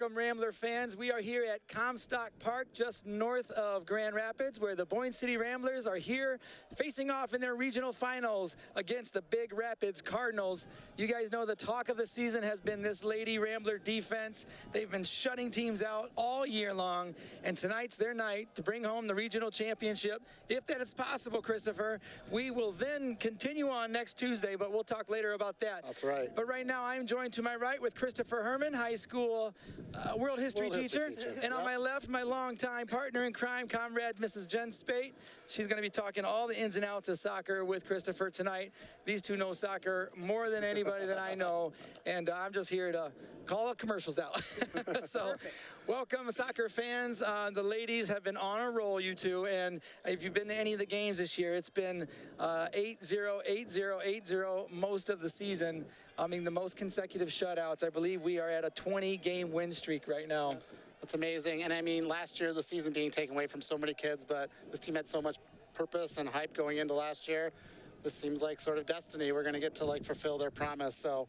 Welcome, Rambler fans. We are here at Comstock Park, just north of Grand Rapids, where the Boyne City Ramblers are here facing off in their regional finals against the Big Rapids Cardinals. You guys know the talk of the season has been this Lady Rambler defense. They've been shutting teams out all year long, and tonight's their night to bring home the regional championship. If that is possible, Christopher, we will then continue on next Tuesday, but we'll talk later about that. That's right. But right now, I'm joined to my right with Christopher Herman, high school world history teacher. And on my left, my longtime partner in crime, comrade, Mrs. Jen Spate. She's going to be talking all the ins and outs of soccer with Christopher tonight. These two know soccer more than anybody that I know, and I'm just here to call the commercials out. So, welcome, soccer fans. The ladies have been on a roll, you two, and if you've been to any of the games this year, it's been 8-0, 8-0, 8-0 most of the season. I mean, the most consecutive shutouts. I believe we are at a 20-game win streak right now. That's amazing. And I mean, last year, the season being taken away from so many kids, but this team had so much purpose and hype going into last year. This seems like sort of destiny. We're going to get to like fulfill their promise. So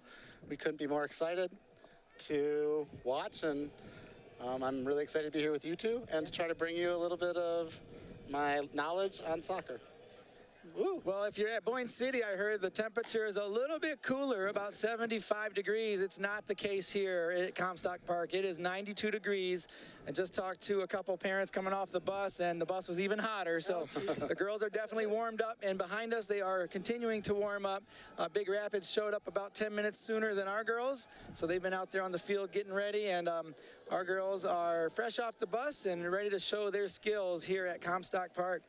we couldn't be more excited to watch. And I'm really excited to be here with you two and to try to bring you a little bit of my knowledge on soccer. Woo. Well, if you're at Boyne City, I heard the temperature is a little bit cooler, about 75 degrees. It's not the case here at Comstock Park. It is 92 degrees. I just talked to a couple parents coming off the bus, and the bus was even hotter. So the girls are definitely warmed up, and behind us, they are continuing to warm up. Big Rapids showed up about 10 minutes sooner than our girls, so they've been out there on the field getting ready, and our girls are fresh off the bus and ready to show their skills here at Comstock Park.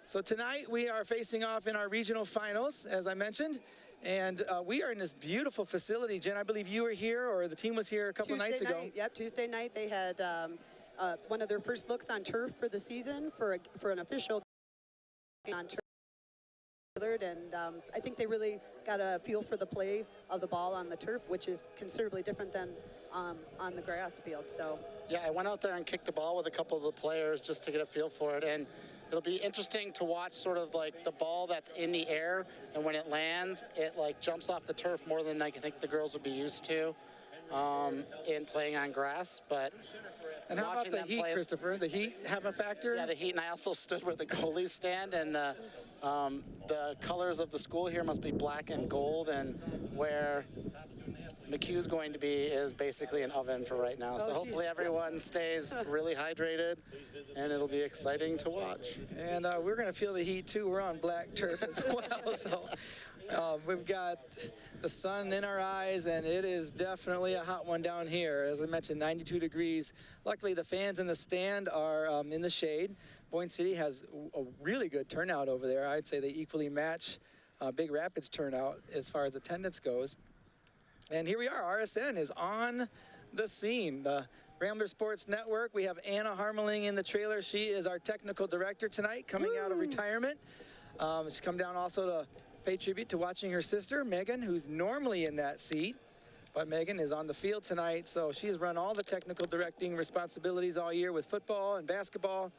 So tonight we are facing off in our regional finals, as I mentioned, and we are in this beautiful facility. Jen, I believe you were here, or the team was here a couple nights ago. Yep, Tuesday night they had one of their first looks on turf for the season for an official game on turf. And I think they really got a feel for the play of the ball on the turf, which is considerably different than on the grass field. So yeah, I went out there and kicked the ball with a couple of the players just to get a feel for it, and it'll be interesting to watch sort of like the ball that's in the air, and when it lands, it like jumps off the turf more than like I think the girls would be used to in playing on grass. But and how about the heat, Christopher? The heat have a factor? Yeah, the heat, and I also stood where the goalies stand, and the colors of the school here must be black and gold, and where McHugh's going to be is basically an oven for right now. So hopefully everyone stays really hydrated, and it'll be exciting to watch. And we're going to feel the heat too. We're on black turf as well. So we've got the sun in our eyes, and it is definitely a hot one down here. As I mentioned, 92 degrees. Luckily, the fans in the stand are in the shade. Boyne City has a really good turnout over there. I'd say they equally match Big Rapids turnout as far as attendance goes. And here we are. RSN is on the scene. The Rambler Sports Network. We have Anna Harmeling in the trailer. She is our technical director tonight, coming out of retirement. She's come down also to pay tribute to watching her sister, Megan, who's normally in that seat. But Megan is on the field tonight, so she's run all the technical directing responsibilities all year with football and basketball.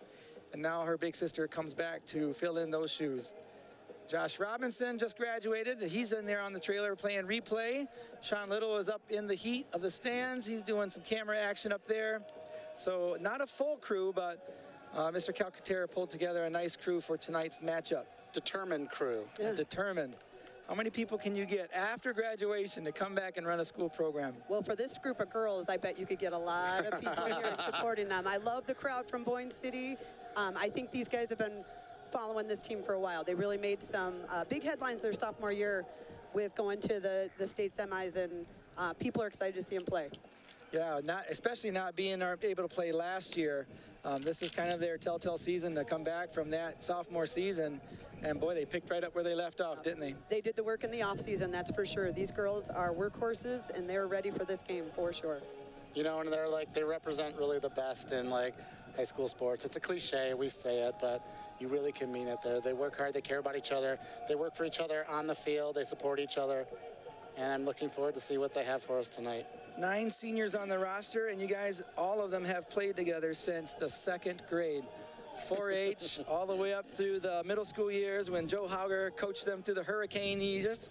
And now her big sister comes back to fill in those shoes. Josh Robinson just graduated. He's in there on the trailer playing replay. Sean Little is up in the heat of the stands. He's doing some camera action up there. So not a full crew, but Mr. Calcaterra pulled together a nice crew for tonight's matchup. Determined crew. Yeah. Determined. How many people can you get after graduation to come back and run a school program? Well, for this group of girls, I bet you could get a lot of people here supporting them. I love the crowd from Boyne City. I think these guys have been following this team for a while. They really made some big headlines their sophomore year with going to the state semis, and people are excited to see them play. Yeah, especially not being able to play last year. This is kind of their telltale season to come back from that sophomore season. And boy, they picked right up where they left off, didn't they? They did the work in the off season, that's for sure. These girls are workhorses, and they're ready for this game for sure. You know, and they're like, they represent really the best in like high school sports. It's a cliche, we say it, but you really can mean it there. They work hard, they care about each other, they work for each other on the field, they support each other, and I'm looking forward to see what they have for us tonight. 9 seniors on the roster, and you guys, all of them have played together since the 2nd grade. 4-H, all the way up through the middle school years when Joe Hauger coached them through the hurricane years.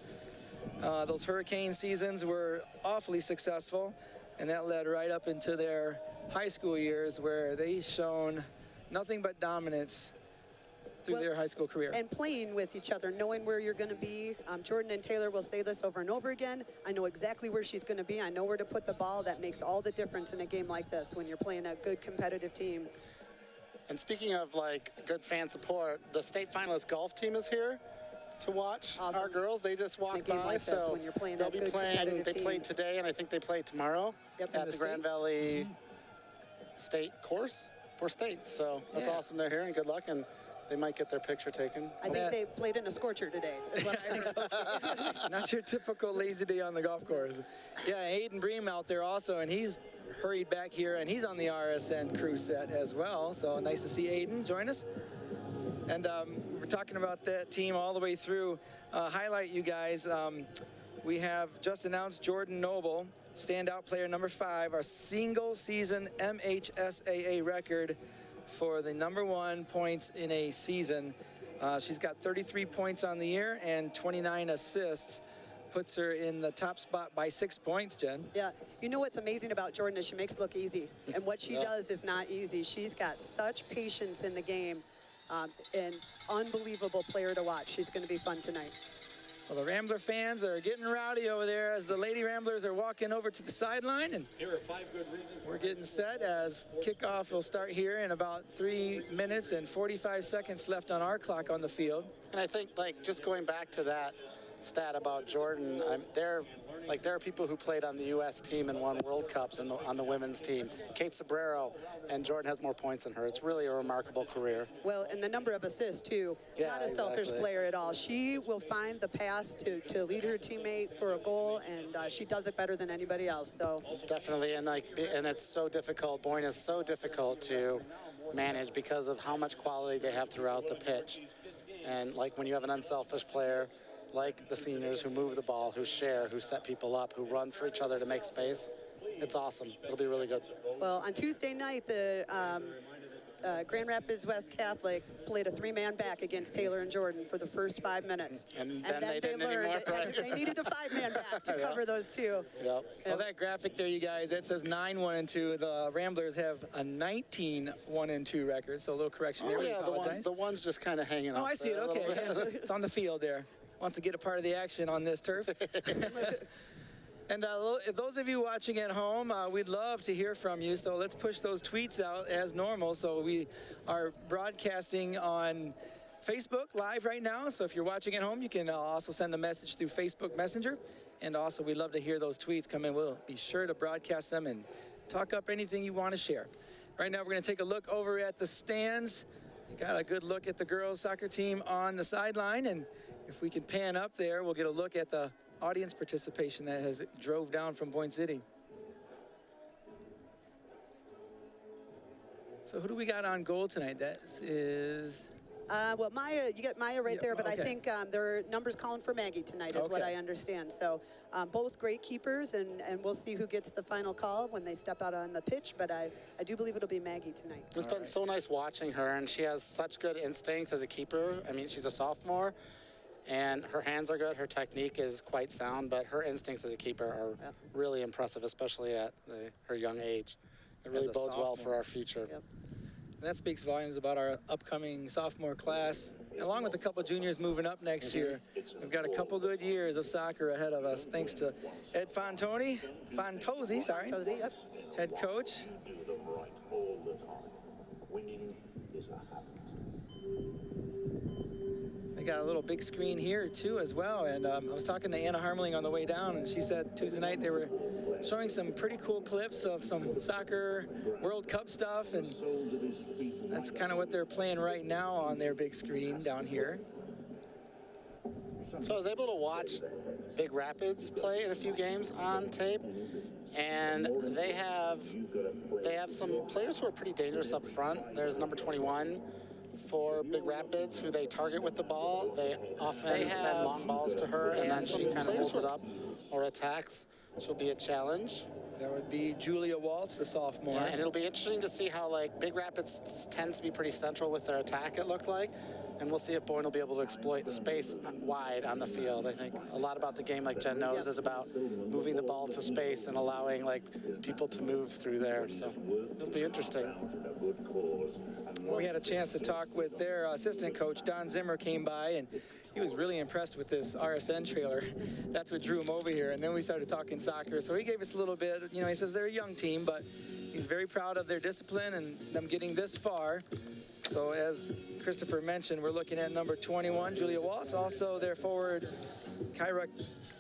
Those hurricane seasons were awfully successful. and that led right up into their high school years where they shown nothing but dominance through their high school career. And playing with each other, knowing where you're going to be. Jordan and Taylor will say this over and over again. I know exactly where she's going to be. I know where to put the ball. That makes all the difference in a game like this when you're playing a good competitive team. And speaking of like good fan support, the state finalist golf team is here to watch our girls. They just walked by, like so when you're playing they'll be playing. They played today, and I think they play tomorrow at the Grand Valley State course for states. So that's awesome. They're here, and good luck. And they might get their picture taken. I think they played in a scorcher today, is what I heard. Not your typical lazy day on the golf course. Yeah, Aiden Bream out there also, and he's hurried back here, and he's on the RSN crew set as well. So nice to see Aiden join us. And we're talking about that team all the way through. Highlight, you guys, we have just announced Jordan Noble, standout player number 5, our single season MHSAA record for the #1 points in a season. She's got 33 points on the year and 29 assists. Puts her in the top spot by 6 points, Jen. Yeah, you know what's amazing about Jordan is she makes it look easy. And what she does is not easy. She's got such patience in the game. An unbelievable player to watch. She's going to be fun tonight. Well, the Rambler fans are getting rowdy over there as the Lady Ramblers are walking over to the sideline, and here are 5 good reasons. We're getting set as kickoff will start here in about 3 minutes and 45 seconds left on our clock on the field. And I think, like, just going back to that stat about Jordan, there are people who played on the U.S. team and won World Cups on the women's team. Kate Sobrero, and Jordan has more points than her. It's really a remarkable career. Well, and the number of assists, too. Yeah, not a selfish player at all. She will find the pass to lead her teammate for a goal, and she does it better than anybody else. So definitely, and it's so difficult. Boyne is so difficult to manage because of how much quality they have throughout the pitch. And like when you have an unselfish player, like the seniors who move the ball, who share, who set people up, who run for each other to make space, it's awesome. It'll be really good. Well, on Tuesday night, the Grand Rapids West Catholic played a 3-man back against Taylor and Jordan for the first 5 minutes. And then they didn't learned anymore, right? they needed a 5-man back to cover those two. Yep. Well, that graphic there, you guys, that says 9-1-2. The Ramblers have a 19-1-2 record, so a little correction there. Oh, we yeah, apologize. the one's just kind of hanging Oh, up I see it. there a Okay. little bit. Yeah. It's on the field there. Wants to get a part of the action on this turf. And if those of you watching at home, we'd love to hear from you. So let's push those tweets out as normal. So we are broadcasting on Facebook Live right now. So if you're watching at home, you can also send a message through Facebook Messenger. And also, we'd love to hear those tweets come in. We'll be sure to broadcast them and talk up anything you want to share. Right now, we're going to take a look over at the stands. Got a good look at the girls soccer team on the sideline. And if we can pan up there, we'll get a look at the audience participation that has drove down from Boyne City. So who do we got on goal tonight? That is... Well, Maya, you got Maya right there, but okay. I think there are numbers calling for Maggie tonight is what I understand. So both great keepers, and we'll see who gets the final call when they step out on the pitch, but I do believe it'll be Maggie tonight. It's been so nice watching her, and she has such good instincts as a keeper. I mean, she's a sophomore, and her hands are good. Her technique is quite sound, but her instincts as a keeper are really impressive, especially at her young age. It really bodes well for our future. Yep. And that speaks volumes about our upcoming sophomore class, along with a couple juniors moving up next year. We've got a couple good years of soccer ahead of us, thanks to Ed Fontozzi, Yep. head coach. They got a little big screen here too as well, and I was talking to Anna Harmeling on the way down, and she said Tuesday night they were showing some pretty cool clips of some soccer World Cup stuff, and that's kind of what they're playing right now on their big screen down here. So I was able to watch Big Rapids play in a few games on tape, and they have some players who are pretty dangerous up front. There's number 21 for Big Rapids, who they target with the ball. They often send long balls to her, and then she kind of holds it up or attacks. She'll be a challenge. That would be Julia Waltz, the sophomore. Yeah, and it'll be interesting to see how, like, Big Rapids tends to be pretty central with their attack, it looked like. and we'll see if Boyne will be able to exploit the space wide on the field. I think a lot about the game, like Jen knows, is about moving the ball to space and allowing like people to move through there. So it'll be interesting. We had a chance to talk with their assistant coach. Don Zimmer came by, and he was really impressed with this RSN trailer. That's what drew him over here. And then we started talking soccer. So he gave us a little bit. You know, he says they're a young team, but he's very proud of their discipline and them getting this far. So as Christopher mentioned, we're looking at number 21, Julia Waltz. Also their forward, Kyra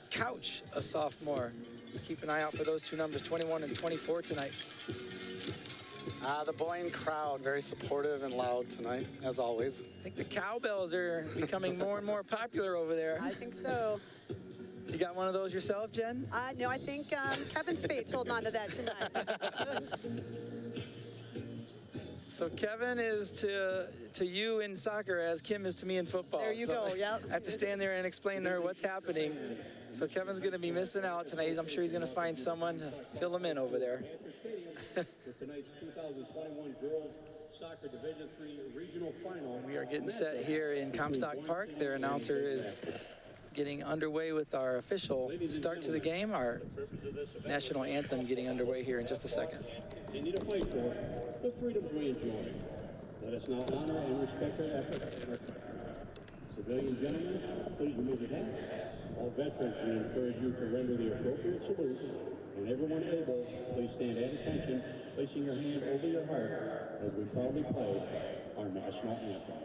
Couch, a sophomore. So keep an eye out for those two numbers, 21 and 24 tonight. The Boyne crowd, very supportive and loud tonight, as always. I think the cowbells are becoming more and more popular over there. I think so. You got one of those yourself, Jen? No, I think Kevin Spade's holding on to that tonight. So Kevin is to you in soccer as Kim is to me in football. There you go, yep. I have to stand there and explain to her what's happening. So Kevin's going to be missing out tonight. I'm sure he's going to find someone to fill him in over there. For tonight's 2021 Girls Soccer Division III Regional Final. We are getting set here in Comstock Park. Their announcer is getting underway with our official start to the game. Our national anthem getting underway here in just a second. They need to fight for the freedoms we enjoy. Let us now honor and respect their efforts. Civilian gentlemen, please remove your hats. All veterans, we encourage you to render the appropriate salute. And everyone able, please stand at attention, placing your hand over your heart as we proudly play our national anthem.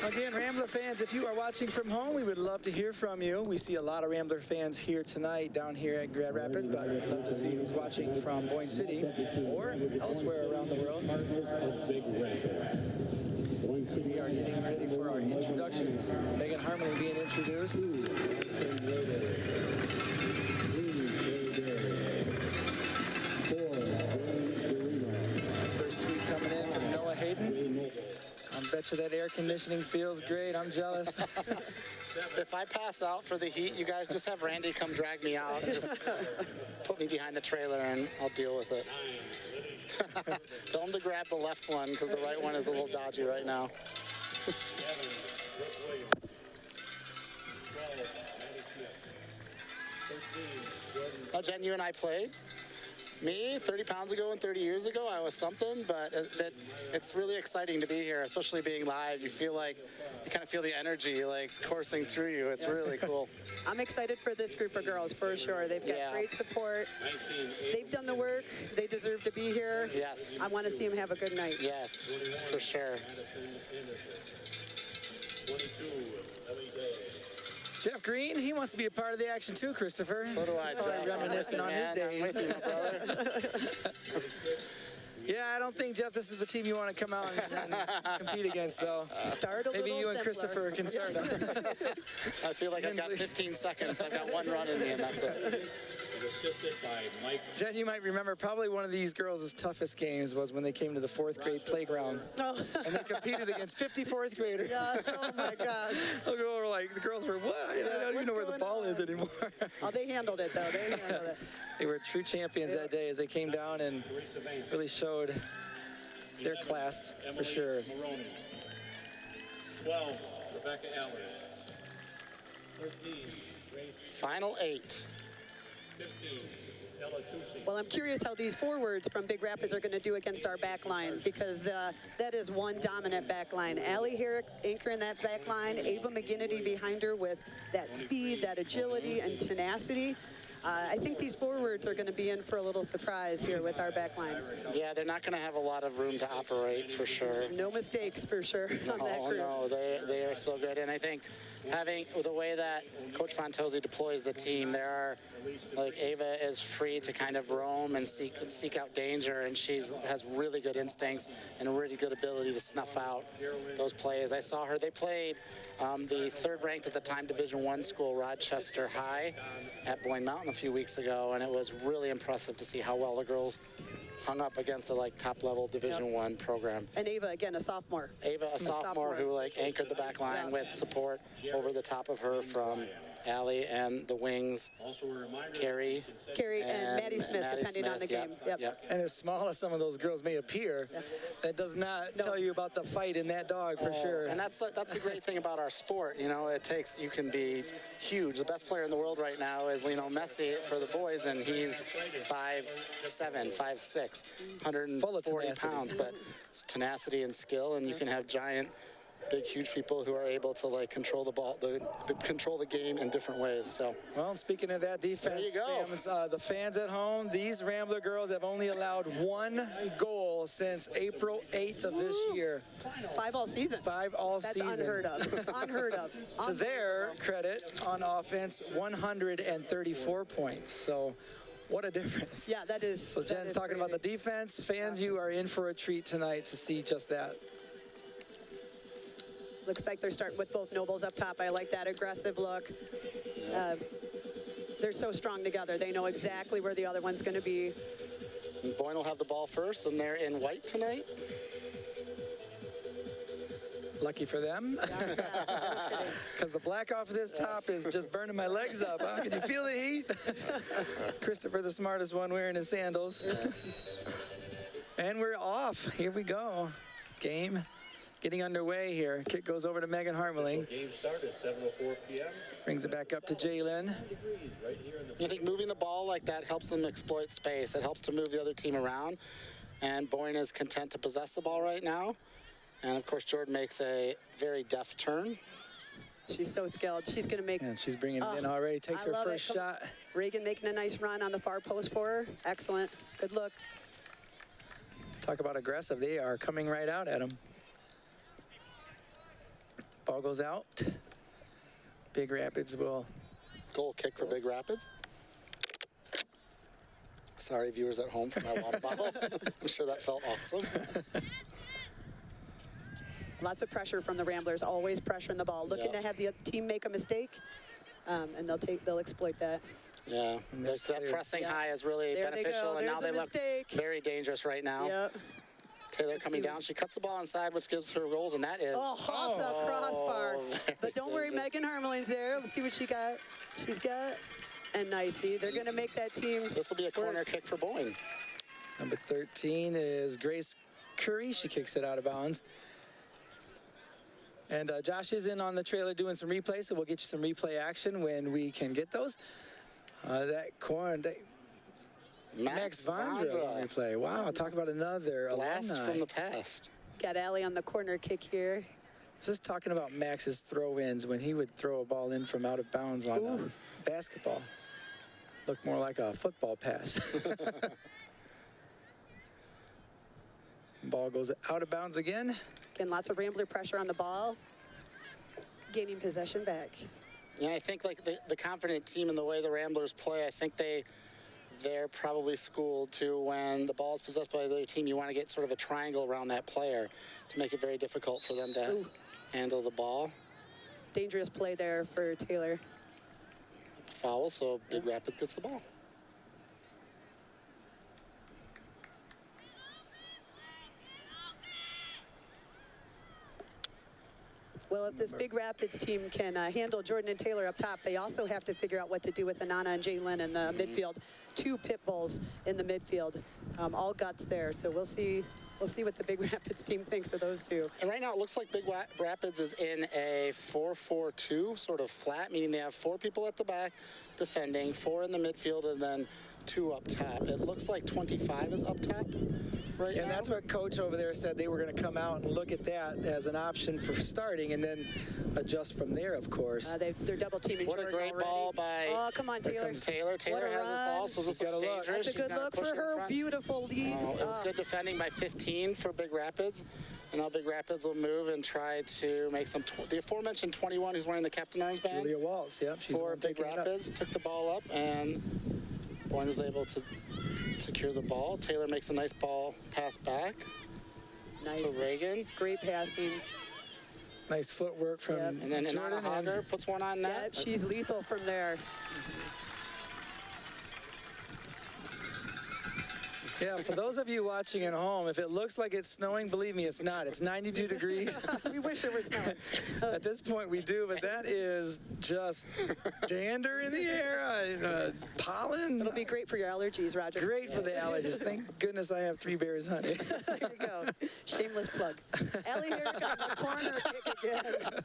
Again, Rambler fans, if you are watching from home, we would love to hear from you. We see a lot of Rambler fans here tonight down here at Grand Rapids, but we'd love to see who's watching from Boyne City or elsewhere around the world. We are getting ready for our introductions. Megan Harmony being introduced. First tweet coming in from Noah Hayden. I bet you that air conditioning feels great. I'm jealous. If I pass out for the heat, you guys just have Randy come drag me out and just put me behind the trailer and I'll deal with it. Tell him to grab the left one because the right one is a little dodgy right now. Now, Jen, you and I played. Me, 30 pounds ago and 30 years ago, I was something, but it's really exciting to be here, especially being live. You feel like, you kind of feel the energy like coursing through you. It's really cool. I'm excited for this group of girls, for sure. They've got great support. They've done the work. They deserve to be here. Yes. I want to see them have a good night. Yes, for sure. Jeff Green, he wants to be a part of the action too, Christopher. So do I, Jeff. Reminiscing on his days. I'm with you, my brother. Yeah, I don't think, Jeff, this is the team you want to come out and compete against, though. Start a Maybe little you and simpler. Christopher can start. I feel like I've got 15 seconds. I've got one run in me, and that's it. assisted by Mike. Jen, you might remember probably one of these girls' toughest games was when they came to the 4th grade playground. Oh. And they competed against 50 4th graders. Yes, oh my gosh. The girls were, what? I don't even know where the ball is anymore. Oh, they handled it, though. They handled it. They were true champions that day as they came down and really showed their class for sure. Maroney. 12, Rebecca Allers. 13, Grace. Final 8. 15, Ella Tucci. Well, I'm curious how these forwards from Big Rapids are going to do against our back line, because that is one dominant back line. Allie Herrick anchoring that back line, Ava McGinnity behind her with that speed, that agility, and tenacity. I think these forwards are going to be in for a little surprise here with our back line. Yeah, they're not going to have a lot of room to operate for sure. No mistakes for sure on that group. No, they are so good. And I think having the way that Coach Fontozzi deploys the team, there are, like, Ava is free to kind of roam and seek out danger, and she has really good instincts and a really good ability to snuff out those plays. I saw her, they played the 3rd ranked at the time Division I school, Rochester High, at Boyne Mountain a few weeks ago, and it was really impressive to see how well the girls hung up against a top level Division I program. And Ava, again, a sophomore. Ava, a sophomore who anchored the back line with support over the top of her from Allie and the wings, Carrie and Maddie Smith, depending on the game. Yep. And as small as some of those girls may appear, that does not tell you about the fight in that dog for sure. And that's the great thing about our sport. You know, you can be huge. The best player in the world right now is Lionel Messi for the boys, and he's 5'7", 5'6", 140 pounds. But it's tenacity and skill, and you can have giant, big, huge people who are able to control the ball, control the game in different ways. So, well, speaking of that defense, there you go. The fans at home, these Rambler girls have only allowed 1 goal since April 8th of this year. 5 all season. 5 all season. That's unheard of. Unheard of. To their credit, on offense, 134 points. So, what a difference. Yeah, that is. So Jen's talking about the defense. Fans, you are in for a treat tonight to see just that. Looks like they're starting with both Nobles up top. I like that aggressive look. They're so strong together. They know exactly where the other one's going to be. And Boyne will have the ball first, and they're in white tonight. Lucky for them. Because the black off of this top is just burning my legs up. Huh? Can you feel the heat? Christopher, the smartest one, wearing his sandals. Yes. And we're off. Here we go. Game getting underway here. Kick goes over to Megan Harmeling. Game start at 7:04 p.m. Brings it back up to Jalen. I think moving the ball like that helps them exploit space. It helps to move the other team around. And Boyne is content to possess the ball right now. And, of course, Jordan makes a very deft turn. She's so skilled. She's going to make... And she's bringing it in already. Takes her first shot. Reagan making a nice run on the far post for her. Excellent. Good look. Talk about aggressive. They are coming right out at him. Ball goes out. Big Rapids will... Goal kick for Big Rapids. Sorry, viewers at home, for my water bottle. I'm sure that felt awesome. Lots of pressure from the Ramblers, always pressuring the ball, looking to have the team make a mistake, and they'll exploit that. Yeah, that pressing high is really beneficial, and now they look very dangerous right now. Yep. Taylor coming down, she cuts the ball inside, which gives her goals, and that is... off the crossbar. But don't worry, Megan Harmeling's there. Let's see what she's got. And nice, see, they're going to make that team... This will be a corner kick for Boyne. Number 13 is Grace Curry. She kicks it out of bounds. And Josh is in on the trailer doing some replays, so we'll get you some replay action when we can get those. That corner, Max Vondra on replay. Wow, talk about another blast alumni. from the past. Got Allie on the corner kick here. Just talking about Max's throw-ins when he would throw a ball in from out of bounds on basketball. Looked more like a football pass. Ball goes out of bounds again. Again, lots of Rambler pressure on the ball. Gaining possession back. Yeah, I think like the confident team in the way the Ramblers play, I think they're probably schooled to when the ball is possessed by the other team, you want to get sort of a triangle around that player to make it very difficult for them to handle the ball. Dangerous play there for Taylor. Foul, so Big Rapids gets the ball. Well, if this Big Rapids team can handle Jordan and Taylor up top, they also have to figure out what to do with Anana and Jalen in the midfield. 2 pit bulls in the midfield, all guts there. So we'll see. We'll see what the Big Rapids team thinks of those 2. And right now it looks like Big Rapids is in a 4-4-2, sort of flat, meaning they have 4 people at the back defending, 4 in the midfield, and then 2 up top. It looks like 25 is up top right now. And that's what coach over there said they were going to come out and look at that as an option for starting and then adjust from there, of course. They're double teaming What a Jordan great already. ball by Oh, come on, Taylor. Taylor. Taylor What a has the ball, run. so this She's looks gotta look. dangerous. That's a good look for her. Beautiful lead. It was good defending by 15 for Big Rapids. And now Big Rapids will move and try to make some. The aforementioned 21 who's wearing the captain armband Julia Waltz, yep. She's the for one Big taking it up. Rapids took the ball up, and Boyne was able to secure the ball. Taylor makes a nice ball pass back Nice. to Reagan. Great passing. Nice footwork from Yep. And then Jordan. Inanna Hager puts one on Yeah, net. she's lethal from there. Yeah, for those of you watching at home, if it looks like it's snowing, believe me, it's not. It's 92 degrees. We wish it were snowing. At this point, we do, but that is just dander in the air, pollen. It'll be great for your allergies, Roger. Great for the allergies. Thank goodness I have 3 Bears honey. There you go. Shameless plug. Ellie Herrick on the corner kick again.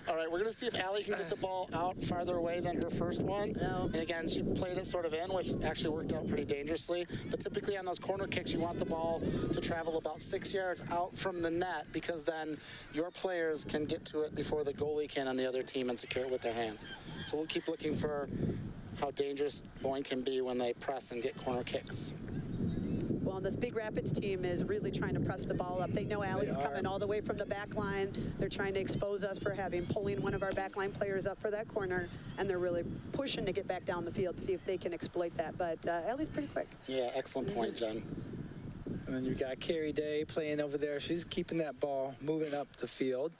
All right, we're going to see if Allie can get the ball out farther away than her first one. No. And again, she played it sort of in, which actually worked out pretty dangerously. But typically on those corner kicks, you want the ball to travel about 6 yards out from the net, because then your players can get to it before the goalie can on the other team and secure it with their hands. So we'll keep looking for how dangerous Boyne can be when they press and get corner kicks. Well, this Big Rapids team is really trying to press the ball up. They know Allie's coming all the way from the back line. They're trying to expose us for pulling one of our back line players up for that corner, and they're really pushing to get back down the field to see if they can exploit that. But Allie's pretty quick. Yeah, excellent point, Jen. And then you got Carrie Day playing over there. She's keeping that ball moving up the field.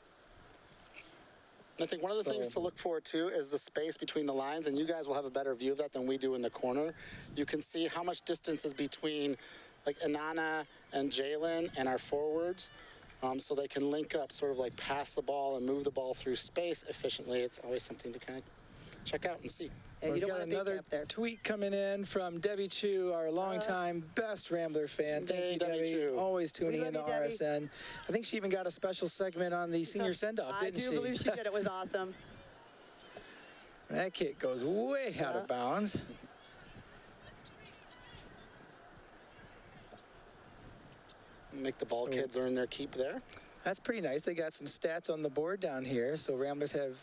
I think one of the things to look for, too, is the space between the lines, and you guys will have a better view of that than we do in the corner. You can see how much distance is between, like, Inanna and Jalen and our forwards, so they can link up, sort of like pass the ball and move the ball through space efficiently. It's always something to kind of check out and see. Yeah, you We've don't got want a big another gap there. tweet coming in from Debbie Chu, our longtime best Rambler fan. Thank Hey, you, Debbie Chu. Always tuning love into you, Debbie. RSN. I think she even got a special segment on the senior send-off, I didn't she? do believe she did. It was awesome. That kick goes way out of bounds. Make the ball kids earn their keep there. That's pretty nice. They got some stats on the board down here. So Ramblers have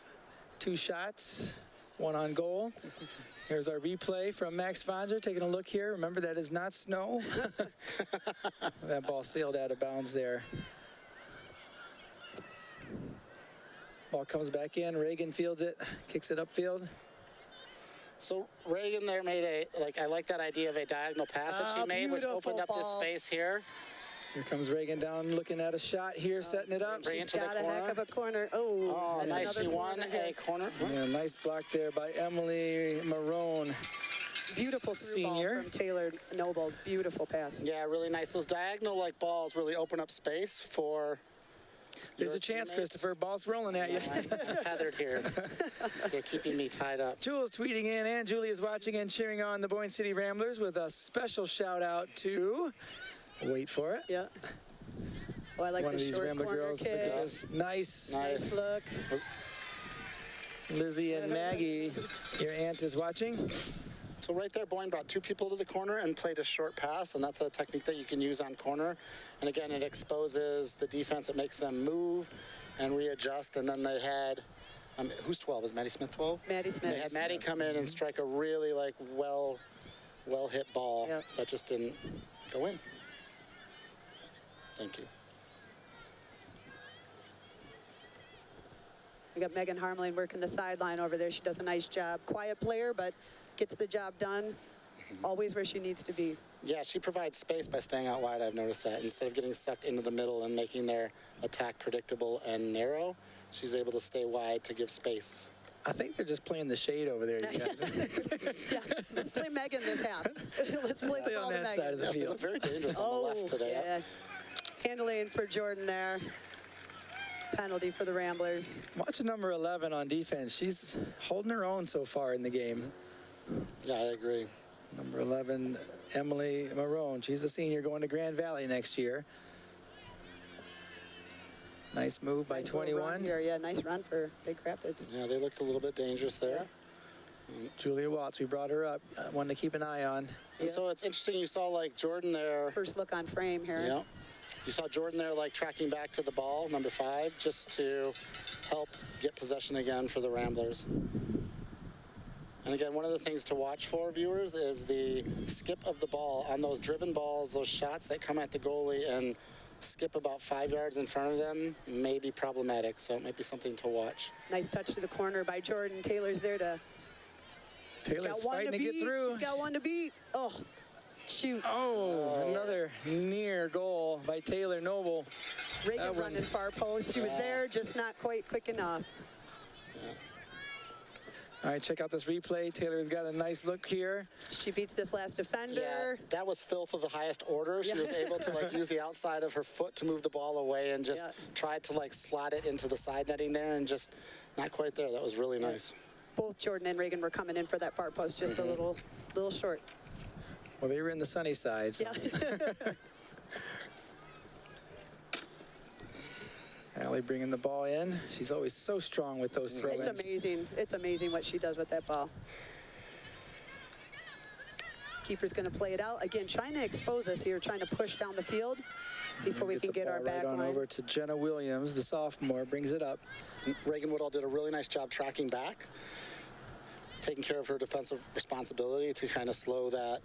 2 shots, 1 on goal. Here's our replay from Max Fonzer. Taking a look here. Remember, that is not snow. That ball sailed out of bounds there. Ball comes back in. Reagan fields it, kicks it upfield. So Reagan there made I like that idea of a diagonal pass that she made, which beautiful opened up this ball. space here. Here comes Reagan down looking at a shot here, setting it up. Bring it She's to the got a heck corner. of a corner. Oh, Oh, that's nice. She another won corner a hit. corner. Yeah, nice block there by Emily Marone. Beautiful through Senior. ball from Taylor Noble. Beautiful pass. Yeah, really nice. Those diagonal-like balls really open up space for There's your a chance, teammates. Christopher. Ball's rolling at you. I'm tethered here. They're keeping me tied up. Jules tweeting in, and Julie is watching and cheering on the Boyne City Ramblers with a special shout out to, wait for it, Yeah. Oh, I like one the of these short Rambler corner girls. Look kick. at this. Nice. Nice. Look. Lizzie and Maggie, your aunt is watching. So right there, Boyne brought 2 people to the corner and played a short pass, and that's a technique that you can use on corner. And again, it exposes the defense. It makes them move and readjust. And then they had, who's 12? Is Maddie Smith 12? Maddie Smith. They had Maddie come in and strike a really well hit ball Yep. that just didn't go in. Thank you. We got Megan Harmlin working the sideline over there. She does a nice job. Quiet player, but gets the job done. Always where she needs to be. Yeah, she provides space by staying out wide. I've noticed that. Instead of getting sucked into the middle and making their attack predictable and narrow, she's able to stay wide to give space. I think they're just playing the shade over there. You guys. Yeah, let's play Megan this half. Let's play Stay this on all to that Megan. side of the Yes, they field. look very dangerous on the left today. Yeah. Handling for Jordan there. penalty for the Ramblers. Watch number 11 on defense. She's holding her own so far in the game. Yeah, I agree. Number 11, Emily Marone. She's the senior going to Grand Valley next year. Nice move by Nice little run 21. here. Yeah, nice run for Big Rapids. Yeah, they looked a little bit dangerous there. Julia Watts, we brought her up. One to keep an eye on. And so it's interesting, you saw like Jordan there. First look on frame here. Yeah. You saw Jordan there like tracking back to the ball, number 5, just to help get possession again for the Ramblers. And again, one of the things to watch for, viewers, is the skip of the ball on those driven balls, those shots that come at the goalie and skip about 5 yards in front of them may be problematic, so it might be something to watch. Nice touch to the corner by Jordan. Taylor's there to... Taylor's fighting to get through. She's got one to beat. Oh, shoot. Oh, another near goal by Taylor Noble. Reagan running far post. She was there, just not quite quick enough. All right, check out this replay. Taylor's got a nice look here. She beats this last defender. Yeah, that was filth of the highest order. She was able to like use the outside of her foot to move the ball away and just tried to like slot it into the side netting there and just not quite there. That was really nice. Both Jordan and Reagan were coming in for that far post, just a little short. Well, they were in the sunny side. So. Yeah. Allie bringing the ball in. She's always so strong with those throw-ins. It's amazing. It's amazing what she does with that ball. Keeper's going to play it out. Again, trying to expose us here, trying to push down the field before we can get our back right on line. over to Jenna Williams, the sophomore, brings it up. Reagan Woodall did a really nice job tracking back, taking care of her defensive responsibility to kind of slow that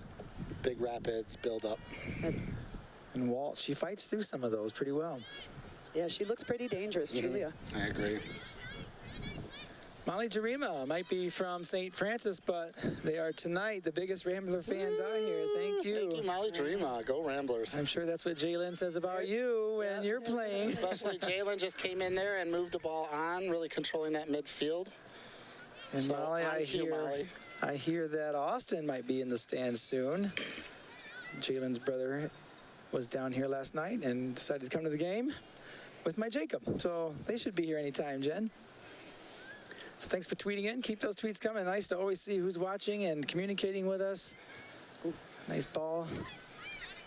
Big Rapids build up. And Waltz, she fights through some of those pretty well. Yeah, she looks pretty dangerous, Julia. I agree. Molly Jarima might be from St. Francis, but they are tonight the biggest Rambler fans out here. Thank you. Thank you, Molly Dreama. Go Ramblers. I'm sure that's what Jalen says about you when you're playing. Especially Jalen just came in there and moved the ball on, really controlling that midfield. And So, Molly, on cue, Molly. I hear that Austin might be in the stands soon. Jalen's brother was down here last night and decided to come to the game with my Jacob. So they should be here anytime, Jen. So thanks for tweeting in. Keep those tweets coming. Nice to always see who's watching and communicating with us. Ooh, nice ball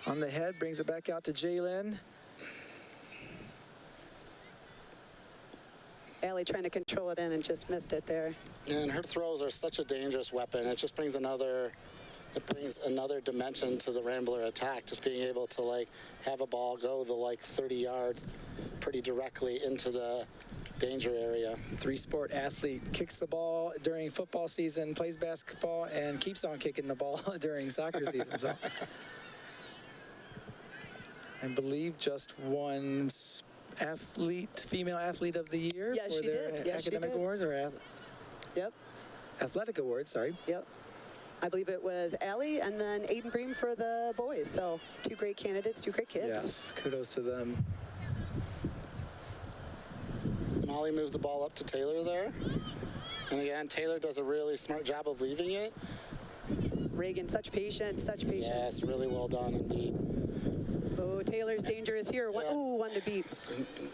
on the head. Brings it back out to Jalen. Allie trying to control it in and just missed it there. And her throws are such a dangerous weapon. It just brings another dimension to the Rambler attack, just being able to like have a ball go the like 30 yards pretty directly into the danger area. Three-sport athlete, kicks the ball during football season, plays basketball, and keeps on kicking the ball during soccer season. So I believe just one female athlete of the year Yeah, for she their did. Yeah, she academic did. awards or Yep. athletic awards, sorry. Yep. I believe it was Allie and then Aiden Bream for the boys. So 2 great candidates, 2 great kids. Yes, kudos to them. Molly moves the ball up to Taylor there. And again, Taylor does a really smart job of leaving it. Reagan, such patience, such patience. Yes, really well done indeed. Oh, Taylor's dangerous here. One, one to beat.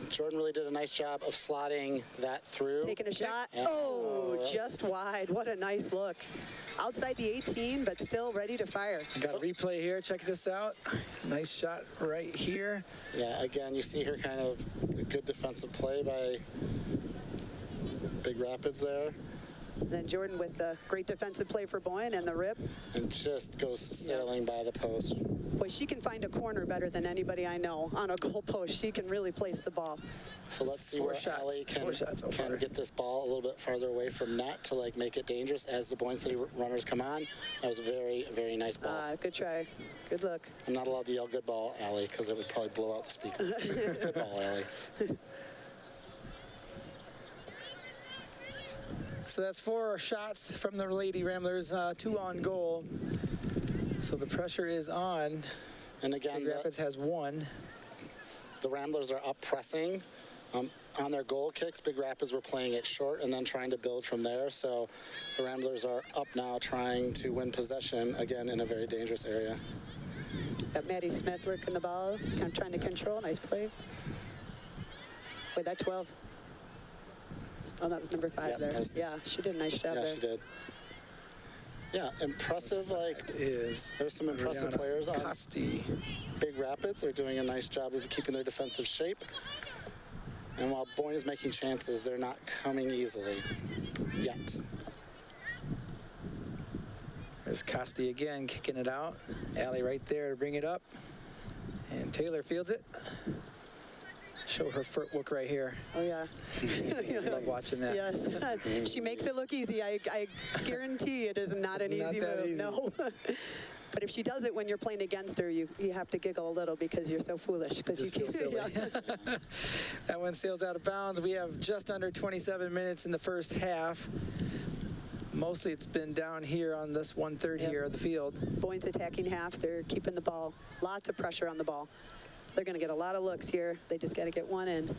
Jordan really did a nice job of slotting that through. Taking a shot. Yeah. Oh, yes. just wide. What a nice look. Outside the 18, but still ready to fire. Got a replay here. Check this out. Nice shot right here. Yeah, again, you see her kind of a good defensive play by Big Rapids there. Then Jordan with the great defensive play for Boyne and the rip. And just goes sailing by the post. Boy, she can find a corner better than anybody I know on a goal post. She can really place the ball. So let's see 4 where shots. Allie 4 shots so far. can get this ball a little bit farther away from net to like make it dangerous as the Boyne City runners come on. That was a very, very nice ball. Good try. Good look. I'm not allowed to yell good ball, Allie, because it would probably blow out the speaker. Good ball, Allie. So that's 4 shots from the Lady Ramblers, 2 on goal. So the pressure is on. And again, Big Rapids has 1. the Ramblers are up pressing. On their goal kicks, Big Rapids were playing it short and then trying to build from there. So the Ramblers are up now trying to win possession, again, in a very dangerous area. Got Maddie Smith working the ball, kind of trying to control. Nice play. Wait, that 12? Oh, that was number 5 Yep, there. that was- Yeah, she did a nice job Yeah, there. she did. Yeah, impressive. Like, Is there's some impressive Ariana players on Costi. Big Rapids. They're doing a nice job of keeping their defensive shape. And while Boyne is making chances, they're not coming easily yet. There's Costi again, kicking it out. Allie right there to bring it up. And Taylor fields it. Show her footwork right here. Oh, yeah. Love watching that. Yes. She makes it look easy. I guarantee it is not an Not easy that move. easy. No. But if she does it when you're playing against her, you have to giggle a little because you're so foolish. Because you Just feel can't. silly. Yeah. That one sails out of bounds. We have just under 27 minutes in the first half. Mostly it's been down here on this 1/3 here of the field. Boyne's attacking half. They're keeping the ball. Lots of pressure on the ball. They're going to get a lot of looks here. They just got to get one in.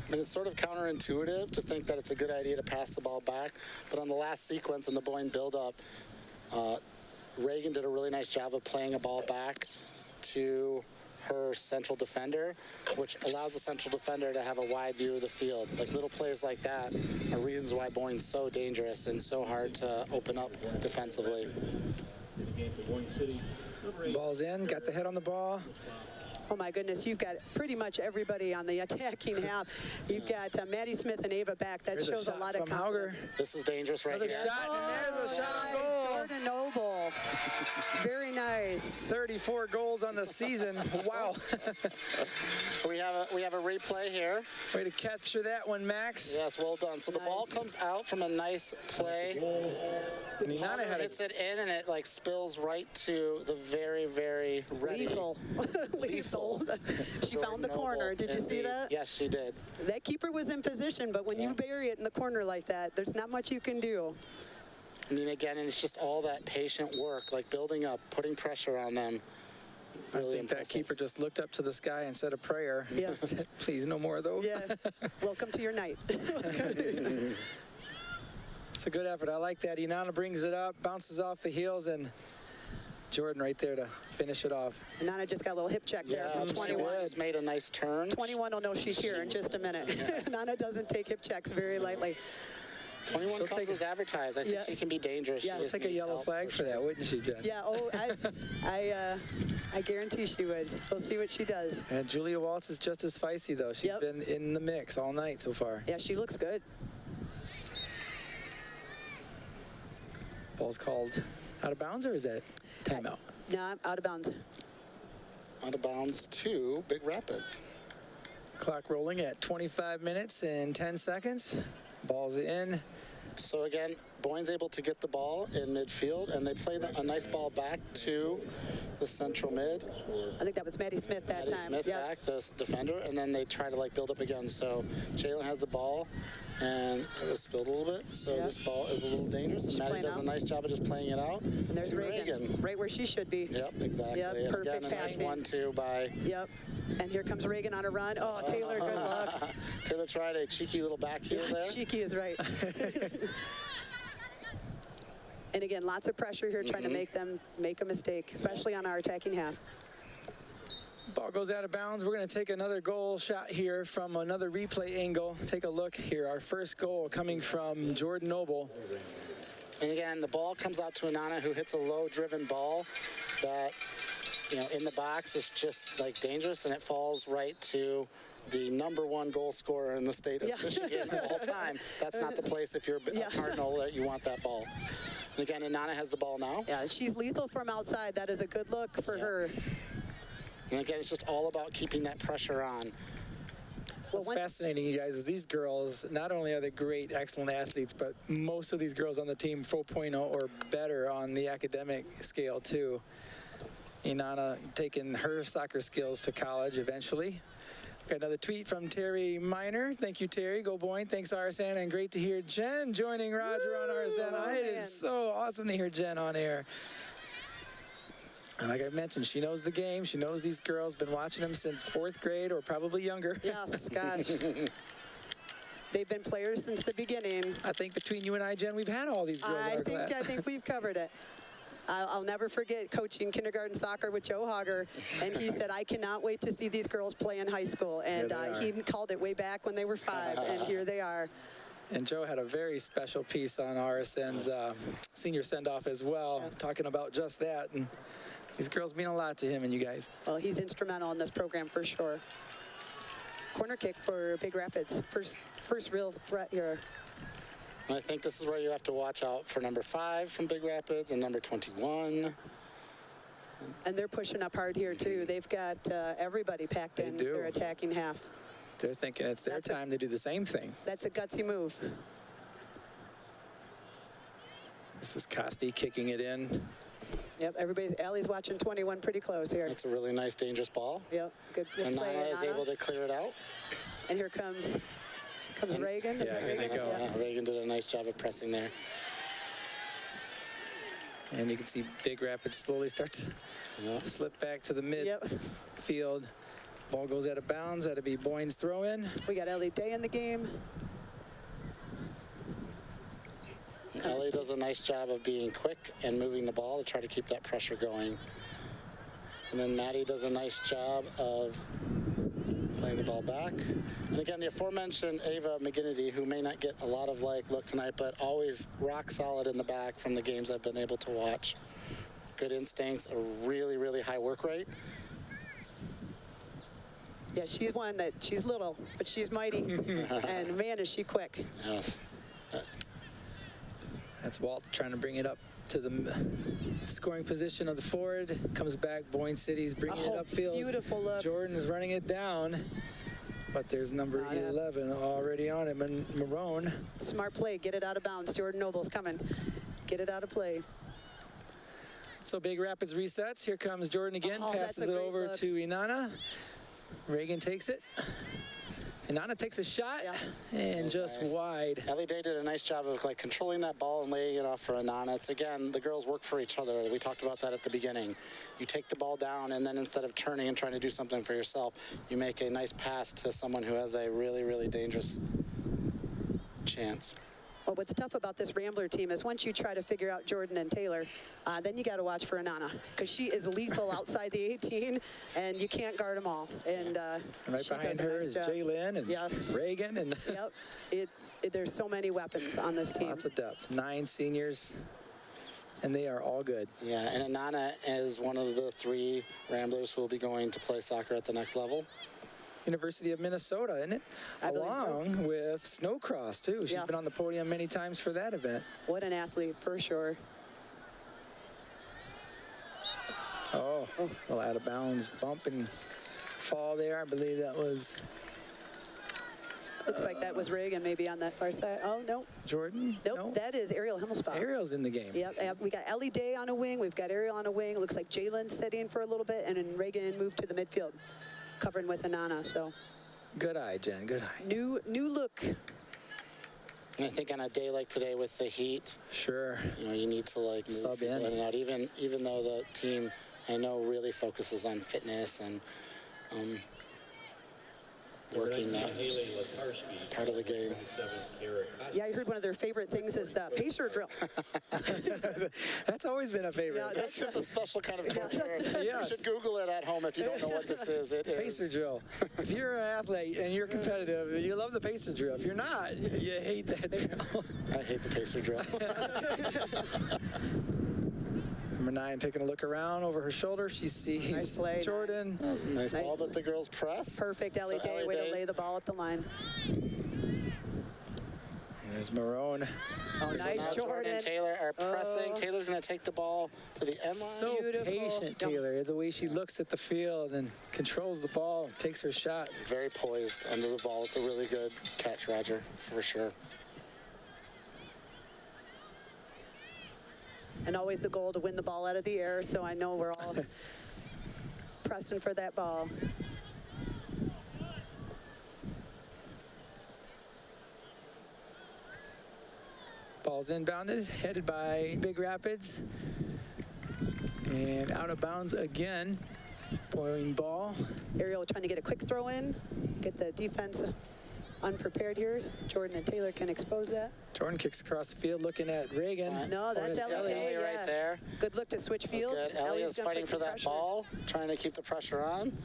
I mean, it's sort of counterintuitive to think that it's a good idea to pass the ball back. But on the last sequence in the Boyne build-up, Reagan did a really nice job of playing a ball back to her central defender, which allows the central defender to have a wide view of the field. Like, little plays like that are reasons why Boyne's so dangerous and so hard to open up defensively. Ball's in, got the head on the ball. Oh, my goodness. You've got pretty much everybody on the attacking half. You've got Maddie Smith and Ava back. That There's a shows a shot lot of from Hauger. confidence. This is dangerous right Another here. shot, and there's a shot on goal. Jordan Noble. Very nice. 34 goals on the season. Wow. We have a replay here. Way to capture that one, Max. Yes, well done. So the ball comes out from a nice play. And Inanna Hauger had hits it in, and it like spills right to the very, very ready. Lethal. Lethal. She found the corner. Did you see that? Yes, she did. That keeper was in position, but when you bury it in the corner like that, there's not much you can do. I mean, again, and it's just all that patient work, like building up, putting pressure on them. Really I think that impressive. keeper just looked up to the sky and said a prayer. Yeah. Said, please, no more of those. Yeah. Welcome to your night. It's a good effort. I like that. Inanna brings it up, bounces off the heels, and Jordan right there to finish it off. Nana just got a little hip check there Yeah, from she 21. just made a nice turn. 21 will know she's here in just a minute. Nana doesn't take hip checks very lightly. 21 She'll comes take as advertised. I think Yeah. she can be dangerous. Yeah. She just Take a needs yellow help flag for that, sure. wouldn't she, Jen? Yeah, I guarantee she would. We'll see what she does. And Julia Waltz is just as feisty, though. She's Yep. been in the mix all night so far. Yeah, she looks good. Ball's called out of bounds, or is that timeout? No, I'm out of bounds. Out of bounds to Big Rapids. Clock rolling at 25 minutes and 10 seconds. Ball's in. So again, Boyne's able to get the ball in midfield, and they play a nice ball back to the central mid. I think that was Maddie Smith that Maddie time. Smith Yep. back, the defender, and then they try to like build up again. So Jalen has the ball, and it was spilled a little bit. So Yep. this ball is a little dangerous, and She's Maddie playing does a out. nice job of just playing it out. And there's to Reagan, right where she should be. Yep, exactly. Yep, And perfect again, a nice passing. 1-2 by Yep. And here comes Reagan on a run. Oh, Taylor, good luck. Taylor tried a cheeky little back heel there. Cheeky is right. And again, lots of pressure here trying to make them make a mistake, especially on our attacking half. Ball goes out of bounds. We're going to take another goal shot here from another replay angle. Take a look here. Our first goal coming from Jordan Noble. And again, the ball comes out to Inanna, who hits a low-driven ball that, you know, in the box is just like dangerous, and it falls right to the #1 goal scorer in the state of Yeah. Michigan of all time. That's not the place if you're a Yeah. Cardinal that you want that ball. And again, Inanna has the ball now. Yeah, she's lethal from outside. That is a good look for her. And again, it's just all about keeping that pressure on. What's fascinating, you guys, is these girls, not only are they great, excellent athletes, but most of these girls on the team 4.0 or better on the academic scale, too. Inanna taking her soccer skills to college eventually. Got another tweet from Terry Miner. Thank you, Terry. Go Boyne. Thanks, Arsena. And great to hear Jen joining Roger on Arsena. It is so awesome to hear Jen on air. And like I mentioned, she knows the game. She knows these girls. Been watching them since 4th grade or probably younger. Yes, gosh. They've been players since the beginning. I think between you and I, Jen, we've had all these girls in our class. I think we've covered it. I'll never forget coaching kindergarten soccer with Joe Hogger, and he said, I cannot wait to see these girls play in high school. And he called it way back when they were 5, and here they are. And Joe had a very special piece on RSN's senior send-off as well, talking about just that. And these girls mean a lot to him and you guys. Well, he's instrumental in this program for sure. Corner kick for Big Rapids. First real threat here. And I think this is where you have to watch out for number 5 from Big Rapids and number 21. And they're pushing up hard here, too. They've got everybody packed in their attacking half. They're thinking it's their time to do the same thing. That's a gutsy move. This is Costi kicking it in. Yep, Allie's watching 21 pretty close here. That's a really nice, dangerous ball. Yep, good And play. Nana is able to clear it out. And here comes Reagan. Yeah, here they go. Yeah, Reagan did a nice job of pressing there. And you can see Big Rapids slowly start to slip back to the midfield. Ball goes out of bounds. That'll be Boyne's throw-in. We got Ellie Day in the game. Ellie does a nice job of being quick and moving the ball to try to keep that pressure going. And then Maddie does a nice job of playing the ball back. And again, the aforementioned Ava McGinnity, who may not get a lot of look tonight, but always rock solid in the back from the games I've been able to watch. Good instincts, a really, really high work rate. Yeah, she's one that she's little, but she's mighty. And man, is she quick. Yes. That's Walt trying to bring it up to the scoring position of the forward. Comes back. Boyne City's bringing it upfield. Beautiful look. Jordan is running it down. But there's number 11 already on it, Marone. Smart play. Get it out of bounds. Jordan Noble's coming. Get it out of play. So Big Rapids resets. Here comes Jordan again. Passes it over to Inanna. Reagan takes it. Inanna takes a shot and just wide. Ellie Day did a nice job of controlling that ball and laying it off for Inanna. It's again, the girls work for each other. We talked about that at the beginning. You take the ball down, and then instead of turning and trying to do something for yourself, you make a nice pass to someone who has a really, really dangerous chance. Well, what's tough about this Rambler team is once you try to figure out Jordan and Taylor, then you got to watch for Inanna because she is lethal outside the 18, and you can't guard them all. And right behind her is Jaylyn and Reagan. And there's so many weapons on this team. Lots of depth. 9 seniors, and they are all good. Yeah, and Inanna is one of the 3 Ramblers who will be going to play soccer at the next level. University of Minnesota, isn't it? Along with Snowcross, too. She's been on the podium many times for that event. What an athlete, for sure. Oh, a little out of bounds bump and fall there. I believe that was... Looks like that was Reagan maybe on that far side. Oh, no. Jordan? Nope, no. That is Ariel Himmelspach. Ariel's in the game. Yep, we got Ellie Day on a wing. We've got Ariel on a wing. It looks like Jaylyn sitting for a little bit, and then Reagan moved to the midfield, covering with Inanna, so. Good eye, Jen, good eye. New look. And I think on a day like today with the heat, you need to move sub in and out. Even though the team, I know, really focuses on fitness and working that part of the game. Yeah, I heard one of their favorite things is the pacer drill. That's always been a favorite. Yeah, this is a special kind of torture. You should Google it at home if you don't know what this is. It pacer drill. If you're an athlete and you're competitive, you love the pacer drill. If you're not, you hate that drill. I hate the pacer drill. Number 9 taking a look around over her shoulder. She sees Jordan. Nice ball that the girls press. Perfect, Ellie Day. Way to lay the ball up the line. There's Marone. Oh, so nice, Jordan and Taylor are pressing. Taylor's going to take the ball to the end line. So patient, Taylor. The way she looks at the field and controls the ball, takes her shot. Very poised under the ball. It's a really good catch, Roger, for sure. And always the goal to win the ball out of the air, so I know we're all pressing for that ball. Ball's inbounded, headed by Big Rapids. And out of bounds again. Boyne ball. Ariel trying to get a quick throw in, get the defense unprepared here. Jordan and Taylor can expose that. Jordan kicks across the field looking at Reagan. No, that's That's Ellie Ellie Day, right yeah. there. Good look to switch fields. Good. Ellie Ellie's is gonna fighting put for some that pressure. ball, trying to keep the pressure on.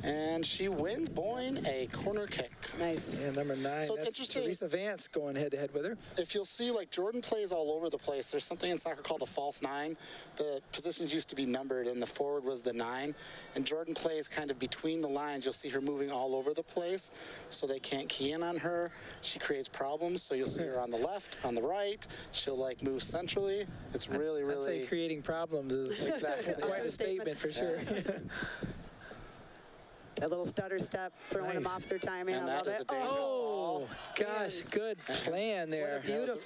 And she wins Boyne a corner kick. Nice. Yeah, number 9. So it's That's interesting. Teresa Vance going head-to-head with her. If you'll see, like, Jordan plays all over the place. There's something in soccer called a false 9. The positions used to be numbered, and the forward was the 9. And Jordan plays kind of between the lines. You'll see her moving all over the place, so they can't key in on her. She creates problems, so you'll see her on the left, on the right. She'll, like, move centrally. It's really, I'd say really... creating problems is Exactly. quite a statement for sure. That little stutter step, throwing them Nice. off their timing. And I love that is it. a dangerous Oh, ball. gosh, good plan there. What a beautiful.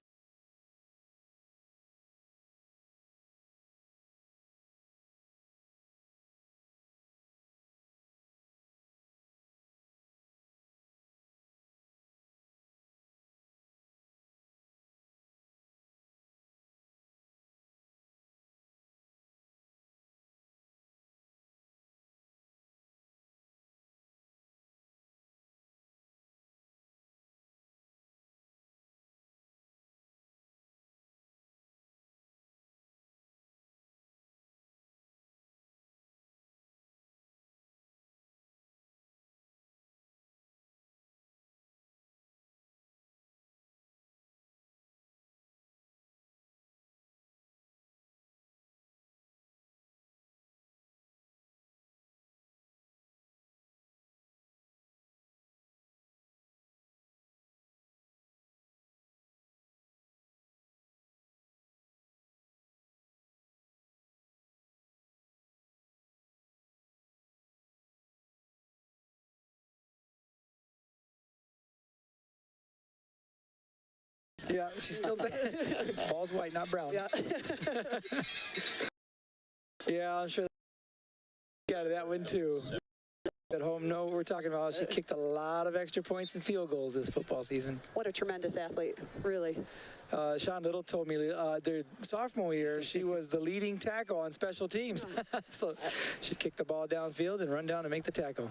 Yeah, she's still there. Ball's white, not brown. Yeah. Yeah, I'm sure got that one too. At home, know what we're talking about. She kicked a lot of extra points and field goals this football season. What a tremendous athlete, really. Sean Little told me their sophomore year, she was the leading tackle on special teams. So she'd kick the ball downfield and run down and make the tackle.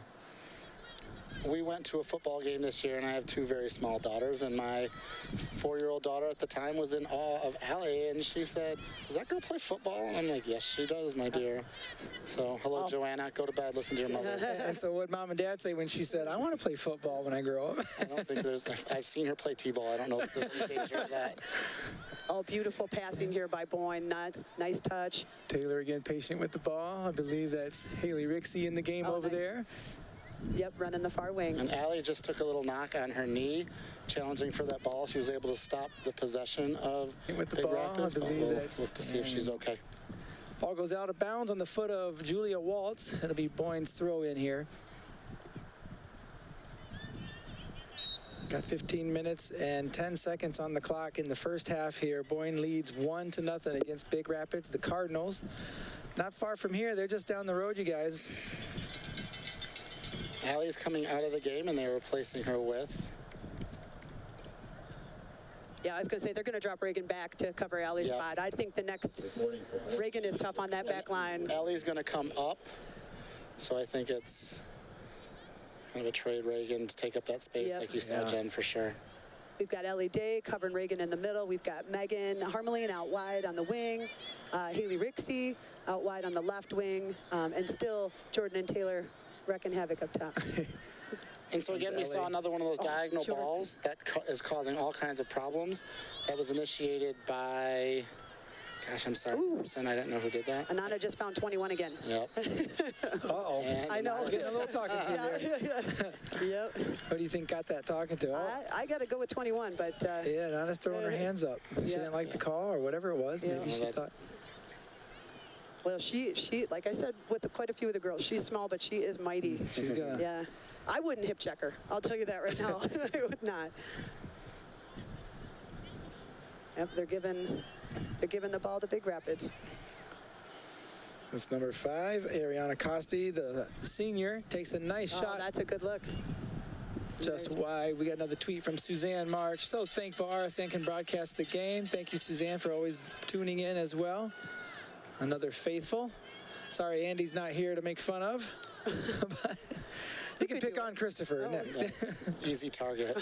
We went to a football game this year, and I have 2 very small daughters, and my 4-year-old daughter at the time was in awe of Allie, and she said, "Does that girl play football?" And I'm like, "Yes, she does, my dear." So, hello, Joanna. Go to bed. Listen to your mother. And so what mom and dad say when she said, "I want to play football when I grow up"? I don't think there's... I've seen her play T-ball. I don't know if there's any danger of that. Oh, beautiful passing here by Boyne. Nice touch. Taylor again patient with the ball. I believe that's Haley Rixey in the game Oh, over nice. there. Yep, running the far wing. And Allie just took a little knock on her knee, challenging for that ball. She was able to stop the possession of With the Big ball, Rapids, I but believe we'll that's- look to see if she's okay. Ball goes out of bounds on the foot of Julia Waltz. It'll be Boyne's throw in here. Got 15 minutes and 10 seconds on the clock in the first half here. Boyne leads 1-0 against Big Rapids. The Cardinals, not far from here. They're just down the road, you guys. Allie's coming out of the game, and they're replacing her with... Yeah, I was going to say they're going to drop Reagan back to cover Allie's Yep. spot. I think the next Reagan is tough on that back line. Allie's going to come up, so I think it's kind of a trade Reagan to take up that space, Yep. like you saw, Yeah. Jen, for sure. We've got Ellie Day covering Reagan in the middle. We've got Megan Harmelin out wide on the wing. Haley Rixey out wide on the left wing. And still Jordan and Taylor wrecking havoc up top. And so again, we saw another one of those diagonal Jordan. balls that is causing all kinds of problems. That was initiated by, gosh, I'm sorry, I didn't know who did that. Anana just found 21 again. Yep. Uh-oh. And I know. Getting a little talking to there. Yep. What do you think got that talking to? Oh, I got to go with 21, but yeah, Nana's throwing her hands up. She Yeah. didn't like the call or whatever it was. Yeah. Maybe she Well, thought. well, she like I said with quite a few of the girls, she's small, but she is mighty. She's gonna. Yeah. I wouldn't hip check her. I'll tell you that right now. I would not. Yep, they're giving the ball to Big Rapids. That's number 5, Ariana Costi, the senior, takes a nice Oh, shot that's a good look. just wide. We got another tweet from Suzanne March. So thankful RSN can broadcast the game. Thank you, Suzanne, for always tuning in as well. Another faithful. Sorry, Andy's not here to make fun of. You can pick on Christopher next. Easy target.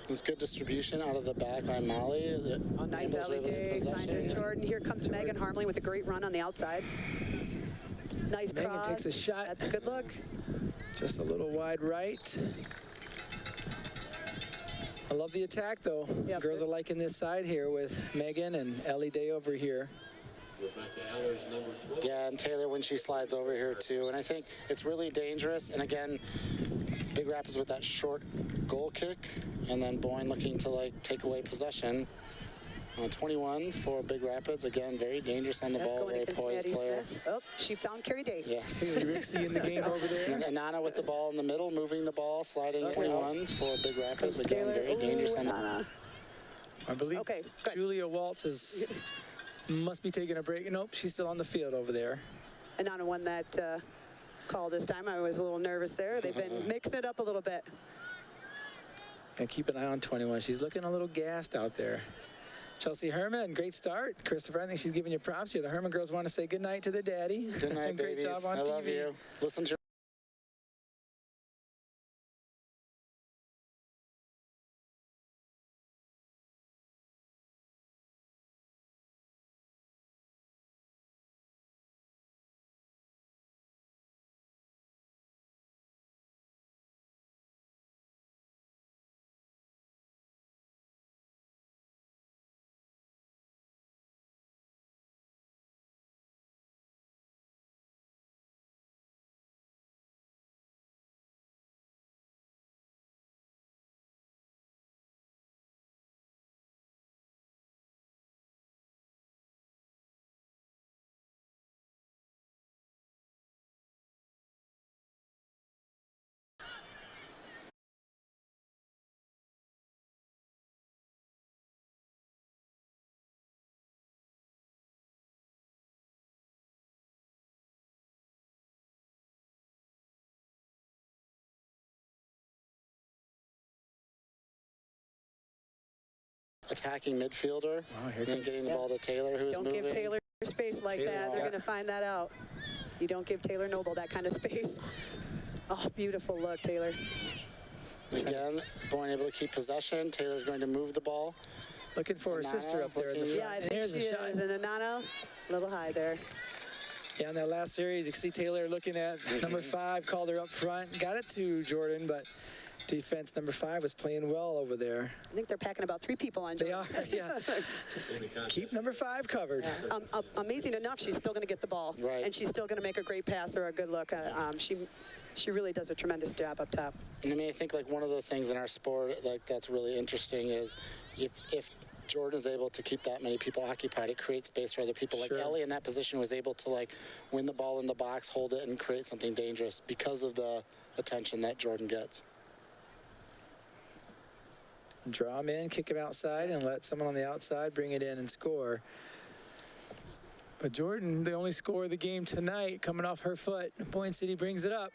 It's good distribution out of the back by Molly. Oh, nice alley day. Find it, Jordan. Here comes Megan Harmley with a great run on the outside. Nice Megan cross. takes a shot. That's a good look. Just a little wide right. I love the attack, though. Yep. Girls are liking this side here with Megan and Ellie Day over here. Yeah, and Taylor when she slides over here, too. And I think it's really dangerous. And, again, Big Rapids with that short goal kick. And then Boyne looking to, like, take away possession. 21 for Big Rapids. Again, very dangerous on the ball. Going Very against poised Maddie player. Smith. Oh, she found Carrie Day. Yes. Rixie in the game over there. And Nana with the ball in the middle, moving the ball, sliding 21 for Big Rapids. Again, Taylor. very dangerous on the Nana. I believe Okay, good. Julia Waltz must be taking a break. Nope, she's still on the field over there. And Nana won that call this time. I was a little nervous there. They've been mixing it up a little bit. And keep an eye on 21. She's looking a little gassed out there. Chelsea Herman, great start. Christopher, I think she's giving you props here. The Herman girls want to say good night to their daddy. Good night, Great babies. job on I love TV. you. Listen to attacking midfielder. Oh, here and then comes- getting the ball to Taylor, who's Don't moving. give Taylor space like Taylor, that. They're yeah. going to find that out. You don't give Taylor Noble that kind of space. Oh, beautiful look, Taylor. Again, Boyne able to keep possession. Taylor's going to move the ball. Looking for her Nana sister up there in the looking- front. Yeah, I And think here's she a shot. is. And then Nana, a little high there. Yeah, in that last series, you can see Taylor looking at number 5, called her up front. Got it to Jordan, but defense number 5 was playing well over there. I think they're packing about 3 people on They Jordan. are, yeah. Just keep number 5 covered. Amazing enough, she's still going to get the ball. Right. And she's still going to make a great pass or a good look. She really does a tremendous job up top. And I mean, I think like one of the things in our sport like that's really interesting is if Jordan is able to keep that many people occupied, it creates space for other people. Like Sure. Ellie in that position was able to like win the ball in the box, hold it, and create something dangerous because of the attention that Jordan gets. Draw him in, kick him outside, and let someone on the outside bring it in and score. But Jordan, the only score of the game tonight, coming off her foot. Boyne City brings it up.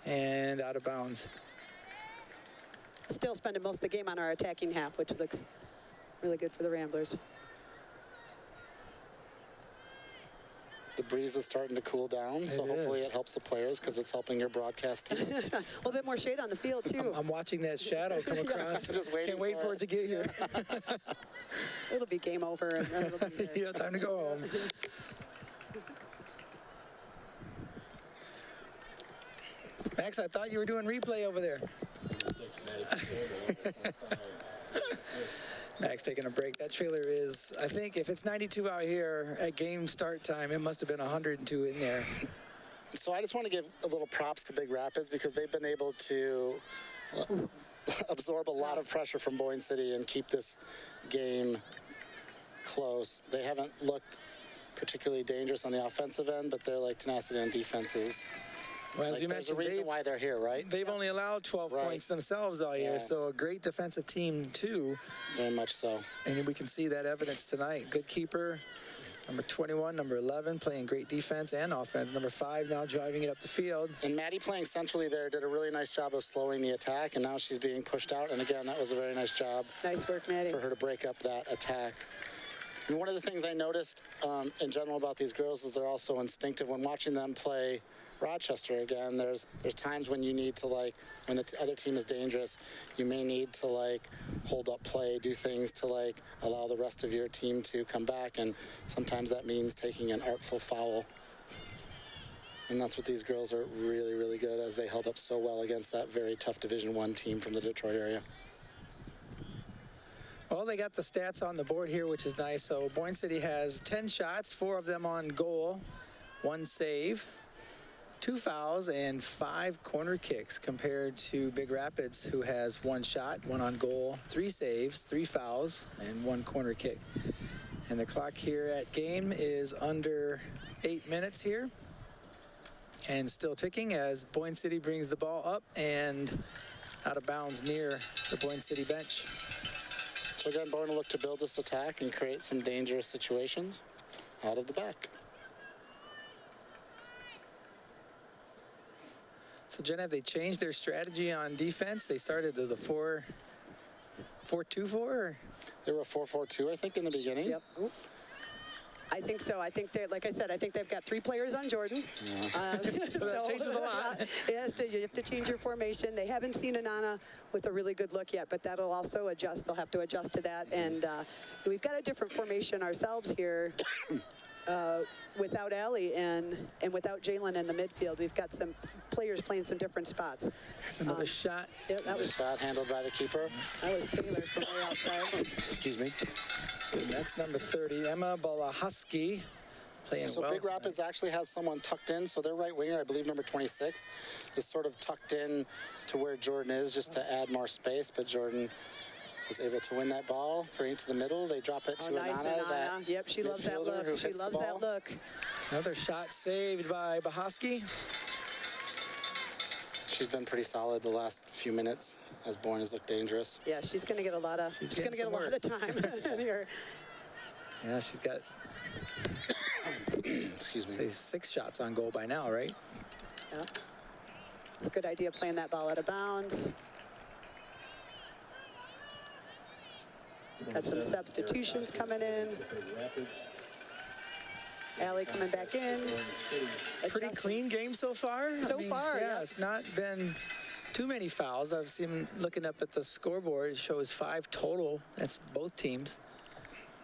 And out of bounds. Still spending most of the game on our attacking half, which looks really good for the Ramblers. The breeze is starting to cool down, so It hopefully is. it helps the players because it's helping your broadcast team. A little bit more shade on the field, too. I'm watching that shadow come across. Just waiting Can't wait for for it to get here. It'll be game over. And then it'll be Yeah, time to go home. Max, I thought you were doing replay over there. Max taking a break. That trailer is, I think, if it's 92 out here at game start time, it must have been 102 in there. So I just want to give a little props to Big Rapids because they've been able to absorb a lot of pressure from Boyne City and keep this game close. They haven't looked particularly dangerous on the offensive end, but they're like tenacity on defenses. Well, as Like, we there's a mentioned, reason why they're here, right? they've only allowed 12 Right. points themselves all year, Yeah. so a great defensive team, too. Very much so. And we can see that evidence tonight. Good keeper, number 21, number 11, playing great defense and offense. Number 5 now driving it up the field. And Maddie playing centrally there did a really nice job of slowing the attack, and now she's being pushed out. And again, that was a very nice job nice work, Maddie. for her to break up that attack. And one of the things I noticed in general about these girls is they're also instinctive. When watching them play Rochester again, there's times when you need to, like, when the other team is dangerous, you may need to, like, hold up play, do things to, like, allow the rest of your team to come back, and sometimes that means taking an artful foul. And that's what these girls are really, really good, as they held up so well against that very tough Division I team from the Detroit area. Well, they got the stats on the board here, which is nice. So Boyne City has 10 shots, 4 of them on goal, 1 save, 2 fouls, and 5 corner kicks, compared to Big Rapids, who has 1 shot, 1 on goal, 3 saves, 3 fouls, and 1 corner kick. And the clock here at game is under 8 minutes here, and still ticking as Boyne City brings the ball up and out of bounds near the Boyne City bench. So again, Boyne will look to build this attack and create some dangerous situations out of the back. So, Jen, have they changed their strategy on defense? They started the 4-2-4? They were a 4-4-2, I think, in the beginning. Yep. I think so. I think they, like I said, I think they've got 3 players on Jordan. Yeah. So that changes a lot. Yes, you have to change your formation. They haven't seen Anana with a really good look yet, but that'll also adjust. They'll have to adjust to that. And we've got a different formation ourselves here. Without Allie and without Jalen in the midfield, we've got some players playing some different spots. There's another shot. Yeah, that was shot handled by the keeper. That was Taylor from way outside. Excuse me. And that's number 30, Emma Balahusky, playing So well. Big Rapids actually has someone tucked in. So their right winger, I believe number 26, is sort of tucked in to where Jordan is, just to add more space. But Jordan was able to win that ball, bring it to the middle. They drop it to nice, Anana. Anana. Yep, she loves that look. She loves that look. Another shot saved by Bahosky. She's been pretty solid the last few minutes as Boyne has looked dangerous. Yeah, she's going to get a lot of. She's going to get a lot of time here. Yeah, she's got excuse me, 6 shots on goal by now, right? Yeah, it's a good idea playing that ball out of bounds. Got some substitutions coming in. Allie coming back in. Pretty clean game so far. So far, yeah. It's not been too many fouls. I've seen, looking up at the scoreboard, it shows 5 total. That's both teams.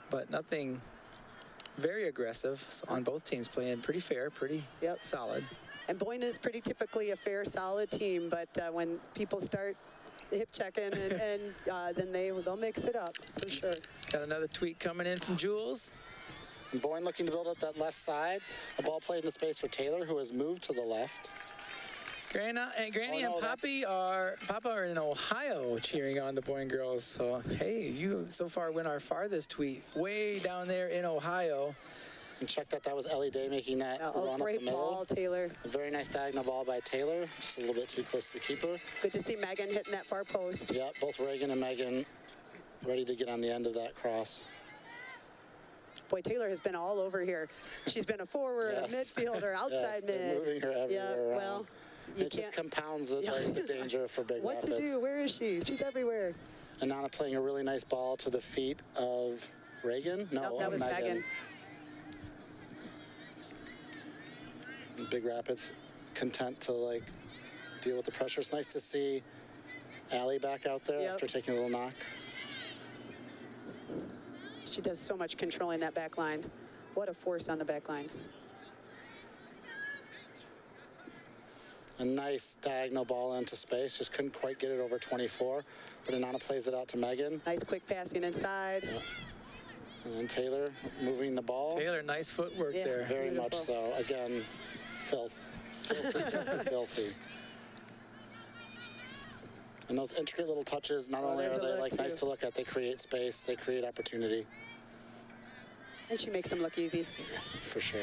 But nothing very aggressive on both teams, playing pretty fair, pretty solid. And Boyne is pretty typically a fair, solid team, but when people start hip checking and then they'll mix it up for sure. Got another tweet coming in from Jules. And Boyne looking to build up that left side. A ball played in the space for Taylor, who has moved to the left. Granny and Papa are in Ohio cheering on the Boyne girls. So, hey, you so far win our farthest tweet way down there in Ohio. And check that was Ellie Day making that run up the great middle. ball, Taylor. A very nice diagonal ball by Taylor. Just a little bit too close to the keeper. Good to see Megan hitting that far post. Yeah, both Reagan and Megan ready to get on the end of that cross. Boy, Taylor has been all over here. She's been a forward, a midfielder, outside mid. Moving her everywhere. Yeah, well, it just compounds the danger for Big Rapids. Rapids. What to do? Where is she? She's everywhere. Anana playing a really nice ball to the feet of Reagan. No, that was Megan. Big Rapids content to deal with the pressure. It's nice to see Allie back out there after taking a little knock. She does so much controlling that back line. What a force on the back line. A nice diagonal ball into space. Just couldn't quite get it over 24. But Anana plays it out to Megan. Nice quick passing inside. Yeah. And then Taylor moving the ball. Taylor, nice footwork there. Very much so. Again, filthy. And those intricate little touches, not only are they nice to look at, they create space, they create opportunity. And she makes them look easy. Yeah, for sure.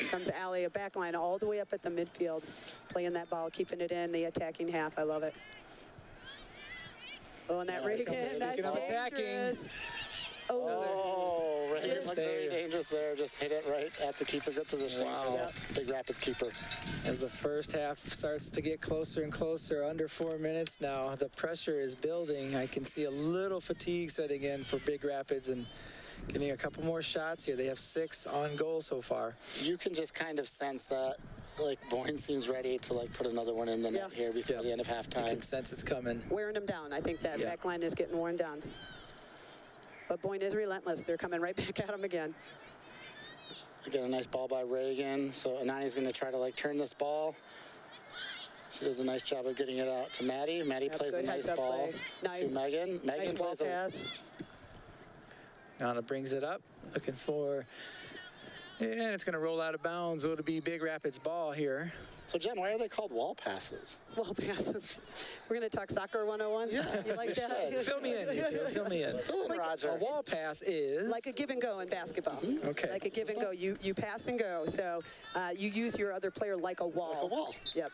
Comes Allie, a back line all the way up at the midfield, playing that ball, keeping it in the attacking half. I love it. Oh, and that Reagan, that's dangerous. Oh, Reagan looked very dangerous there. Just hit it right at the keeper. Good positioning for that Big Rapids keeper. As the first half starts to get closer and closer, under 4 minutes now, the pressure is building. I can see a little fatigue setting in for Big Rapids, and getting a couple more shots here. They have 6 on goal so far. You can just kind of sense that, like, Boyne seems ready to, like, put another one in the net here before the end of halftime. You can sense it's coming. Wearing them down. I think that back line is getting worn down. But Boyne is relentless. They're coming right back at him again. Again, a nice ball by Reagan. So Anani's going to try to, like, turn this ball. She does a nice job of getting it out to Maddie. Maddie plays a nice ball to Megan. Megan plays pass. Nana brings it up, looking for, and it's going to roll out of bounds. It'll be Big Rapids ball here. So, Jen, why are they called wall passes? Wall passes. We're going to talk soccer 101? Yeah, you like that? Fill me in, you two. Fill me in. Fill in, Roger. A wall pass is? Like a give and go in basketball. Okay. Like a give and go. You pass and go. So you use your other player like a wall. Like a wall. Yep.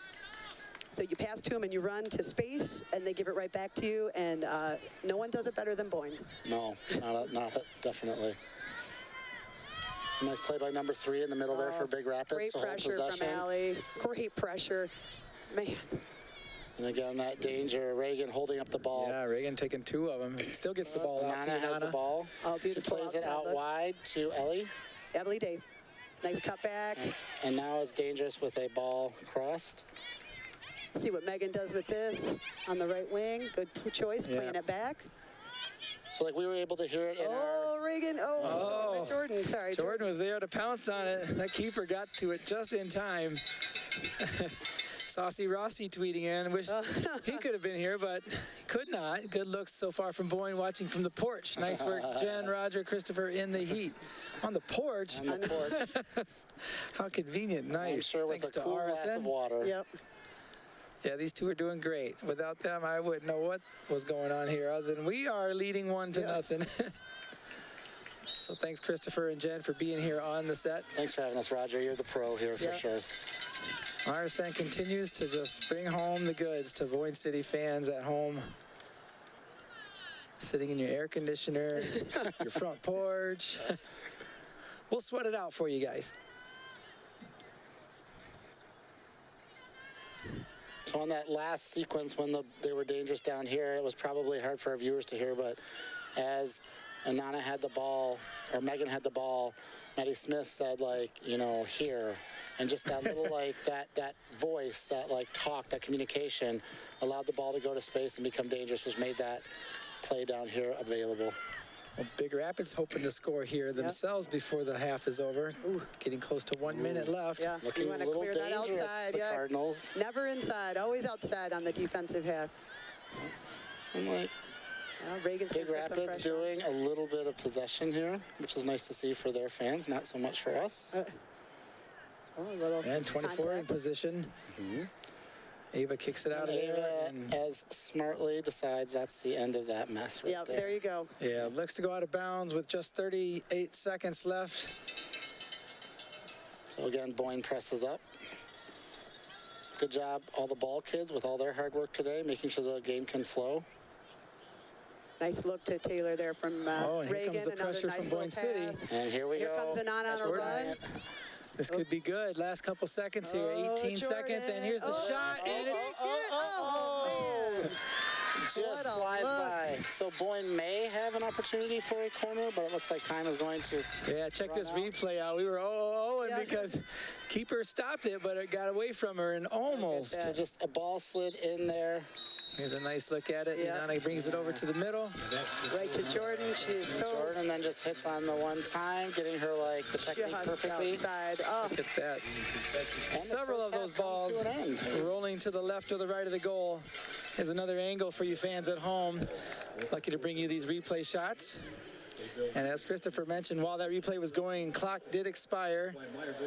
So you pass to them and you run to space, and they give it right back to you, and no one does it better than Boyne. No, not definitely. Nice play by number 3 in the middle there for Big Rapids. Great pressure from Allie. Great pressure. Man. And again, that danger. Reagan holding up the ball. Yeah, Reagan taking 2 of them. Still gets the ball out to Nana has the ball. Oh, beautiful. She plays it out wide to Ellie. Emily Day. Nice cutback. And now it's dangerous with a ball crossed. See what Megan does with this on the right wing. Good choice, playing it back. So, like, we were able to hear it in our... Reagan. Oh, Jordan. Sorry, Jordan was there to pounce on it. That keeper got to it just in time. Saucy Rossi tweeting in. Wish he could have been here, but he could not. Good looks so far from Boyne, watching from the porch. Nice work, Jen, Roger, Christopher in the heat. On the porch? On the porch. How convenient. Nice. I'm sure with Thanks a to cool RSN. glass of water. Yep. Yeah, these two are doing great. Without them, I wouldn't know what was going on here other than we are leading 1-0. So thanks, Christopher and Jen, for being here on the set. Thanks for having us, Roger. You're the pro here for sure. RSN continues to just bring home the goods to Boyne City fans at home. Sitting in your air conditioner, your front porch. We'll sweat it out for you guys. So on that last sequence when they were dangerous down here, it was probably hard for our viewers to hear, but as Anana had the ball, or Megan had the ball, Maddie Smith said, like, you know, here. And just that little, like, that voice, that, like, talk, that communication allowed the ball to go to space and become dangerous, which made that play down here available. Well, Big Rapids hoping to score here themselves before the half is over. Getting close to 1 minute left. Yeah, Looking you want a to little clear that dangerous, outside. the Cardinals. Never inside, always outside on the defensive half. And, like, Reagan's Big Rapids doing a little bit of possession here, which is nice to see for their fans, not so much for us. A little and 24 contact. in position. Ava kicks it out of there. Ava, as smartly decides that's the end of that mess right there. There you go. Yeah, looks to go out of bounds with just 38 seconds left. So again, Boyne presses up. Good job, all the ball kids with all their hard work today, making sure the game can flow. Nice look to Taylor there from and here Reagan. comes the Another pressure nice from Boyne little City. pass. And here we Here go. comes Anana on a run. This could be good. Last couple seconds here, 18 seconds, and here's the shot, and it's man. Just What a slides look. by. So Boyne may have an opportunity for a corner, but it looks like time is going to. Yeah, check this replay out. We were and because keeper stopped it, but it got away from her and almost. So just a ball slid in there. Here's a nice look at it. Yeah. Nana brings it over to the middle. Right to Jordan. She is so Jordan then just hits on the one time, getting her like the technique just perfectly. outside. Oh, Look at that. And Several the of first those half comes balls to an end. rolling to the left or the right of the goal. Here's another angle for you fans at home. Lucky to bring you these replay shots. And as Christopher mentioned, while that replay was going, clock did expire.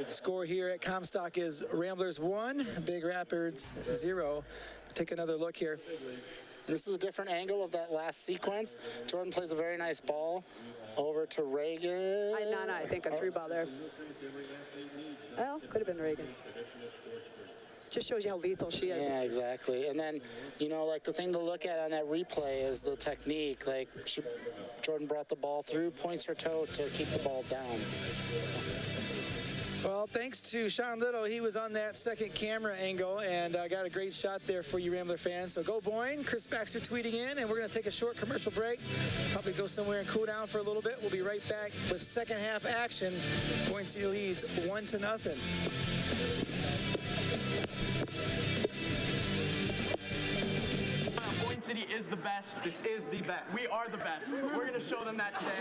Score here at Comstock is Ramblers 1, Big Rapids 0. Take another look here. This is a different angle of that last sequence. Jordan plays a very nice ball over to Reagan. I think a through ball there. Well, could have been Reagan. Just shows you how lethal she is. Yeah, exactly. And then, you know, like the thing to look at on that replay is the technique. Like Jordan brought the ball through, points her toe to keep the ball down. Well, thanks to Sean Little. He was on that second camera angle and got a great shot there for you Rambler fans. So go Boyne. Chris Baxter tweeting in, and we're going to take a short commercial break. Probably go somewhere and cool down for a little bit. We'll be right back with second half action. Boyne City leads 1-0. Boyne City is the best. This is the best. We are the best. We're going to show them that today.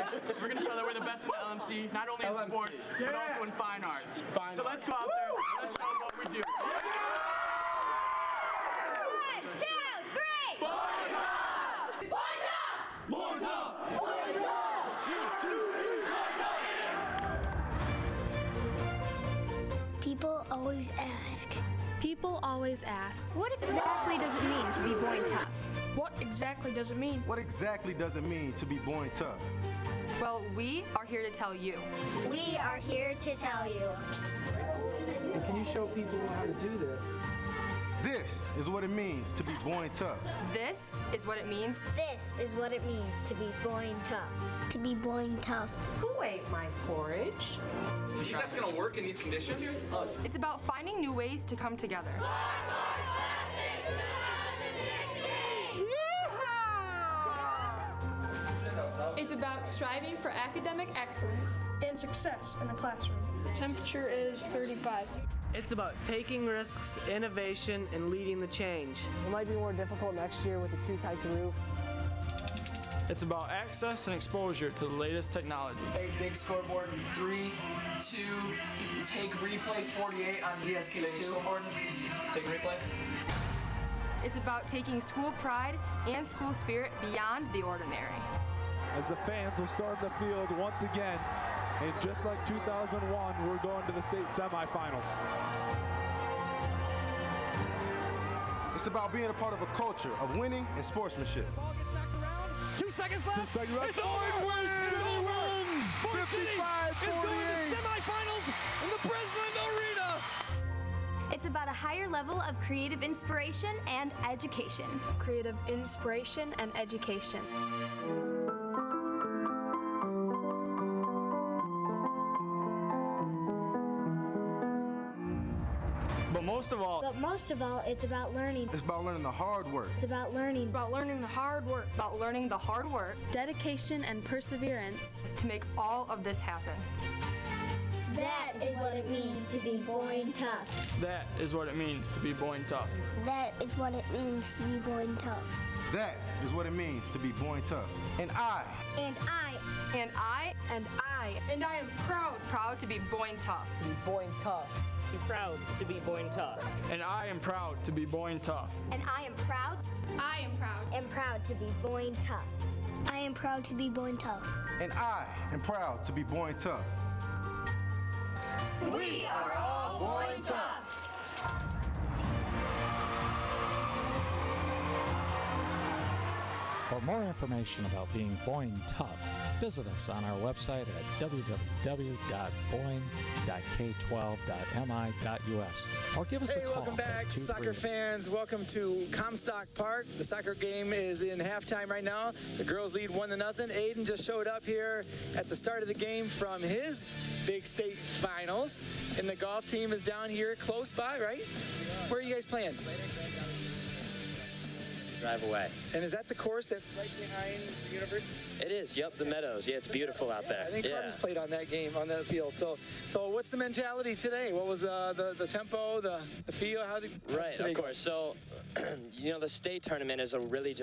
We're going to show that we're the best in LMC, not only in sports, but also in fine arts. So let's go out there. Let's show them what we do. 1, 2, 3. Boyne up! Boyne up! People always ask. People always ask. What exactly does it mean to be Boyne tough? What exactly does it mean? What exactly does it mean to be Boyne tough? Well, we are here to tell you. We are here to tell you. And can you show people how to do this? This is what it means to be Boyne tough. This is what it means. This is what it means to be Boyne tough. To be Boyne tough. Who ate my porridge? Do you think that's gonna work in these conditions? It's about finding new ways to come together. It's about striving for academic excellence and success in the classroom. The temperature is 35. It's about taking risks, innovation, and leading the change. It might be more difficult next year with the 2 types of roof. It's about access and exposure to the latest technology. A big scoreboard, 3, 2, take replay 48 on VSK2. Scoreboard, take replay. It's about taking school pride and school spirit beyond the ordinary. As the fans will storm the field once again, and just like 2001, we're going to the state semifinals. It's about being a part of a culture of winning and sportsmanship. Ball gets knocked around. 2 seconds left. 2 seconds left. It's over. Boyne City wins! Boyne City is going to 55-48. semifinals in the Breslin Arena. It's about a higher level of creative inspiration and education. Creative inspiration and education. But most of all, But most of all, it's about learning. It's about learning the hard work. It's about learning. About learning the hard work, About learning the hard work dedication, and perseverance. to make all of this happen. That is what it means to be Boyne tough. that is what it means to be Boyne tough. That is what it means to be Boyne tough. That is what it means to be Boyne tough. And I And I And I And I am proud to be Boyne tough. Be Boyne tough. Be proud to be Boyne tough. And I am proud to be Boyne tough. and I am proud am proud to be Boyne tough. I am proud to be Boyne tough. and I am proud to be Boyne tough. We are all Boyne tough. For more information about being Boyne tough, visit us on our website at www.boyne.k12.mi.us or give us a Hey, call. welcome back, at soccer 238. fans. Welcome to Comstock Park. The soccer game is in halftime right now. The girls lead 1-0. Aiden just showed up here at the start of the game from his big state finals. And the golf team is down here close by, right? Where are you guys playing? Drive away. And is that the course that's right behind the university? It is. Yep, the Meadows. Yeah, it's beautiful out there. I think Carter's played on that game, on that field. So what's the mentality today? What was the tempo, the feel? How did Right, today of go? course. So, the state tournament is a really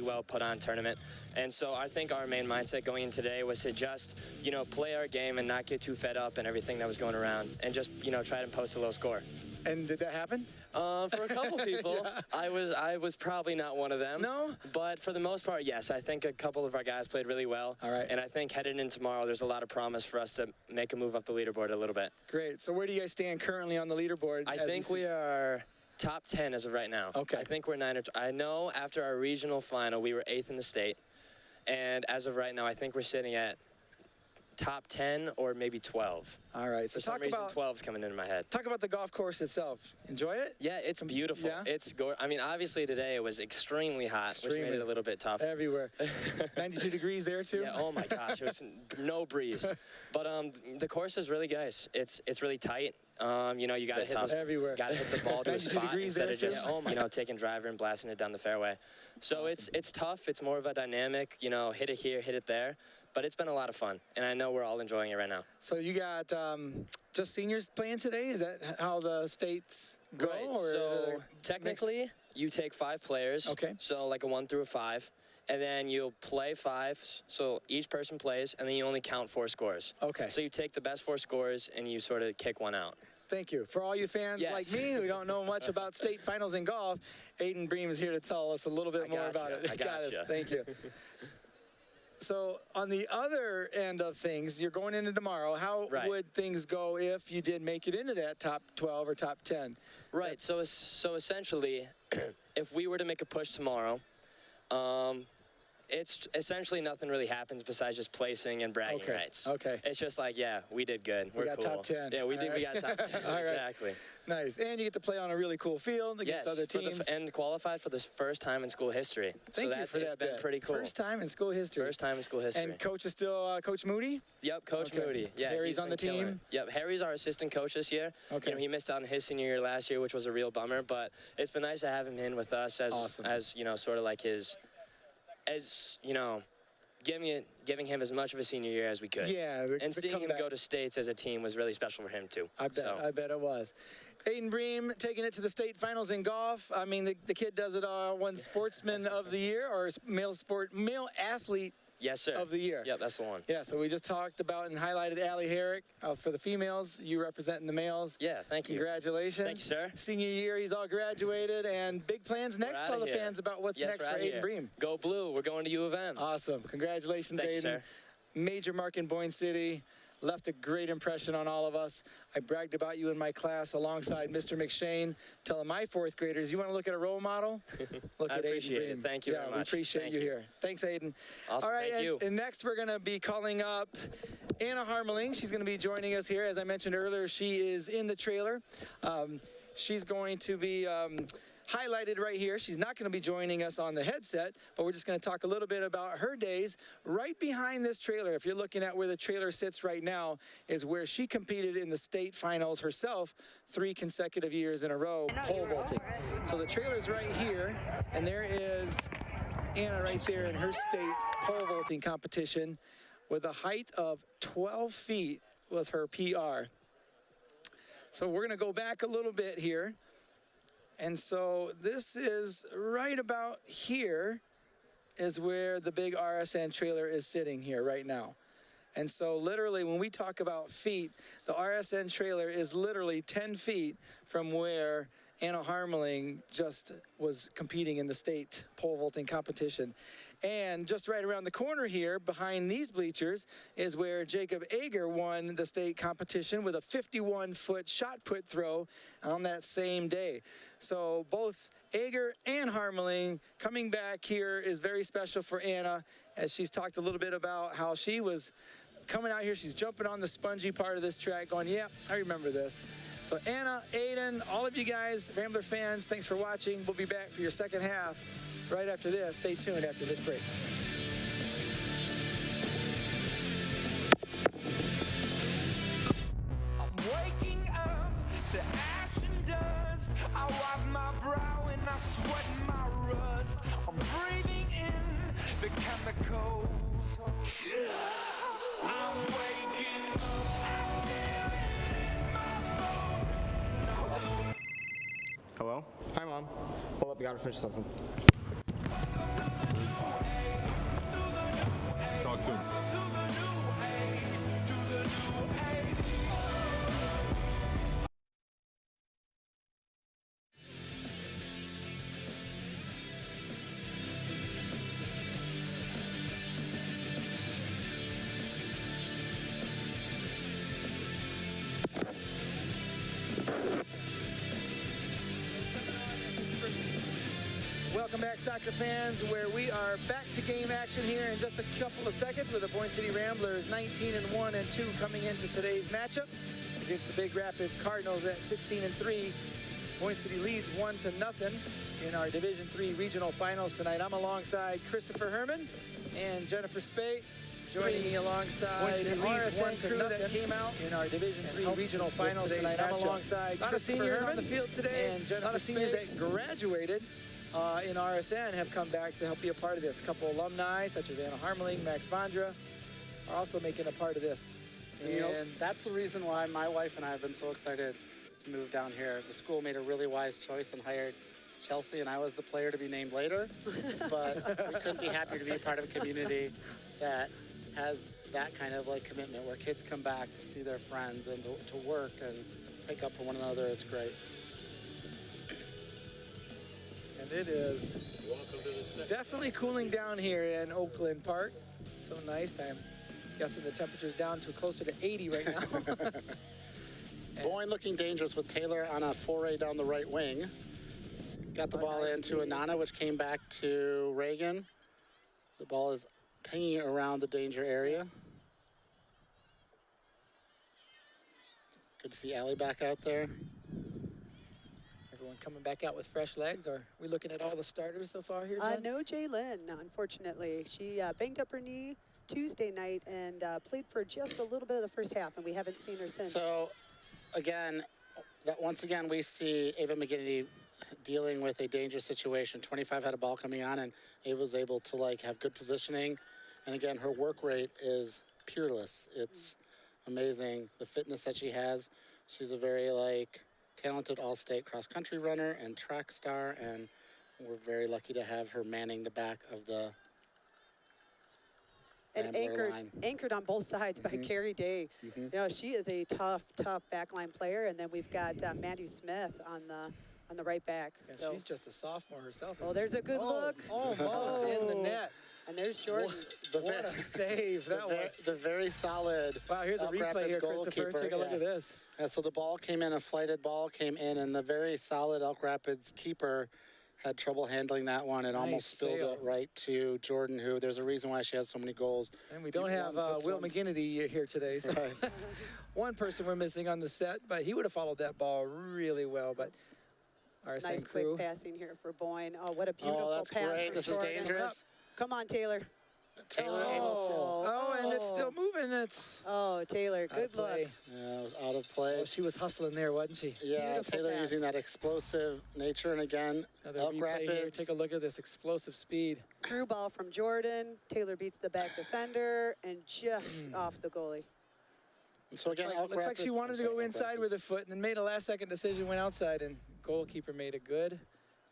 well put on tournament. And so I think our main mindset going in today was to just, play our game and not get too fed up and everything that was going around and just, try to post a low score. And did that happen? For a couple people, Yeah. I was probably not one of them. No? But for the most part, yes. I think a couple of our guys played really well. All right. And I think headed in tomorrow, there's a lot of promise for us to make a move up the leaderboard a little bit. Great. So where do you guys stand currently on the leaderboard? I think we are top 10 as of right now. Okay. I think we're 9 or I know after our regional final, we were 8th in the state. And as of right now, I think we're sitting at top 10 or maybe 12. All right. So For some talk reason, about 12's coming into my head. talk about the golf course itself. Enjoy it? Yeah, it's beautiful. Yeah? It's I mean, obviously today it was extremely hot, which made it a little bit tough. Everywhere. 92 degrees there too. Yeah. Oh my gosh, it was no breeze. But the course is really nice. It's really tight. You know, you gotta hit everywhere. Gotta hit the ball to a 92 spot degrees instead there of just too? you know, taking driver and blasting it down the fairway. So it's tough. It's more of a dynamic. You know, hit it here, hit it there. But it's been a lot of fun, and I know we're all enjoying it right now. So you got just seniors playing today? Is that how the states go? Right. Or So is it technically, you take 5 players. Okay. So like a 1 through a 5. And then you'll play 5, so each person plays, and then you only count 4 scores. Okay. So you take the best 4 scores, and you sort of kick one out. Thank you. For all you fans like me who don't know much about state finals in golf, Aiden Bream is here to tell us a little bit more about it. I got us. you. Thank you. So on the other end of things, you're going into tomorrow. How would things go if you did make it into that top 12 or top 10? Right. So essentially, if we were to make a push tomorrow, it's essentially nothing really happens besides just placing and bragging rights. Okay. It's just like, yeah, we did good. We We're got cool. top 10. Yeah, we did. We got top 10. All right. Exactly. Nice. And you get to play on a really cool field against other teams. And qualified for the first time in school history. Thank you for that. It's been pretty cool. First time in school history. First time in school history. And coach is still Coach Moody? Yep, Coach Moody. Yeah, Harry's on the been killer. team? Yep, Harry's our assistant coach this year. Okay. You know, he missed out on his senior year last year, which was a real bummer, but it's been nice to have him in with us as you know, sort of like you know, giving him as much of a senior year as we could. Yeah. And seeing him go to states as a team was really special for him too. I bet it was. Aiden Bream taking it to the state finals in golf. I mean, the kid does it all. Won Sportsman of the Year or male athlete Yes, sir. of the year. Yep, that's the one. Yeah, so we just talked about and highlighted Allie Herrick for the females. You representing the males. Yeah, thank you. Congratulations. Thank you, sir. Senior year, he's all graduated, and big plans next. Tell the fans about what's next for Aiden Bream. Go Blue. We're going to U of M. Awesome. Congratulations, Thank Aiden. you, sir. Major mark in Boyne City. Left a great impression on all of us. I bragged about you in my class alongside Mr. McShane, telling my 4th graders, you want to look at a role model? Look at Aiden appreciate Bream. it. Thank you very Yeah, much. we appreciate Thank you you. here. Thanks, Aiden. Awesome. All right, Thank you. And next we're going to be calling up Anna Harmeling. She's going to be joining us here. As I mentioned earlier, she is in the trailer. She's going to be highlighted right here. She's not going to be joining us on the headset, but we're just going to talk a little bit about her days. Right behind this trailer, if you're looking at where the trailer sits right now, is where she competed in the state finals herself 3 consecutive years in a row, pole vaulting. So the trailer's right here, and there is Anna right there in her state pole vaulting competition with a height of 12 feet was her PR. So we're going to go back a little bit here. And so this is right about here is where the big RSN trailer is sitting here right now. And so literally when we talk about feet, the RSN trailer is literally 10 feet from where Anna Harmeling just was competing in the state pole vaulting competition. And just right around the corner here, behind these bleachers, is where Jacob Ager won the state competition with a 51-foot shot put throw on that same day. So both Ager and Harmeling coming back here is very special for Anna, as she's talked a little bit about how she was coming out here. She's jumping on the spongy part of this track going, yeah, I remember this. So Anna, Aiden, all of you guys, Rambler fans, thanks for watching. We'll be back for your second half right after this. Stay tuned after this break. I'm waking up to ash and dust. I wipe my brow and I sweat my rust. I'm breathing in the chemicals. I'm waking up. Hello? Hi, Mom. Hold up, we gotta finish something. Talk to him. Welcome Welcome back, soccer fans, where we are back to game action here in just a couple of seconds with the Boyne City Ramblers 19-1 and 2 coming into today's matchup against the Big Rapids Cardinals at 16-3. Boyne City leads 1-0 in our Division III regional finals tonight. I'm alongside Christopher Herman and Jennifer Spate. Joining me alongside the RSN crew that came out in our Division III regional finals tonight. I'm alongside Christopher Herman on the field today, and Jennifer Spate. A lot of seniors that graduated in RSN have come back to help be a part of this. A couple alumni, such as Anna Harmeling, Max Vondra, are also making a part of this. And you know, that's the reason why my wife and I have been so excited to move down here. The school made a really wise choice and hired Chelsea, and I was the player to be named later. But we couldn't be happier to be a part of a community that has that kind of like commitment, where kids come back to see their friends and to work and take up for one another. It's great. And it is definitely cooling down here in Oakland Park. So nice. I'm guessing the temperature's down to closer to 80 right now. Boyne looking dangerous with Taylor on a foray down the right wing. Got the ball into Anana, which came back to Reagan. The ball is pinging around the danger area. Good to see Allie back out there. Everyone coming back out with fresh legs. Are we looking at all the starters so far here, Jen? No, Jaylyn, unfortunately. She banged up her knee Tuesday night and played for just a little bit of the first half, and we haven't seen her since. So, again, once again, we see Ava McGinnity dealing with a dangerous situation. 25 had a ball coming on, and Ava was able to like have good positioning. And again, her work rate is peerless. It's amazing, the fitness that she has. She's a very like talented all-state cross-country runner and track star, and we're very lucky to have her manning the back of the and anchored on both sides by Carrie Day. You know, she is a tough backline player, and then we've got Maddie Smith on the right back. Yeah, so she's just a sophomore herself. Oh, there's a good look. Almost in the net. And there's Jordan. What a save that was. The very solid. Wow, here's a replay here, Christopher. Take a look at this. Yeah, so the ball came in, a flighted ball came in, and the very solid Elk Rapids keeper had trouble handling that one and almost spilled it right to Jordan, who there's a reason why she has so many goals. And we don't have Will McGinnity here today, so that's one person we're missing on the set, but he would have followed that ball really well. But RSN nice crew. Quick passing here for Boyne. Oh, what a beautiful that's pass. Great. This is dangerous. Come on, Taylor. Taylor able to. Oh, and it's still moving. It's Taylor, good look. Yeah, it was out of play. Oh, she was hustling there, wasn't she? Yeah, Beautiful Taylor pass. using that explosive nature, and again, Elk Rapids. Here. Take a look at this explosive speed. Through ball from Jordan. Taylor beats the back defender and just off the goalie. And so again, looks like she wanted to go inside with her foot and then made a last-second decision, went outside, and goalkeeper made a good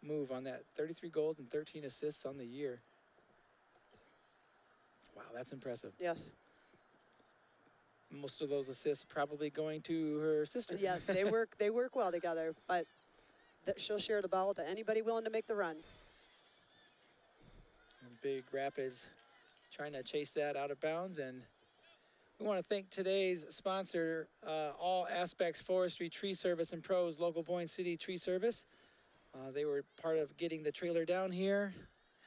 move on that. 33 goals and 13 assists on the year. Wow, that's impressive. Yes. Most of those assists probably going to her sister. Yes, they work well together, but she'll share the ball to anybody willing to make the run. And Big Rapids trying to chase that out of bounds, and we want to thank today's sponsor, All Aspects Forestry Tree Service and Pros, local Boyne City Tree Service. They were part of getting the trailer down here,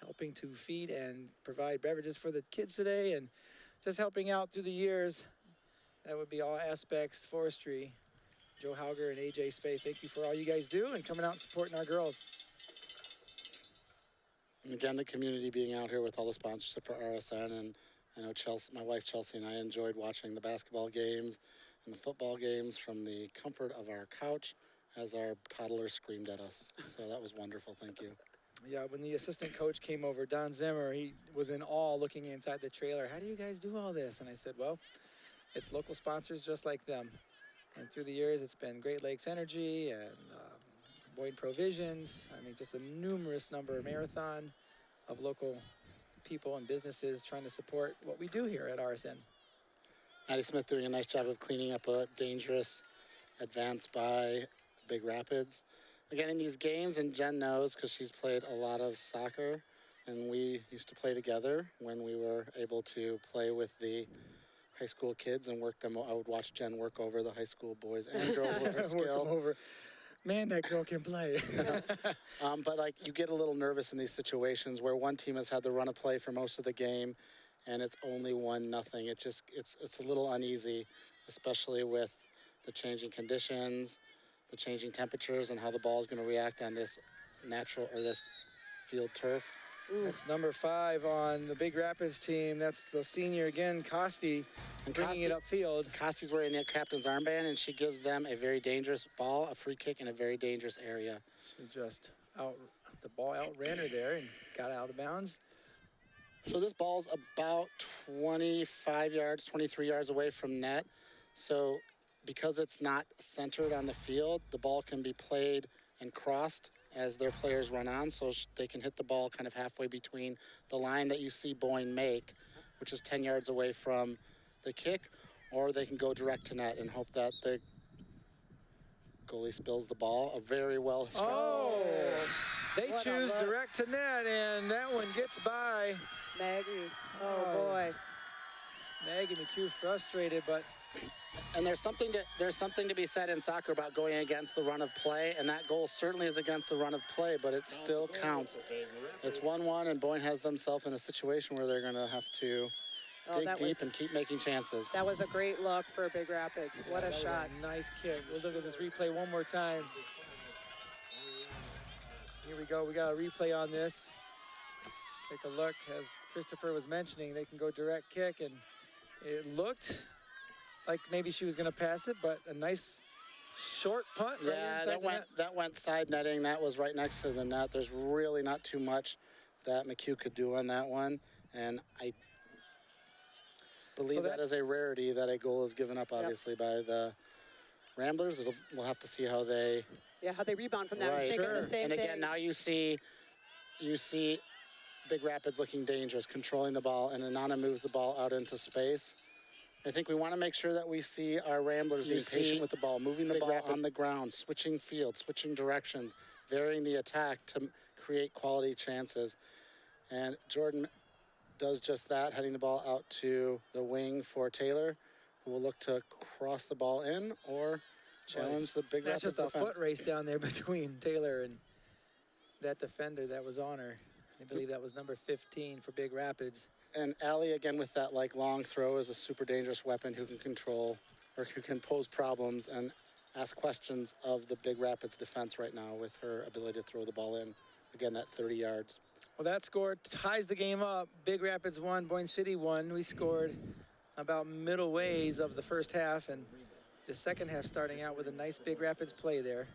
helping to feed and provide beverages for the kids today, and just helping out through the years. That would be All Aspects Forestry. Joe Hauger and AJ Spay, thank you for all you guys do and coming out and supporting our girls. And again, the community being out here with all the sponsorship for RSN, and I know Chelsea, my wife Chelsea, and I enjoyed watching the basketball games and the football games from the comfort of our couch as our toddler screamed at us. So that was wonderful. Thank you. Yeah, when the assistant coach came over, Don Zimmer, he was in awe looking inside the trailer. How do you guys do all this? And I said, well, it's local sponsors just like them. And through the years, it's been Great Lakes Energy and Boyne Provisions. I mean, just a numerous number, marathon of local people and businesses trying to support what we do here at RSN. Maddie Smith doing a nice job of cleaning up a dangerous advance by Big Rapids. Again, in these games, and Jen knows because she's played a lot of soccer, and we used to play together when we were able to play with the high school kids and work them. I would watch Jen work over the high school boys and girls with her skill. Man, that girl can play. But like you get a little nervous in these situations where one team has had the run of play for most of the game, and it's only 1-0. It's a little uneasy, especially with the changing conditions, the changing temperatures, and how the ball is going to react on this this field turf. That's number 5 on the Big Rapids team. That's the senior again, Costi, bringing it upfield. Costi's wearing the captain's armband, and she gives them a very dangerous ball, a free kick in a very dangerous area. She the ball outran her there and got out of bounds. So this ball's about 25 yards, 23 yards away from net. So because it's not centered on the field, the ball can be played and crossed as their players run on, so they can hit the ball kind of halfway between the line that you see Boyne make, which is 10 yards away from the kick, or they can go direct to net and hope that the goalie spills the ball. A very well struck. Oh, they choose direct to net, and that one gets by Maggie. Oh boy. Maggie McHugh frustrated, but and there's something to be said in soccer about going against the run of play, and that goal certainly is against the run of play, but it still counts. It's 1-1, and Boyne has themselves in a situation where they're going to have to dig deep and keep making chances. That was a great look for Big Rapids. What a shot. A nice kick. We'll look at this replay one more time. Here we go. We got a replay on this. Take a look. As Christopher was mentioning, they can go direct kick, and it looked like maybe she was going to pass it, but a nice short punt. Yeah, right that went side netting. That was right next to the net. There's really not too much that McHugh could do on that one, and I believe that is a rarity that a goal is given up, obviously, by the Ramblers. We'll have to see how they rebound from that. I was thinking the same and thing. again, now you see Big Rapids looking dangerous, controlling the ball, and Anana moves the ball out into space. I think we want to make sure that we see our Ramblers being patient with the ball, moving the ball on the ground, switching fields, switching directions, varying the attack to create quality chances. And Jordan does just that, heading the ball out to the wing for Taylor, who will look to cross the ball in or challenge the Big Rapids defense. That's just a foot race down there between Taylor and that defender that was on her. I believe that was number 15 for Big Rapids. And Allie, again, with that long throw, is a super dangerous weapon who can control or who can pose problems and ask questions of the Big Rapids defense right now with her ability to throw the ball in. Again, that 30 yards. Well, that score ties the game up. Big Rapids 1, Boyne City 1. We scored about middle ways of the first half, and the second half starting out with a nice Big Rapids play there.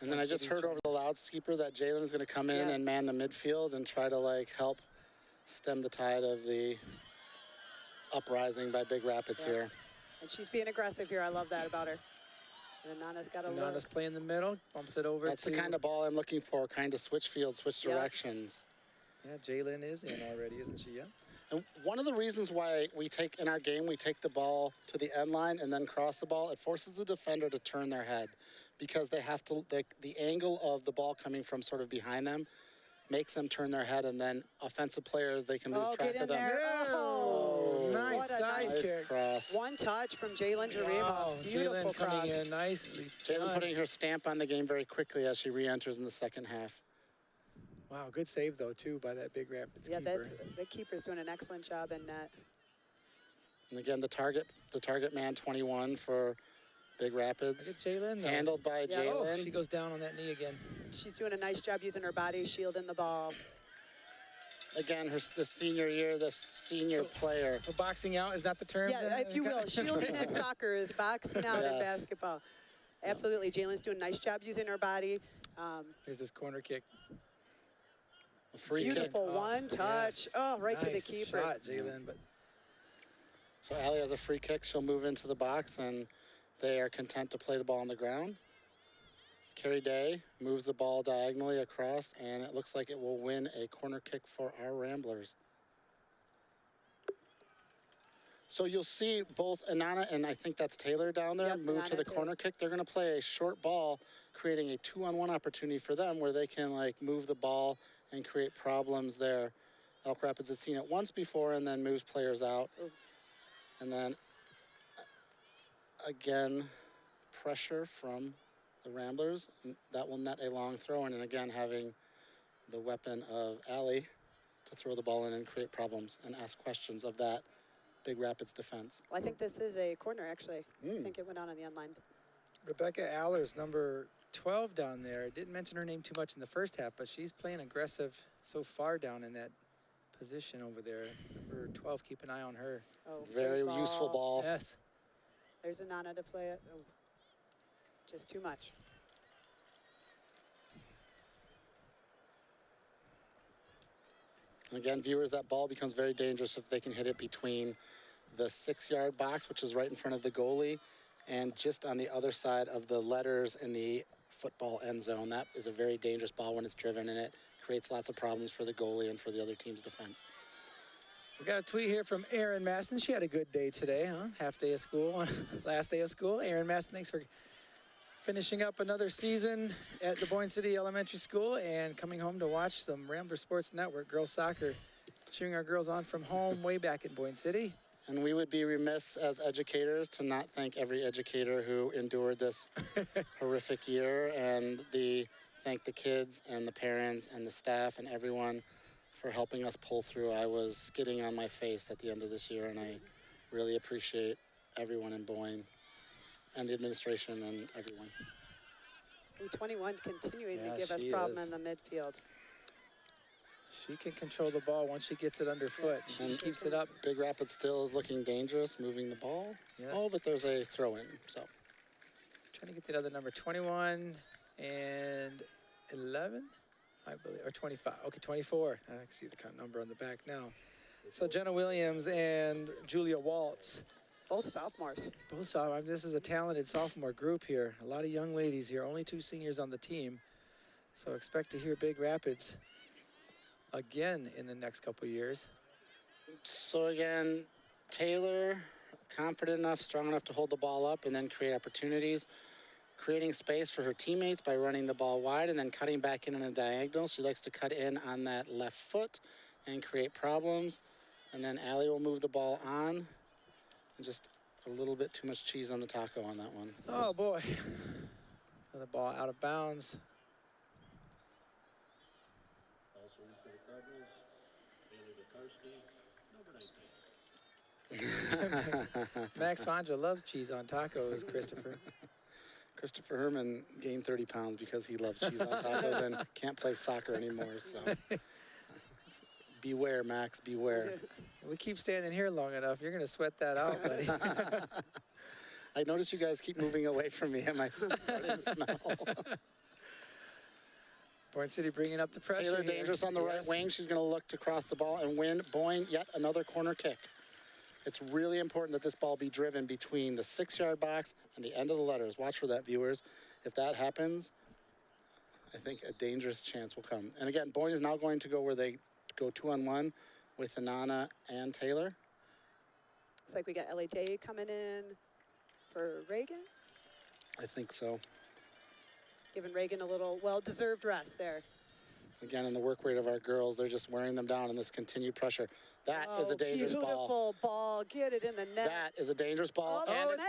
And then I just heard over the loudspeaker that Jalen is going to come in and man the midfield and try to help stem the tide of the uprising by Big Rapids here. And she's being aggressive here. I love that about her. And Anana's got a look. Anana's playing the middle, bumps it over. That's the kind of ball I'm looking for, kind of switch field, switch directions. Yeah, Jalen is in already, isn't she? Yeah. And one of the reasons why we take the ball to the end line and then cross the ball, it forces the defender to turn their head because they have to, the angle of the ball coming from sort of behind them makes them turn their head, and then offensive players, they can lose track of them. Nice side kick. Cross. One touch from Jalen Jarima. Wow, Beautiful Jalen cross. coming in nicely. Jalen putting her stamp on the game very quickly as she re-enters in the second half. Wow, good save, though, too, by that Big Rapids keeper. The keeper's doing an excellent job in net. And again, the target man 21 for Big Rapids. Look at Jalen, handled by Jalen. Oh, she goes down on that knee again. She's doing a nice job using her body, shielding the ball. Again, the senior year, the senior player. So boxing out is not the term? Yeah, if you will. Shielding in soccer is boxing out in basketball. Absolutely. Jalen's doing a nice job using her body. Here's this corner kick. A free beautiful kick. One touch. Oh, right to the Nice keeper. shot, Jalen. But so Allie has a free kick. She'll move into the box, and they are content to play the ball on the ground. Carrie Day moves the ball diagonally across, and it looks like it will win a corner kick for our Ramblers. So you'll see both Anana and I think that's Taylor down there move to the corner kick. They're going to play a short ball, creating a 2-on-1 opportunity for them where they can move the ball and create problems there. Elk Rapids has seen it once before and then moves players out. And then, again, pressure from the Ramblers. That will net a long throw in, and again, having the weapon of Allie to throw the ball in and create problems and ask questions of that Big Rapids defense. Well, I think this is a corner, actually. I think it went on the unlined. Rebecca Allers, number 12 down there. Didn't mention her name too much in the first half, but she's playing aggressive so far down in that position over there. Number 12, keep an eye on her. Oh, very useful ball. Yes. There's Anana to play it. Oh, just too much. Again, viewers, that ball becomes very dangerous if they can hit it between the 6-yard box, which is right in front of the goalie, and just on the other side of the letters in the football end zone. That is a very dangerous ball when it's driven, and it creates lots of problems for the goalie and for the other team's defense. We got a tweet here from Erin Maston. She had a good day today, huh? Half day of school, last day of school. Erin Maston, thanks for finishing up another season at the Boyne City Elementary School and coming home to watch some Rambler Sports Network girls soccer, cheering our girls on from home way back in Boyne City. And we would be remiss as educators to not thank every educator who endured this horrific year, and thank the kids and the parents and the staff and everyone for helping us pull through. I was skidding on my face at the end of this year, and I really appreciate everyone in Boyne and the administration and everyone. 21 continuing Yeah, to give us she problem is. in the midfield. She can control the ball once she gets it underfoot. She keeps it up. Big Rapids still is looking dangerous, moving the ball. Yes. Oh, but there's a throw-in, so. Trying to get the other number, 21 and 11, I believe, or 25. Okay, 24. I can see the number on the back now. So Jenna Williams and Julia Waltz. Both sophomores. Both sophomores. This is a talented sophomore group here. A lot of young ladies here. Only 2 seniors on the team. So expect to hear Big Rapids again in the next couple of years. So again, Taylor, confident enough, strong enough to hold the ball up and then create opportunities, creating space for her teammates by running the ball wide and then cutting back in on a diagonal. She likes to cut in on that left foot and create problems. And then Allie will move the ball on. And just a little bit too much cheese on the taco on that one. Oh boy. Another ball out of bounds. Also in for the Cardinals, Andy Tokarski, number 19. Max Fondra loves cheese on tacos, Christopher. Christopher Herman gained 30 pounds because he loves cheese on tacos and can't play soccer anymore, so. Beware, Max, beware. We keep standing here long enough, you're going to sweat that out, buddy. I notice you guys keep moving away from me. Am I starting to smell? Boyne City bringing up the pressure. Taylor here. dangerous on the right wing. She's going to look to cross the ball and win. Boyne, yet another corner kick. It's really important that this ball be driven between the 6-yard box and the end of the letters. Watch for that, viewers. If that happens, I think a dangerous chance will come. And again, Boyne is now going to go where they go 2-on-1 with Anana and Taylor. Looks like we got Ellie Day coming in for Reagan. I think so. Giving Reagan a little well-deserved rest there. Again, in the work rate of our girls, they're just wearing them down in this continued pressure. That is a dangerous ball. Beautiful ball. Get it in the net. That is a dangerous ball. Oh, and it's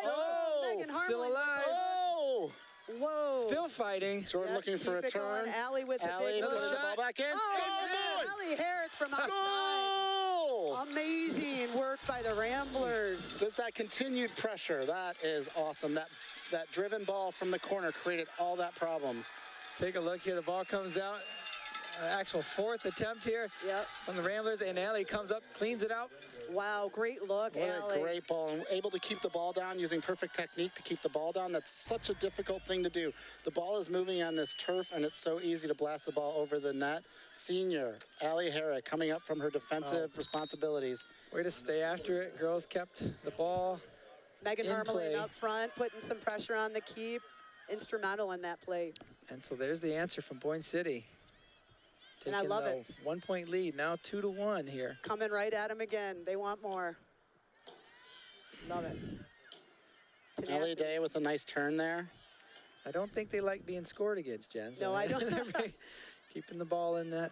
Megan Harmon. Still alive. Oh! Whoa. Still fighting. Jordan looking for a turn. Allie with the big putting shot. the ball back in. Oh, Allie Herrick from outside. Goal! Amazing work by the Ramblers. Just that continued pressure. That is awesome. That driven ball from the corner created all that problems. Take a look here. The ball comes out. Actual 4th attempt here from the Ramblers, and Allie comes up, cleans it out. Wow, great look, What Allie. a great ball, and able to keep the ball down using perfect technique to keep the ball down. That's such a difficult thing to do. The ball is moving on this turf, and it's so easy to blast the ball over the net. Senior Allie Herrick coming up from her defensive responsibilities. Way to stay after it. Girls kept the ball Megan in Harmon play. up front, putting some pressure on the keep. Instrumental in that play. And so there's the answer from Boyne City. And I love it. 1-point lead, now 2-1 here. Coming right at them again. They want more. Love it. Ellie Day with a nice turn there. I don't think they like being scored against, Jen. So No, I don't. Keeping the ball in that.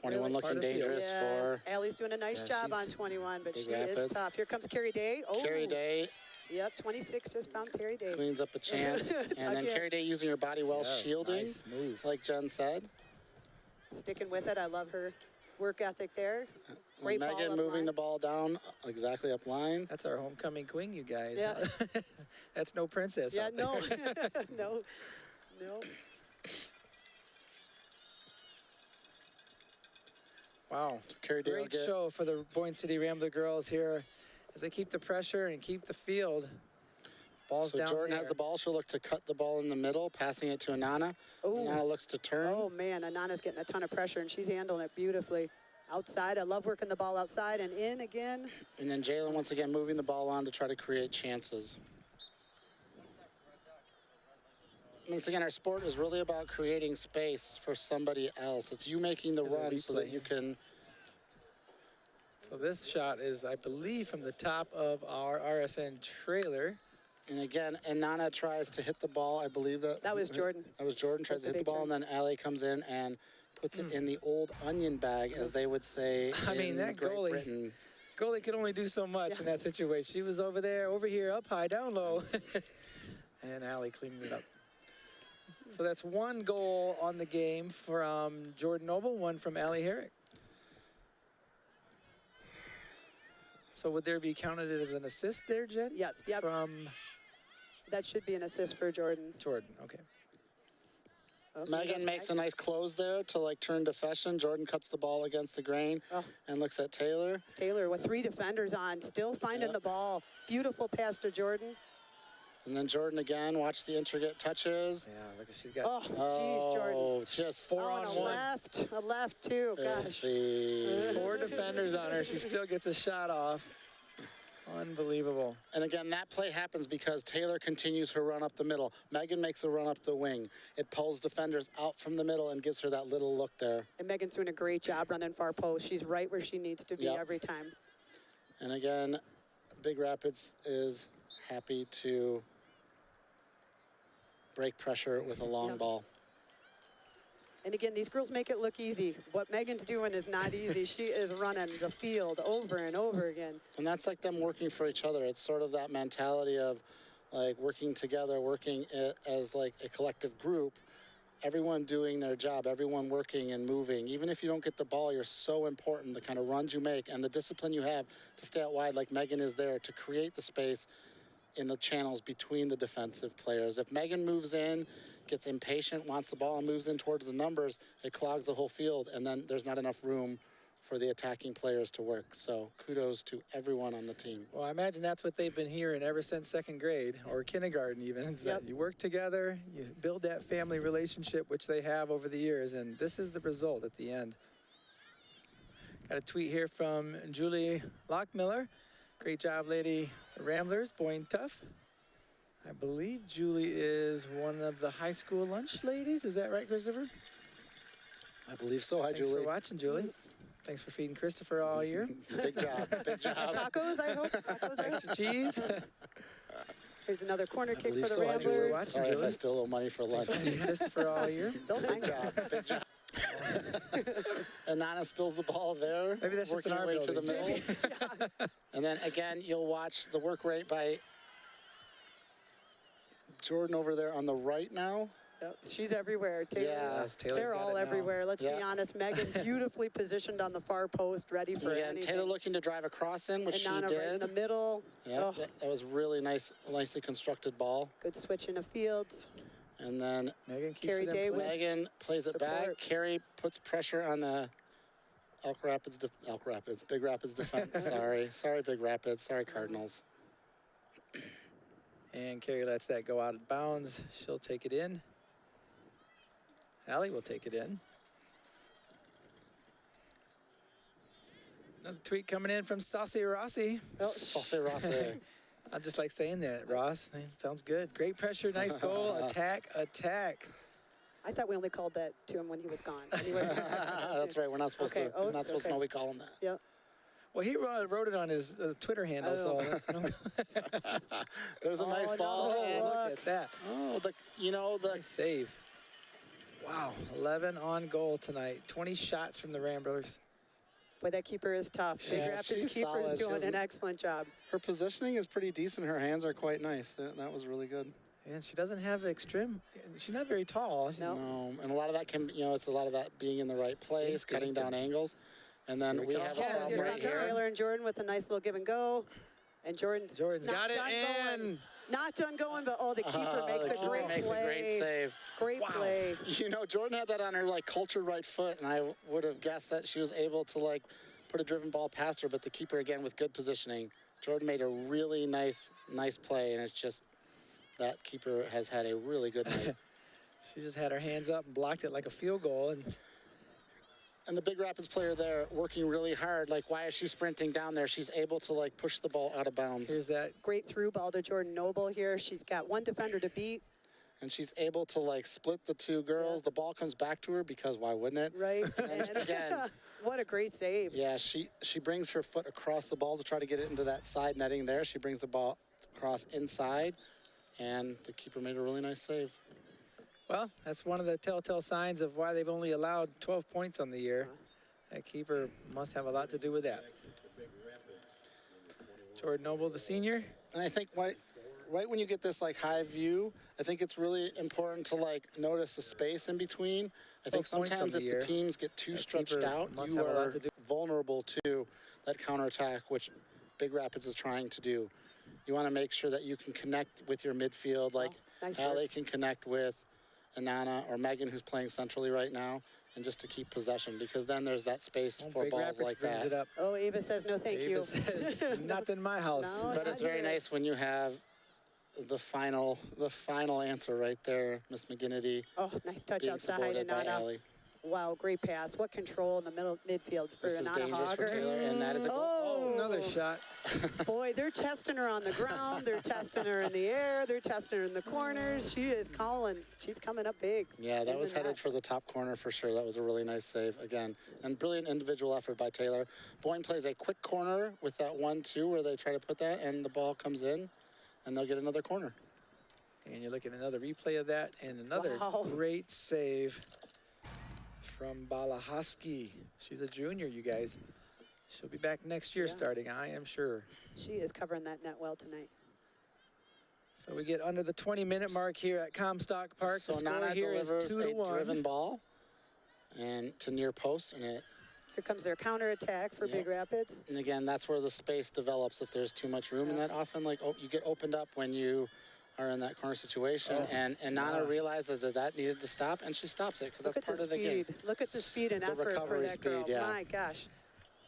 21 looking dangerous for Allie's doing a nice job on 21, but Big she Rapids. is tough. Here comes Carrie Day. Oh. Carrie Day Yep, 26 just found Terry Day. Cleans up a chance. And then Carrie Day using her body well, shielding, nice move. like Jen said. Sticking with it. I love her work ethic there. Great and Megan ball moving the ball down exactly up line. That's our homecoming queen, you guys. Yeah. That's no princess. Yeah, out there. no. No. Wow. Carrie Day will Great get- show for the Boyne City Rambler girls here as they keep the pressure and keep the field. Ball's So down Jordan there. has the ball. She'll look to cut the ball in the middle, passing it to Anana. Anana looks to turn. Oh, man, Anana's getting a ton of pressure, and she's handling it beautifully. Outside, I love working the ball outside and in again. And then Jalen once again moving the ball on to try to create chances. Once again, our sport is really about creating space for somebody else. It's you making the There's a run so that replay. you can. So this shot is, I believe, from the top of our RSN trailer. And again, Anana tries to hit the ball. I believe That was Jordan. That was Jordan tries That's to a hit the big ball, and then Allie comes in and puts it in the old onion bag, as they would say I mean, in that Great goalie. Britain. Goalie could only do so much in that situation. She was over there, over here, up high, down low. And Allie cleaned it up. So that's one goal on the game from Jordan Noble, one from Allie Herrick. So would there be counted as an assist there, Jen? Yes, yep. From That should be an assist for Jordan. Jordan, okay. Megan makes a nice close there to like turn to Feshin. Jordan cuts the ball against the grain and looks at Taylor. Taylor with 3 defenders on, still finding the ball. Beautiful pass to Jordan. And then Jordan again, watch the intricate touches. Yeah, look, she's got. Oh, jeez, Jordan. Oh, just Four Oh, on and a one. left too. Gosh. filthy. 4 defenders on her. She still gets a shot off. Unbelievable. And again, that play happens because Taylor continues her run up the middle. Megan makes a run up the wing. It pulls defenders out from the middle and gives her that little look there. And Megan's doing a great job running far post. She's right where she needs to be Yep. every time. And again, Big Rapids is happy to break pressure with a long ball. And again, these girls make it look easy. What Megan's doing is not easy. She is running the field over and over again. And that's like them working for each other. It's sort of that mentality of like working together, working as like a collective group, everyone doing their job, everyone working and moving. Even if you don't get the ball, you're so important, the kind of runs you make and the discipline you have to stay out wide like Megan is there to create the space in the channels between the defensive players. If Megan moves in, gets impatient, wants the ball, and moves in towards the numbers, it clogs the whole field, and then there's not enough room for the attacking players to work. So kudos to everyone on the team. Well, I imagine that's what they've been hearing ever since second grade or kindergarten even, is that you work together, you build that family relationship, which they have over the years, and this is the result at the end. Got a tweet here from Julie Lockmiller. Great job, Lady Ramblers, Boyne Tough. I believe Julie is one of the high school lunch ladies. Is that right, Christopher? I believe so. Hi, Thanks Julie. for watching, Julie. Thanks for feeding Christopher all year. Big job. Big job. Tacos, I hope. Tacos, I hope. Extra cheese. Here's another corner kick believe for the so. Hi, Julie. Ramblers. Watching, Sorry if Julie. I still owe money for lunch. Christopher all year. They'll find Big job. Big job. And Nana spills the ball there. Maybe that's just working in her our way to the building. middle. And then again, you'll watch the work rate by Jordan over there on the right now. Yep. She's everywhere. Taylor, Yeah. Taylor's they're got all it now. everywhere. Let's be Yeah. honest. Megan beautifully positioned on the far post, ready for Again, anything. Taylor looking to drive across in, which and she Nana did. right in the middle. Yeah, Oh, that was really nicely constructed ball. good switch into fields. And then Megan keeps Carrie it in Day play. with Megan plays it back. support. Carrie puts pressure on the Big Rapids defense. Sorry, Big Rapids. Sorry, Cardinals. And Carrie lets that go out of bounds. She'll take it in. Allie will take it in. Another tweet coming in from Saucy Rossi. Saucy Rossi. I just like saying that, Ross. Sounds good. Great pressure, nice goal. Attack, attack. I thought we only called that to him when he was gone. Anyways. That's right. We're not supposed Okay, to. We're not supposed to know okay. we call him that. Yep. Well, he wrote it on his Twitter handle, so that's no There's a nice no, ball. and look at that. Oh, the Nice save. Wow, 11 on goal tonight. 20 shots from the Ramblers. Boy, that keeper is tough. Big Yeah, Rapids she's keeper solid. is She doing an doesn't- excellent job. Her positioning is pretty decent. Her hands are quite nice. That was really good. And she doesn't have extreme. She's not very tall. She's No, and a lot of that can, it's a lot of that being in the right place, cutting down angles. And then we have a Yeah, problem here right comes here. Taylor and Jordan with a nice little give and go. And Jordan's not got it, done and going. Not done going, but the keeper makes the a keeper great makes play. a great save. Great play. Jordan had that on her cultured right foot, and I would have guessed that she was able to put a driven ball past her, but the keeper again with good positioning. Jordan made a really nice play, and it's just that keeper has had a really good night. She just had her hands up and blocked it like a field goal. And the Big Rapids player there working really hard. Why is she sprinting down there? She's able to push the ball out of bounds. Here's that great through ball to Jordan Noble here. She's got one defender to beat. And she's able to split the two girls. The ball comes back to her because why wouldn't it? Right. And again, what a great save. yeah, she brings her foot across the ball to try to get it into that side netting there. She brings the ball across inside, and the keeper made a really nice save. Well, that's one of the telltale signs of why they've only allowed 12 points on the year. That keeper must have a lot to do with that. Jordan Noble, the senior. And I think right when you get this high view, I think it's really important to notice the space in between. I think 12 points sometimes on the if year. the teams get too That stretched keeper out, must you have a lot are to do. vulnerable to that counterattack, which Big Rapids is trying to do. You want to make sure that you can connect with your midfield, nice Allie work. can connect with Anana or Megan, who's playing centrally right now, and just to keep possession, because then there's that space for Big balls Rapids like brings that. it up. Oh, Ava says no thank Ava you. says, not in my house. No, But it's not very here. nice when you have the final answer right there, Miss McGinnity. Oh, nice touch being outside supported and by Nana. Allie. Wow, great pass. What control in the midfield for This is Nana dangerous for Hogger. Taylor, and that is a goal. Oh, Another shot. Boy, they're testing her on the ground. They're testing her in the air. They're testing her in the corners. She is calling. She's coming up big. Yeah, that in was the headed net. for the top corner for sure. That was a really nice save again. And brilliant individual effort by Taylor. Boyne plays a quick corner with that 1-2 where they try to put that, and the ball comes in, and they'll get another corner. And you look at another replay of that, and another Wow. great save from Balahaski. She's a junior, you guys. She'll be back next year starting, I am sure. She is covering that net well tonight. So we get under the 20-minute mark here at Comstock Park. So the score Nana here is delivers a 2-1. driven ball and to near post, and Here comes their counter attack for Big Rapids. and again, that's where the space develops if there's too much room, and that often you get opened up when you are in that corner situation, and Nana realizes that needed to stop, and she stops it because Look that's at part the of the game. speed. Look at the speed and The effort for recovery that girl. speed, yeah. My gosh.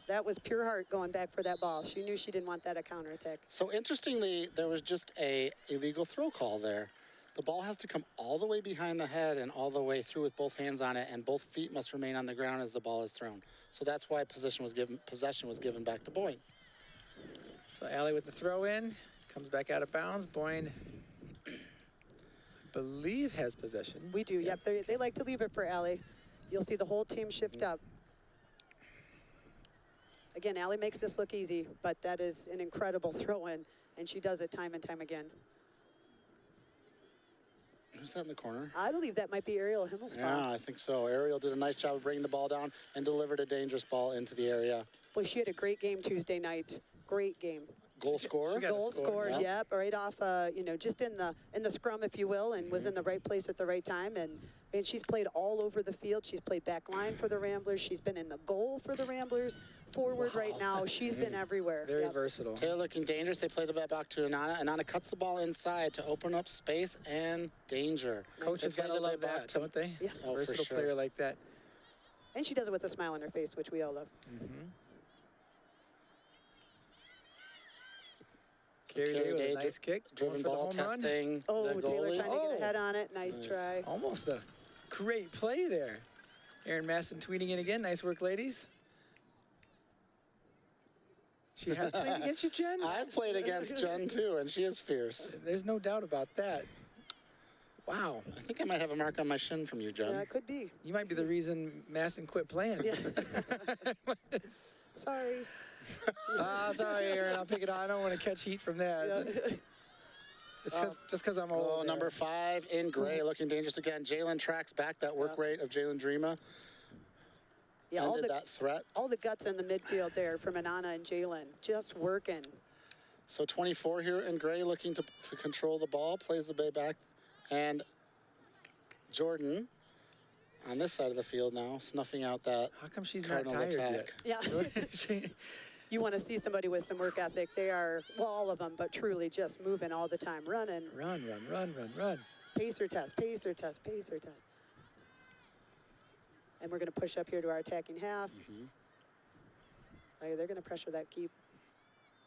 That was pure heart going back for that ball. She knew she didn't want that a counterattack. So interestingly, there was just a illegal throw call there. The ball has to come all the way behind the head and all the way through with both hands on it, and both feet must remain on the ground as the ball is thrown. So that's why possession was given back to Boyne. So Allie with the throw in, comes back out of bounds. Boyne, I believe, has possession. We do, yep. They like to leave it for Allie. You'll see the whole team shift up. Again, Allie makes this look easy, but that is an incredible throw-in, and she does it time and time again. Who's that in the corner? I believe that might be Ariel Himmelsbaum. Yeah, I think so. Ariel did a nice job of bringing the ball down and delivered a dangerous ball into the area. Boy, she had a great game Tuesday night. Great game. Goal scorer? Goal scores, yep. Right off, just in the scrum, if you will, and was in the right place at the right time. And she's played all over the field. She's played back line for the Ramblers. She's been in the goal for the Ramblers. Forward right now. She's been everywhere. Very versatile. Taylor looking dangerous. They play the ball back to Anana. Anana cuts the ball inside to open up space and danger. Coaches They play gotta the ball love back that, to- don't they? Yeah. Oh, for Versatile sure. player like that. And she does it with a smile on her face, which we all love. Mm-hmm. Carrie Day with a nice kick. going Driven for the ball home run. testing. Oh, the Taylor goalie. trying to get a head on it. Nice try. Almost a great play there. Aaron Masson tweeting in again. Nice work, ladies. She has played against you, Jen? I've played against Jen, too, and she is fierce. There's no doubt about that. Wow. I think I might have a mark on my shin from you, Jen. Yeah, it could be. You might be the reason Masson quit playing. Yeah. Sorry. Sorry, Aaron. I'll pick it on. I don't want to catch heat from that. It's just because I'm old. Oh, number 5 in gray, looking dangerous again. Jalen tracks back that work rate of Jalen Dreama. Yeah, all ended the, that threat. all the guts in the midfield there from Anana and Jalen, just working. So 24 here in gray, looking to control the ball, plays the bay back, and Jordan on this side of the field now, snuffing out that How come she's Cardinal not tired attack. yet? Yeah. You want to see somebody with some work ethic. They are, well, all of them, but truly just moving all the time, running. Run, run, run, run, run. Pacer test, pacer test, pacer test. And we're going to push up here to our attacking half. They're going to pressure that keep,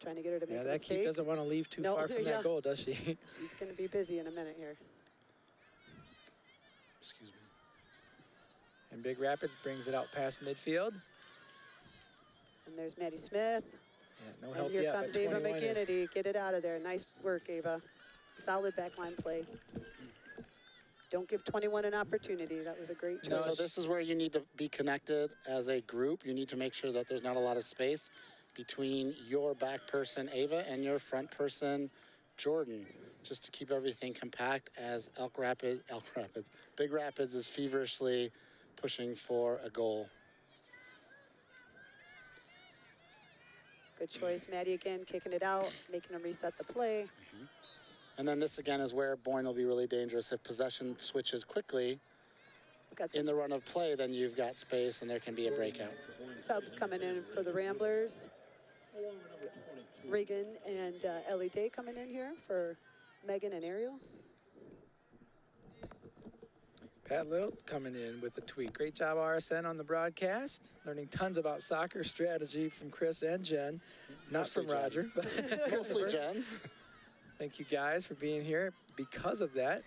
trying to get her to make a that mistake. keep doesn't want to leave too far from that goal, does she? She's going to be busy in a minute here. Excuse me. And Big Rapids brings it out past midfield. And there's Maddie Smith. Yeah, no And help here yet, comes but Ava 21 is- McGinnity. Get it out of there. Nice work, Ava. Solid backline play. Don't give 21 an opportunity. That was a great choice. So this is where you need to be connected as a group. You need to make sure that there's not a lot of space between your back person, Ava, and your front person, Jordan, just to keep everything compact as Big Rapids is feverishly pushing for a goal. Good choice. Maddie again kicking it out, making them reset the play. And then this again is where Boyne will be really dangerous. If possession switches quickly in the run of play, then you've got space and there can be a breakout. Subs coming in for the Ramblers. Reagan and Ellie Day coming in here for Megan and Ariel. Pat Little coming in with a tweet. Great job, RSN, on the broadcast. Learning tons about soccer strategy from Chris and Jen. Not Mostly from Jen. Roger, but Mostly Jen. Thank you guys for being here. Because of that,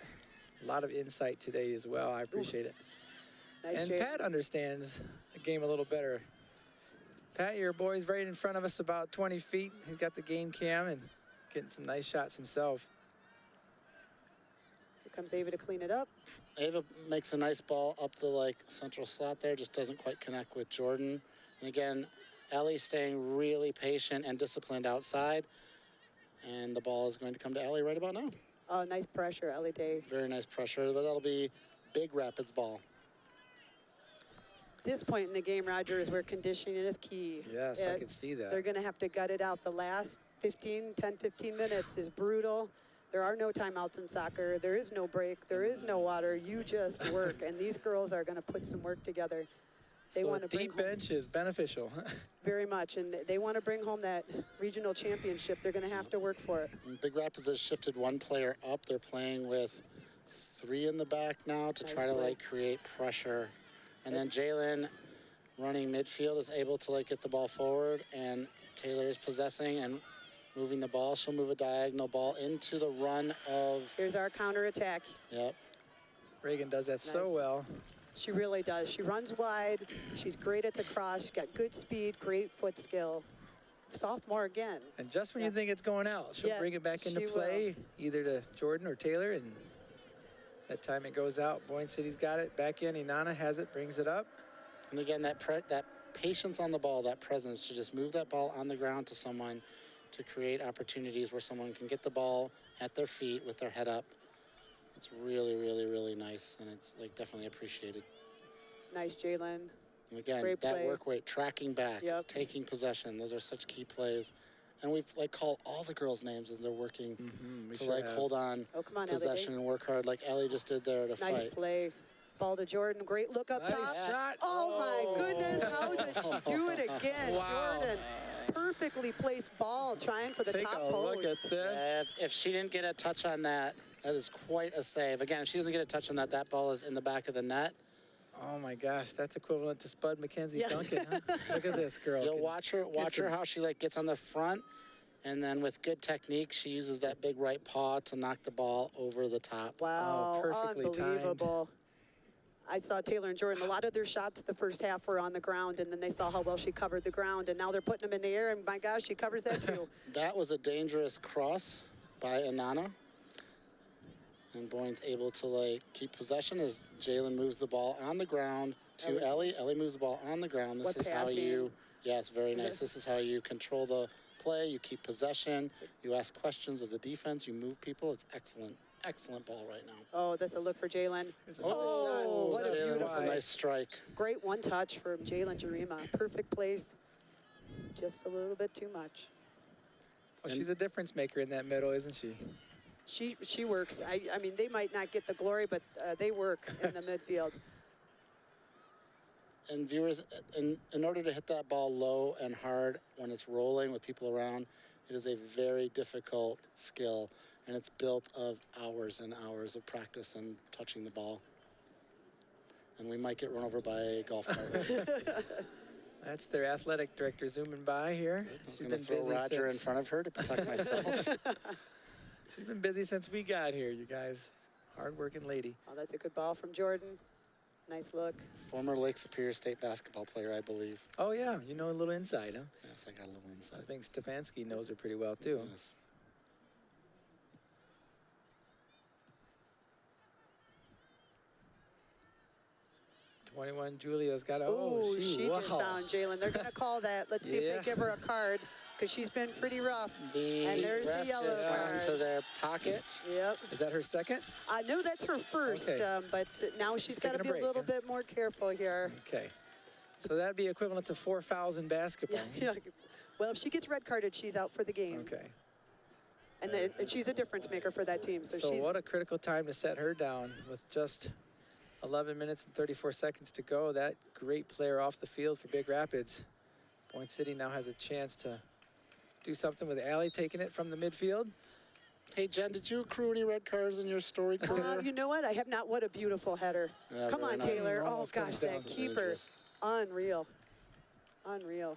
a lot of insight today as well. I appreciate it. Nice, and Jay. Pat understands the game a little better. Pat, your boy's right in front of us about 20 feet. He's got the game cam and getting some nice shots himself. Here comes Ava to clean it up. Ava makes a nice ball up the central slot there, just doesn't quite connect with Jordan. And again, Ellie staying really patient and disciplined outside. And the ball is going to come to Ellie right about now. Oh, nice pressure, Ellie Day. Very nice pressure, but that'll be Big Rapids ball. This point in the game, Roger, is where conditioning is key. Yes, I can see that. They're going to have to gut it out. The last 10, 15 minutes is brutal. There are no timeouts in soccer. There is no break. There is no water. You just work. And these girls are going to put some work together. They So want to deep bench is beneficial. very much, and they want to bring home that regional championship. They're going to have to work for it. And Big Rapids has shifted one player up. They're playing with 3 in the back now to try to create pressure. And then Jalen, running midfield, is able to get the ball forward, and Taylor is possessing and moving the ball. She'll move a diagonal ball into the run of... Here's our counterattack. Yep. Reagan does that so well. She really does. She runs wide. She's great at the cross. She's got good speed, great foot skill. Sophomore again. And just when you think it's going out, she'll bring it back into she play, either to Jordan or Taylor, and that time it goes out. Boyne City's got it. Back in, Inanna has it, brings it up. And again, that patience on the ball, that presence to just move that ball on the ground to someone to create opportunities where someone can get the ball at their feet with their head up. It's really, really, really nice, and it's definitely appreciated. Nice, Jalen. And again, Great that play. work rate, tracking back, taking possession, those are such key plays. And we've called all the girls' names as they're working to hold on come on, possession Ellie. and work hard, like Ellie just did there to Nice fight. play. Ball to Jordan. Great look up Nice top. shot. Oh, my goodness. How did she do it again? Wow. Jordan. Perfectly placed ball, trying for the Take top a post. look at this. If she didn't get a touch on that, that is quite a save. Again, if she doesn't get a touch on that, that ball is in the back of the net. Oh my gosh, that's equivalent to Spud McKenzie Duncan. Huh? Look at this girl. You'll Can watch her how she gets on the front, and then with good technique, she uses that big right paw to knock the ball over the top. Wow, perfectly unbelievable. I saw Taylor and Jordan, a lot of their shots the first half were on the ground, and then they saw how well she covered the ground, and now they're putting them in the air, and my gosh, she covers that too. That was a dangerous cross by Inanna. And Boyne's able to keep possession as Jalen moves the ball on the ground to Ellie. Ellie moves the ball on the ground. This is how you, yes, very nice. This is how you control the play. You keep possession. You ask questions of the defense. You move people. It's excellent. excellent ball right now. Oh, that's a look for Jalen. Oh, what a Jalen with beautiful. a nice strike. Great one touch from Jalen Jarima. Perfect place. Just a little bit too much. Well, she's a difference maker in that middle, isn't she? She works. I mean, they might not get the glory, but they work in the midfield. And viewers, in order to hit that ball low and hard when it's rolling with people around, it is a very difficult skill, and it's built of hours and hours of practice and touching the ball. And we might get run over by a golf cart. That's their athletic director zooming by here. She's going to throw Roger in front of her to protect myself. She's been busy since we got here, you guys. Hard-working lady. Oh, that's a good ball from Jordan. Nice look. Former Lake Superior State basketball player, I believe. Oh, yeah. You know a little inside, huh? Yes, I got a little inside. I think Stefanski knows her pretty well, too. Yes. Julia's got a, she just found Jalen. They're going to call that. Let's see if they give her a card, because she's been pretty rough. And there's the yellow card. Into their pocket. Yep. Is that her second? No, that's her first, Okay. but now she's got to be a little bit more careful here. Okay. So that'd be equivalent to 4 fouls in basketball. Yeah. Well, if she gets red carded, she's out for the game. Okay. And she's a difference maker for that team. So she's, what a critical time to set her down with just 11 minutes and 34 seconds to go. That great player off the field for Big Rapids. Boyne City now has a chance to do something with Allie taking it from the midfield. Hey, Jen, did you accrue any red cards in your story career? you know what? I have not. What a beautiful header. Yeah, Come on, nice. Taylor. Oh, Almost gosh, comes that down. keeper. Unreal. Unreal.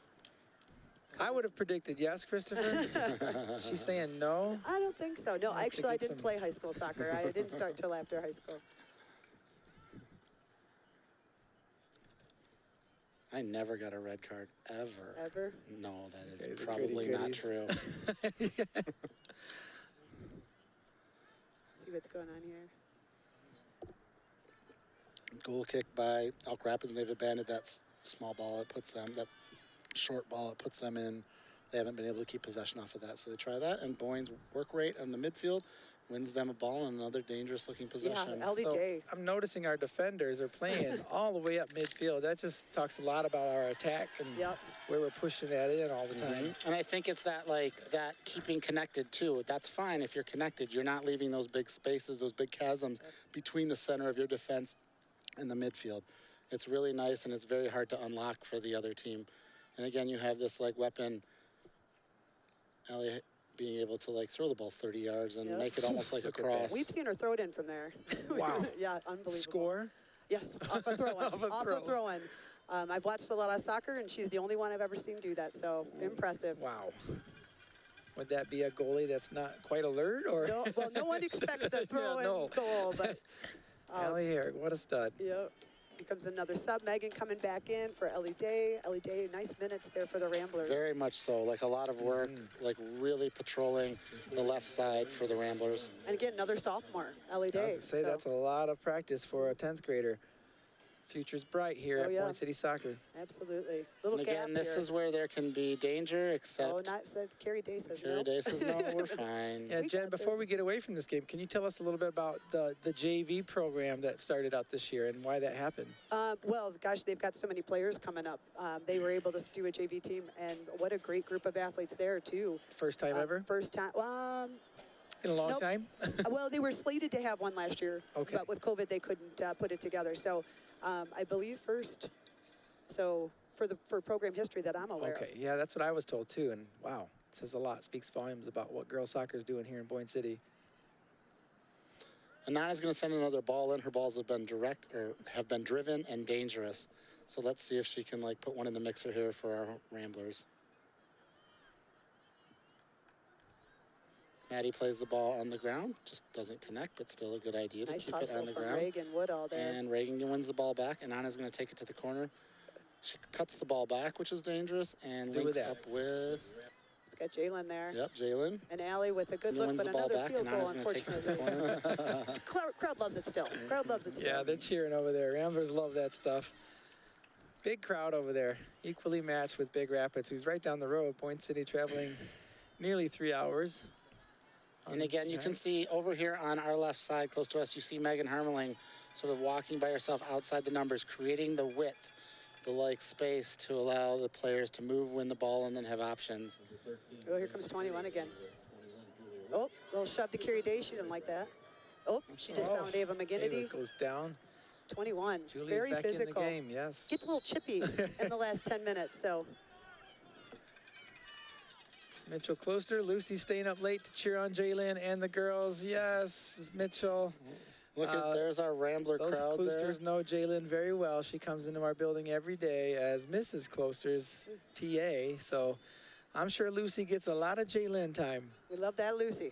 I would have predicted yes, Christopher. She's saying no. I don't think so. No, I actually, I think it's didn't play high school soccer. I didn't start till after high school. I never got a red card, ever. Ever? No, that is Guys are probably not goodies. true. See what's going on here. Goal kick by Elk Rapids, and they've abandoned that small ball. It puts them, that short ball, it puts them in. They haven't been able to keep possession off of that, so they try that. And Boyne's work rate on the midfield wins them a ball and another dangerous-looking possession. Yeah, Ellie So Day. I'm noticing our defenders are playing all the way up midfield. That just talks a lot about our attack and where we're pushing that in all the time. And I think it's that, that keeping connected, too. That's fine if you're connected. You're not leaving those big spaces, those big chasms between the center of your defense and the midfield. It's really nice, and it's very hard to unlock for the other team. And again, you have this weapon, Ellie being able to throw the ball 30 yards and make it almost like a cross. We've seen her throw it in from there. Wow. Yeah, unbelievable. Score? Yes, off a throw-in. Off a throw-in. I've watched a lot of soccer, and she's the only one I've ever seen do that, so impressive. Wow. Would that be a goalie that's not quite alert? Or? No, well, no one expects the throw-in goal, but... Allie Herrick, what a stud. Yep. Here comes another sub. Megan coming back in for Ellie Day. Ellie Day, nice minutes there for the Ramblers. Very much so. A lot of work, really patrolling the left side for the Ramblers. And again, another sophomore, Ellie Day. I was to say, that's a lot of practice for a 10th grader. Future's bright here at Boyne City Soccer. Absolutely. Little And again, gap this here. is where there can be danger, except... Oh, not said. Carrie Day says Carrie no. Day says no, we're fine. Yeah, We Jen, got before this. we get away from this game, can you tell us a little bit about the JV program that started out this year and why that happened? Well, gosh, they've got so many players coming up. They were able to do a JV team, and what a great group of athletes there, too. First time ever? First time. In a long Nope. time? Well, they were slated to have one last year, Okay. but with COVID, they couldn't put it together. So I believe first. So for program history that I'm aware of. Okay, yeah, that's what I was told too, and wow, it says a lot, speaks volumes about what girls soccer is doing here in Boyne City. Anana's going to send another ball in. Her balls have been have been driven and dangerous. So let's see if she can put one in the mixer here for our Ramblers. Maddie plays the ball on the ground, just doesn't connect, but still a good idea to Nice keep it hustle on the from ground. Reagan Woodall there. And Reagan wins the ball back, and Anna's going to take it to the corner. She cuts the ball back, which is dangerous, and links up with... It's got Jalen there. Yep, Jalen. And Allie with a good He look, wins but the ball another back, field and goal, Anna's gonna take it to the unfortunately. Crowd loves it still. Crowd loves it still. Yeah, they're cheering over there. Ramblers love that stuff. Big crowd over there, equally matched with Big Rapids, who's right down the road. Boyne City traveling nearly 3 hours. And again, you can see over here on our left side, close to us, you see Megan Hermeling sort of walking by herself outside the numbers, creating the width, the space to allow the players to move, win the ball, and then have options. Oh, here comes 21 again. Oh, little shove to Carrie Day. She didn't like that. Oh, she just found Ava McGinnity. Goes down. 21. Julie's very back physical. in the game, yes. Gets a little chippy in the last 10 minutes, so. Mitchell Closter, Lucy staying up late to cheer on Jalen and the girls. Yes, Mitchell. Look at, there's our Rambler those crowd Closters there. know Jalen very well. She comes into our building every day as Mrs. Closter's TA, so I'm sure Lucy gets a lot of Jalen time. We love that, Lucy.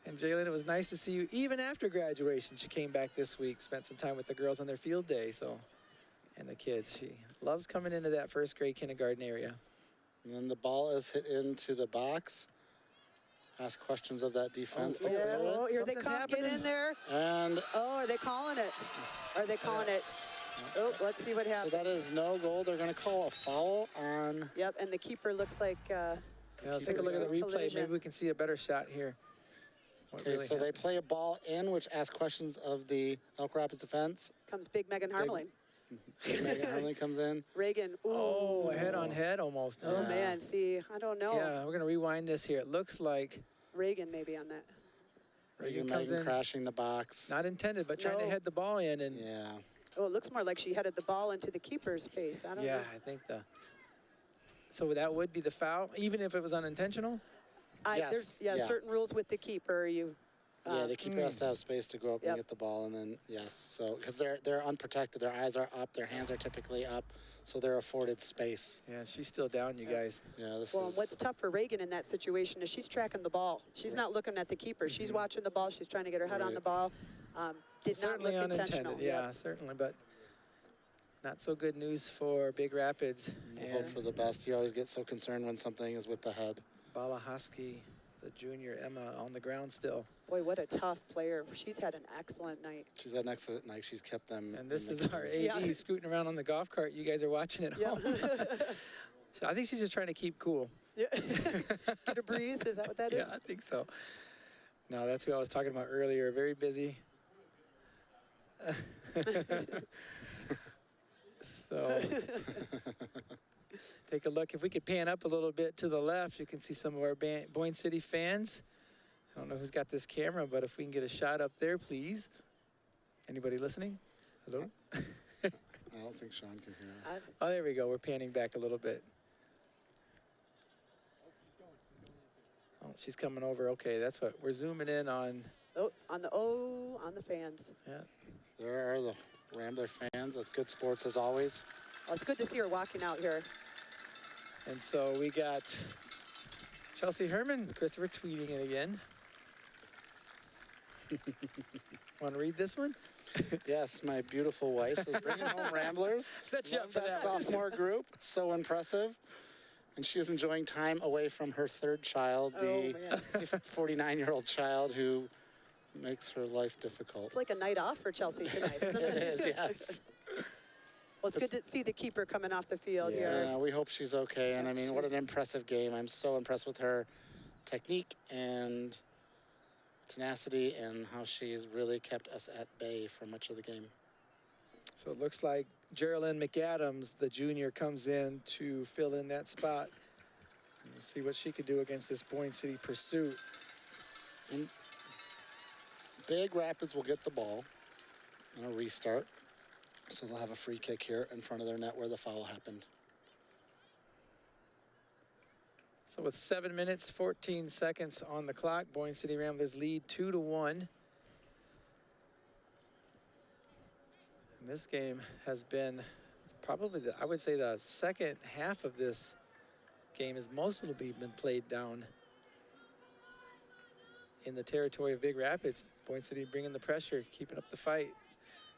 And Jalen, it was nice to see you even after graduation. She came back this week, spent some time with the girls on their field day, so, and the kids. She loves coming into that first grade kindergarten area. And then the ball is hit into the box. Ask questions of that defense to clear it. Oh, here they come. Get in there. And oh, are they calling it? Are they calling it? Oh, let's see what happens. So that is no goal. They're going to call a foul on. Yep, and the keeper looks like. Yeah, let's take a look at the replay. collision. Maybe we can see a better shot here. What Okay, really so they happened. play a ball in, which asks questions of the Elk Rapids defense. Comes big Megan Harmeling. Megan Harmeling comes in. Reagan. Ooh. Oh, head on head almost. Oh, man. See, I don't know. Yeah, we're going to rewind this here. It looks like Reagan maybe on that. Reagan comes Megan in. crashing the box. Not intended, but trying to No. head the ball in. And yeah. Oh, it looks more like she headed the ball into the keeper's face. I don't yeah, know. I think so that would be the foul, even if it was unintentional? There's certain rules with the keeper. Yeah, the keeper has to have space to go up Yep. and get the ball, and then so because they're unprotected, their eyes are up, their hands are typically up, so they're afforded space. Yeah, she's still down, you guys. Yeah, this Well, is. what's tough for Reagan in that situation is she's tracking the ball. She's not looking at the keeper. She's watching the ball. She's trying to get her head on the ball. Did not look Certainly intentional. unintended, yeah, certainly, but not so good news for Big Rapids. We'll hope for the best. You always get so concerned when something is with the head. Balahaski, the junior, Emma, on the ground still. Boy, what a tough player. She's had an excellent night. She's had an excellent night. She's kept them. And this in is the our game. AD scooting around on the golf cart. You guys are watching at home. So I think she's just trying to keep cool. Yeah. Get a breeze, is that what that is? Yeah, I think so. No, that's who I was talking about earlier. Very busy. So take a look. If we could pan up a little bit to the left, you can see some of our Boyne City fans. I don't know who's got this camera, but if we can get a shot up there, please. Anybody listening? Hello? I don't think Sean can hear us. Oh, there we go. We're panning back a little bit. Oh, she's coming over. Okay, that's what we're zooming in on. Oh, on the fans. Yeah. There are the Rambler fans. That's good sports as always. Oh, it's good to see her walking out here. And so we got Chelsea Herman, Christopher tweeting it again. Want to read this one? Yes, my beautiful wife is bringing home Ramblers. Set you up for that. Sophomore group. So impressive. And she is enjoying time away from her third child, the 49-year-old child who makes her life difficult. It's like a night off for Chelsea tonight, isn't it? It is, yes. Well, it's good to see the keeper coming off the field here. Yeah, we hope she's okay. And I mean, what an impressive game. I'm so impressed with her technique and tenacity and how she's really kept us at bay for much of the game. So it looks like Geraldine McAdams, the junior, comes in to fill in that spot. And see what she could do against this Boyne City pursuit. And Big Rapids will get the ball and a restart. So they'll have a free kick here in front of their net where the foul happened. So with 7 minutes, 14 seconds on the clock, Boyne City Ramblers lead 2-1. And this game has been probably, I would say, the second half of this game is mostly been played down in the territory of Big Rapids. Boyne City bringing the pressure, keeping up the fight.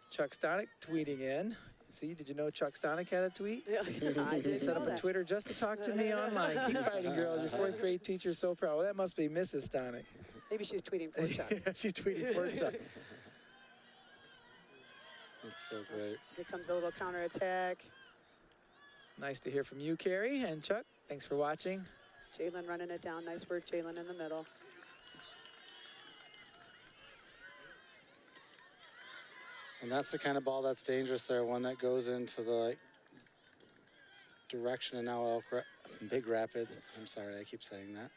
Chuck Stonick tweeting in. See, did you know Chuck Stonick had a tweet? Yeah, I did Set know up that. a Twitter just to talk to me online. Keep fighting, girls. Your fourth grade teacher's so proud. Well, that must be Mrs. Stonick. Maybe she's tweeting for Chuck. She's tweeting for Chuck. That's so great. Here comes a little counterattack. Nice to hear from you, Carrie and Chuck. Thanks for watching. Jalen running it down. Nice work, Jalen, in the middle. And that's the kind of ball that's dangerous there, one that goes into the direction, and now Big Rapids, I'm sorry, I keep saying that.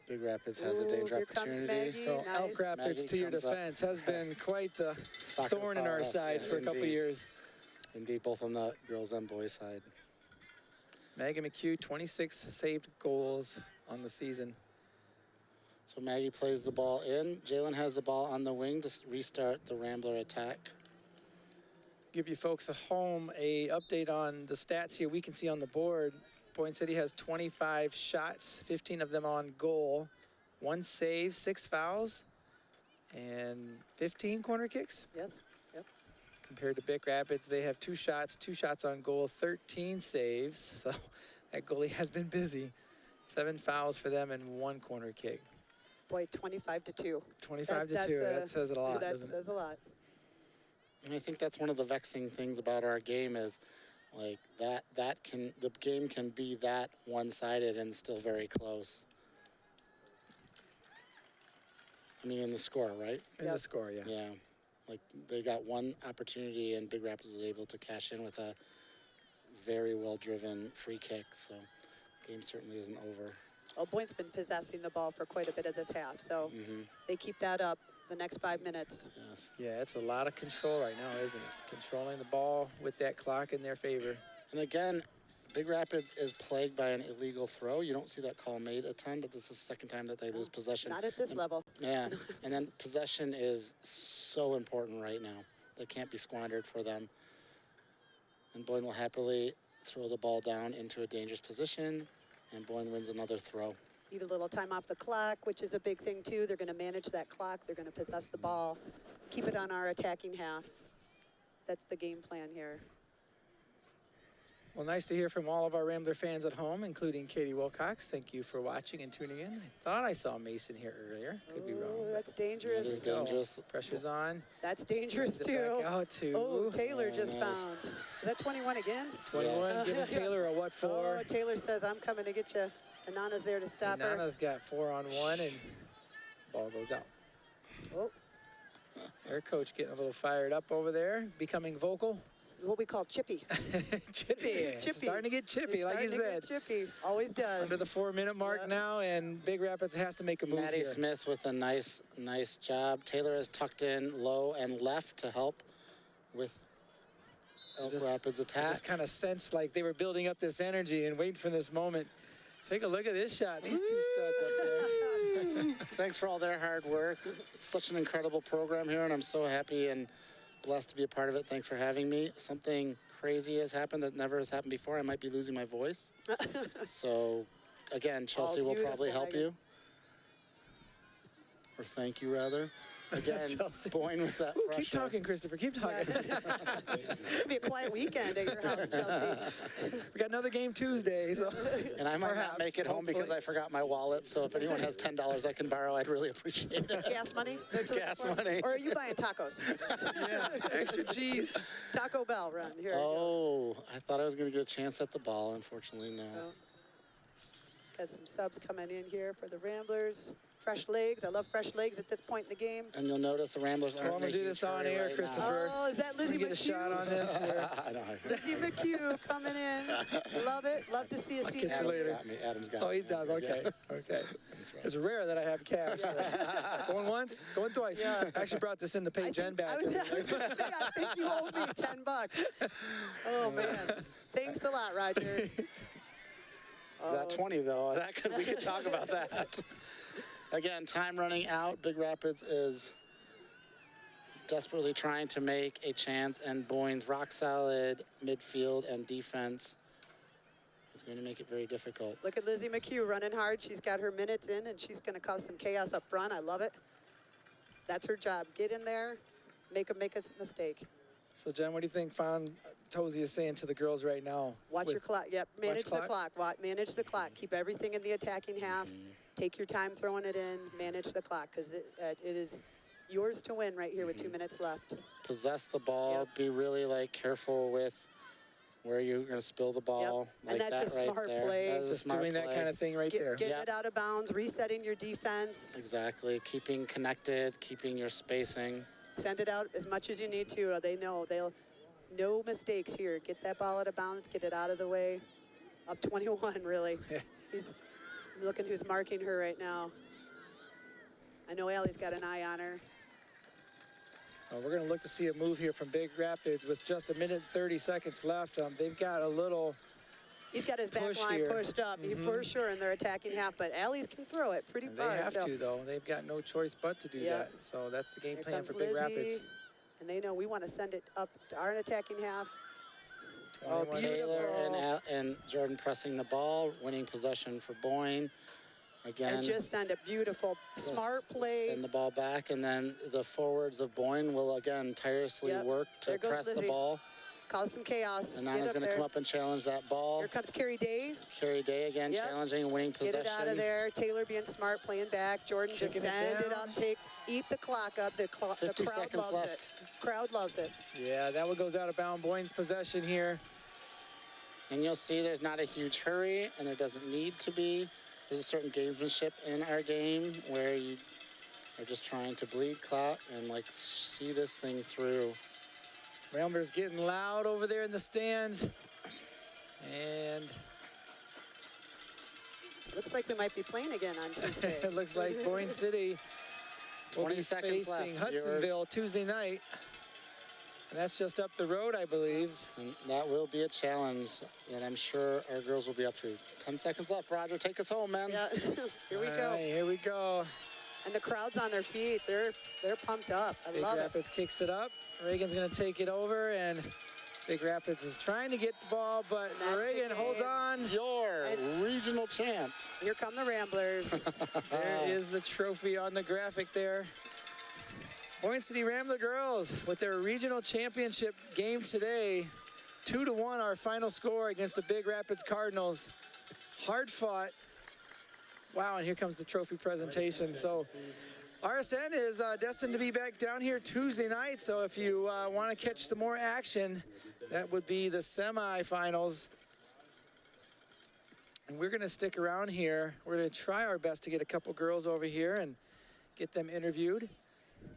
Big Rapids has a danger here comes opportunity. Maggie. Well, Nice. Elk Rapids, Maggie to your comes up. defense, has been quite the Soccer thorn in our powerhouse, side yeah, for a couple indeed. years. Indeed, both on the girls and boys side. Maggie McHugh, 26 saved goals on the season. So Maggie plays the ball in. Jalen has the ball on the wing to restart the Rambler attack. Give you folks at home a update on the stats here we can see on the board. Boyne City has 25 shots, 15 of them on goal, 1 save, 6 fouls, and 15 corner kicks. Yes. Yep. Compared to Big Rapids, they have 2 shots on goal, 13 saves. So that goalie has been busy. 7 fouls for them and 1 corner kick. Boy, 25-2. 25 to 2. That says it a lot, That doesn't it? says a lot. And I think that's one of the vexing things about our game is like the game can be that one-sided and still very close. I mean, in the score, right? In the score, yeah. Yeah. Like, they got one opportunity, and Big Rapids was able to cash in with a very well-driven free kick, so the game certainly isn't over. Well, Boyne's been possessing the ball for quite a bit of this half, so they keep that up the next 5 minutes. Yes. Yeah, it's a lot of control right now, isn't it? Controlling the ball with that clock in their favor. And again, Big Rapids is plagued by an illegal throw. You don't see that call made a ton, but this is the second time that they lose possession. Not at this level. Yeah, and then possession is so important right now. That can't be squandered for them. And Boyne will happily throw the ball down into a dangerous position, and Boyne wins another throw. Need a little time off the clock, which is a big thing too. They're going to manage that clock. They're going to possess the ball, keep it on our attacking half. That's the game plan here. Well, nice to hear from all of our Rambler fans at home, including Katie Wilcox. Thank you for watching and tuning in. I thought I saw Mason here earlier. Could be wrong. Oh, that's dangerous. That is dangerous. Pressure's on. That's dangerous Brings it too. back out to Oh, Taylor just nice. found. Is that 21 again? 21, Yes. giving Taylor a what for? Oh, Taylor says, I'm coming to get you. And Nana's there to stop her. Nana's got 4-on-1, and ball goes out. Oh, Their coach getting a little fired up over there, becoming vocal. this is what we call chippy. Chippy. It's starting to get chippy, like you said. Chippy. Always does. Under the 4-minute mark now, and Big Rapids has to make a move Maddie here. Smith with a nice job. Taylor is tucked in low and left to help with Elk Rapids attack. Just kind of sensed like they were building up this energy and waiting for this moment. Take a look at this shot. These 2 studs up there. Thanks for all their hard work. It's such an incredible program here, and I'm so happy and blessed to be a part of it. Thanks for having me. Something crazy has happened that never has happened before. I might be losing my voice. So, again, Chelsea will probably help you. Or thank you, rather. Again, Boyne with that pressure. Keep talking, Christopher. Keep talking. It'll be a quiet weekend at your house, Chelsea. We got another game Tuesday, so. And I might perhaps, not make it home because hopefully. I forgot my wallet. So if anyone has $10 I can borrow, I'd really appreciate it. Gas money? Is that what you're Gas looking for? money. Or are you buying tacos? Yeah, extra cheese. Taco Bell run. Here you go. Oh, I thought I was going to get a chance at the ball. Unfortunately, no. Oh. Got some subs coming in here for the Ramblers. Fresh legs. I love fresh legs at this point in the game. And you'll notice the Ramblers aren't I'm going to do making this on hurry air, right Christopher. Oh, is that Lizzie Get a shot McHugh? on this. Here. I know. Lizzie McHugh coming in. Love it. Love to see a seat. Catch you later. Got me. Adam's got Oh, me. he does. Okay. Okay. It's rare that I have cash. Going once, going twice. Yeah. I actually brought this in to pay Jen back. I was going to say, I think you owe me $10. Oh, man. Thanks a lot, Roger. That 20, though, we could talk about that. Again, time running out. Big Rapids is desperately trying to make a chance, and Boyne's rock-solid midfield and defense is going to make it very difficult. Look at Lizzie McHugh running hard. She's got her minutes in, and she's going to cause some chaos up front. I love it. That's her job. Get in there, make a mistake. So, Jen, what do you think Fawn Tozy is saying to the girls right now? Watch your clock. Yep, manage the clock? clock. Manage the clock. Keep everything in the attacking half. Take your time throwing it in. Manage the clock, because it is yours to win right here with 2 minutes left. Possess the ball. Yep. Be really, careful with where you're going to spill the ball. Yep. And Like that's that a right smart there. play. That is a Just smart doing that play. kind of thing right there. Getting it out of bounds, resetting your defense. Exactly. Keeping connected, keeping your spacing. Send it out as much as you need to. They know no mistakes here. Get that ball out of bounds, get it out of the way. Up 21, really. He's looking who's marking her right now. I know Allie's got an eye on her. We're going to look to see a move here from Big Rapids with just 1 minute and 30 seconds left. They've got a little He's got his back line pushed up, for sure, in their attacking half, but Allie's can throw it pretty far. They have to, though. They've got no choice but to do that. So that's the game plan for Big Rapids. And they know we want to send it up to our attacking half. Oh, Taylor and Jordan pressing the ball, winning possession for Boyne. Again, And just send a beautiful, smart play. Send the ball back, and then the forwards of Boyne will, again, tirelessly work to press the ball. Cause some chaos. And Nana's going to come up and challenge that ball. Here comes Carrie Day. Carrie Day again, challenging, winning possession. Get it out of there. Taylor being smart, playing back. Jordan just send it up, eat the clock up. The crowd loves it. Crowd loves it. Yeah, that one goes out of bounds. Boyne's possession here. And you'll see there's not a huge hurry, and there doesn't need to be. There's a certain gamesmanship in our game where you are just trying to bleed clock and like see this thing through. Ramblers getting loud over there in the stands. And looks like we might be playing again on Tuesday. It looks like Boyne City will be facing Hudsonville Tuesday night. And that's just up the road, I believe. And that will be a challenge that I'm sure our girls will be up to. 10 seconds left. Roger, take us home, man. Yeah, here we go. Right, here we go. And the crowd's on their feet. They're pumped up. I love it. Big Rapids kicks it up. Reagan's going to take it over, and Big Rapids is trying to get the ball, but Reagan holds on. Your regional champ. Here come the Ramblers. There is the trophy on the graphic there. Boyne City Rambler girls with their regional championship game today. 2-1 our final score against the Big Rapids Cardinals. Hard fought. Wow, and here comes the trophy presentation. So RSN is destined to be back down here Tuesday night. So if you want to catch some more action, that would be the semifinals. And we're going to stick around here. We're going to try our best to get a couple girls over here and get them interviewed,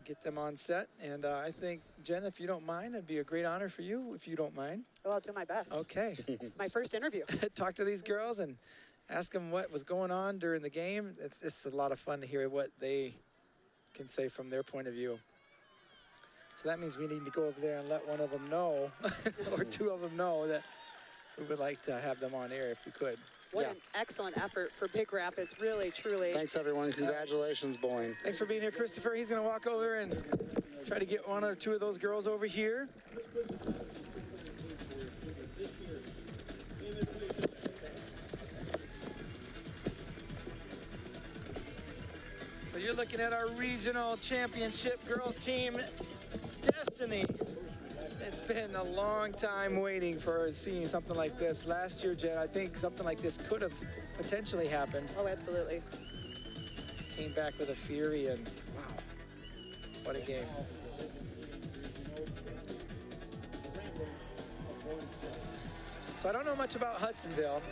get them on set. And I think, Jen, if you don't mind, it'd be a great honor for you, if you don't mind. Well, I'll do my best. Okay. It's my first interview. Talk to these girls and ask them what was going on during the game. It's just a lot of fun to hear what they can say from their point of view. So that means we need to go over there and let one of them know, or two of them know, that we would like to have them on air if we could. What an excellent effort for Big Rapids, really, truly. Thanks, everyone. Congratulations, Boyne. Thanks for being here, Christopher. He's going to walk over and try to get one or two of those girls over here. So you're looking at our regional championship girls team, Destiny. It's been a long time waiting for seeing something like this. Last year, Jen, I think something like this could have potentially happened. Oh, absolutely. Came back with a fury, and wow, what a game. So I don't know much about Hudsonville,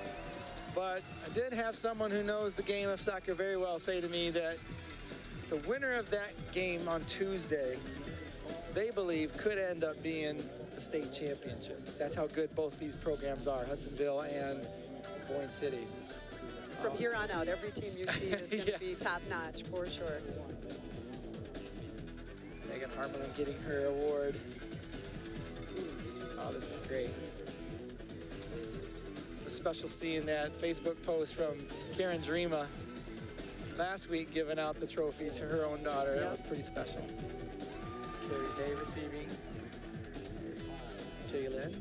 but I did have someone who knows the game of soccer very well say to me that the winner of that game on Tuesday, they believe, could end up being the state championship. That's how good both these programs are, Hudsonville and Boyne City. From here on out, every team you see is going to be top-notch, for sure. Megan Harmelin getting her award. Oh, this is great. It was special seeing that Facebook post from Karen Dreama last week giving out the trophy to her own daughter. That was pretty special. Carrie Day receiving. Here's Jaylin.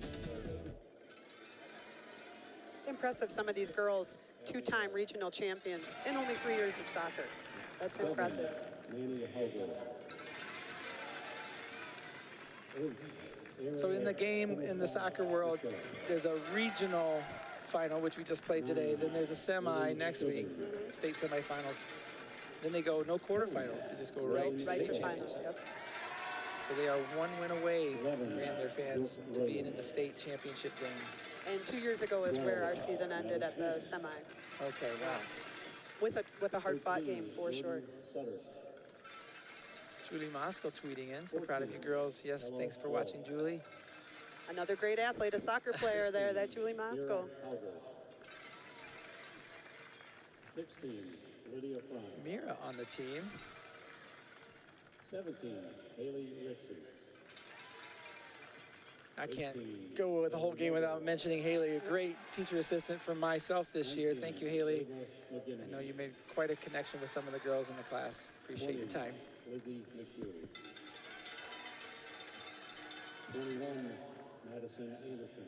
Impressive, some of these girls, two-time regional champions in only 3 years of soccer. That's impressive. So in the game, in the soccer world, there's a regional final, which we just played today. Then there's a semi next week, state semifinals. Then they go no quarterfinals. They just go right to state championships. Yep. So they are one win away, Rambler fans, to being in the state championship game. And 2 years ago is where our season ended at the semi. Okay, wow. With a hard-fought game, for sure. Julie Moskal tweeting in. So proud of you girls. Yes, thanks for watching, Julie. Another great athlete, a soccer player there, that Julie Moskal. 16, Lydia Fry. Mira on the team. 17, Haley Rixon. I can't go with the whole game without mentioning Haley, a great teacher assistant for myself this year. Thank you, Haley. I know you made quite a connection with some of the girls in the class. Appreciate your time. Lizzie McShirley. 21, Madison Anderson.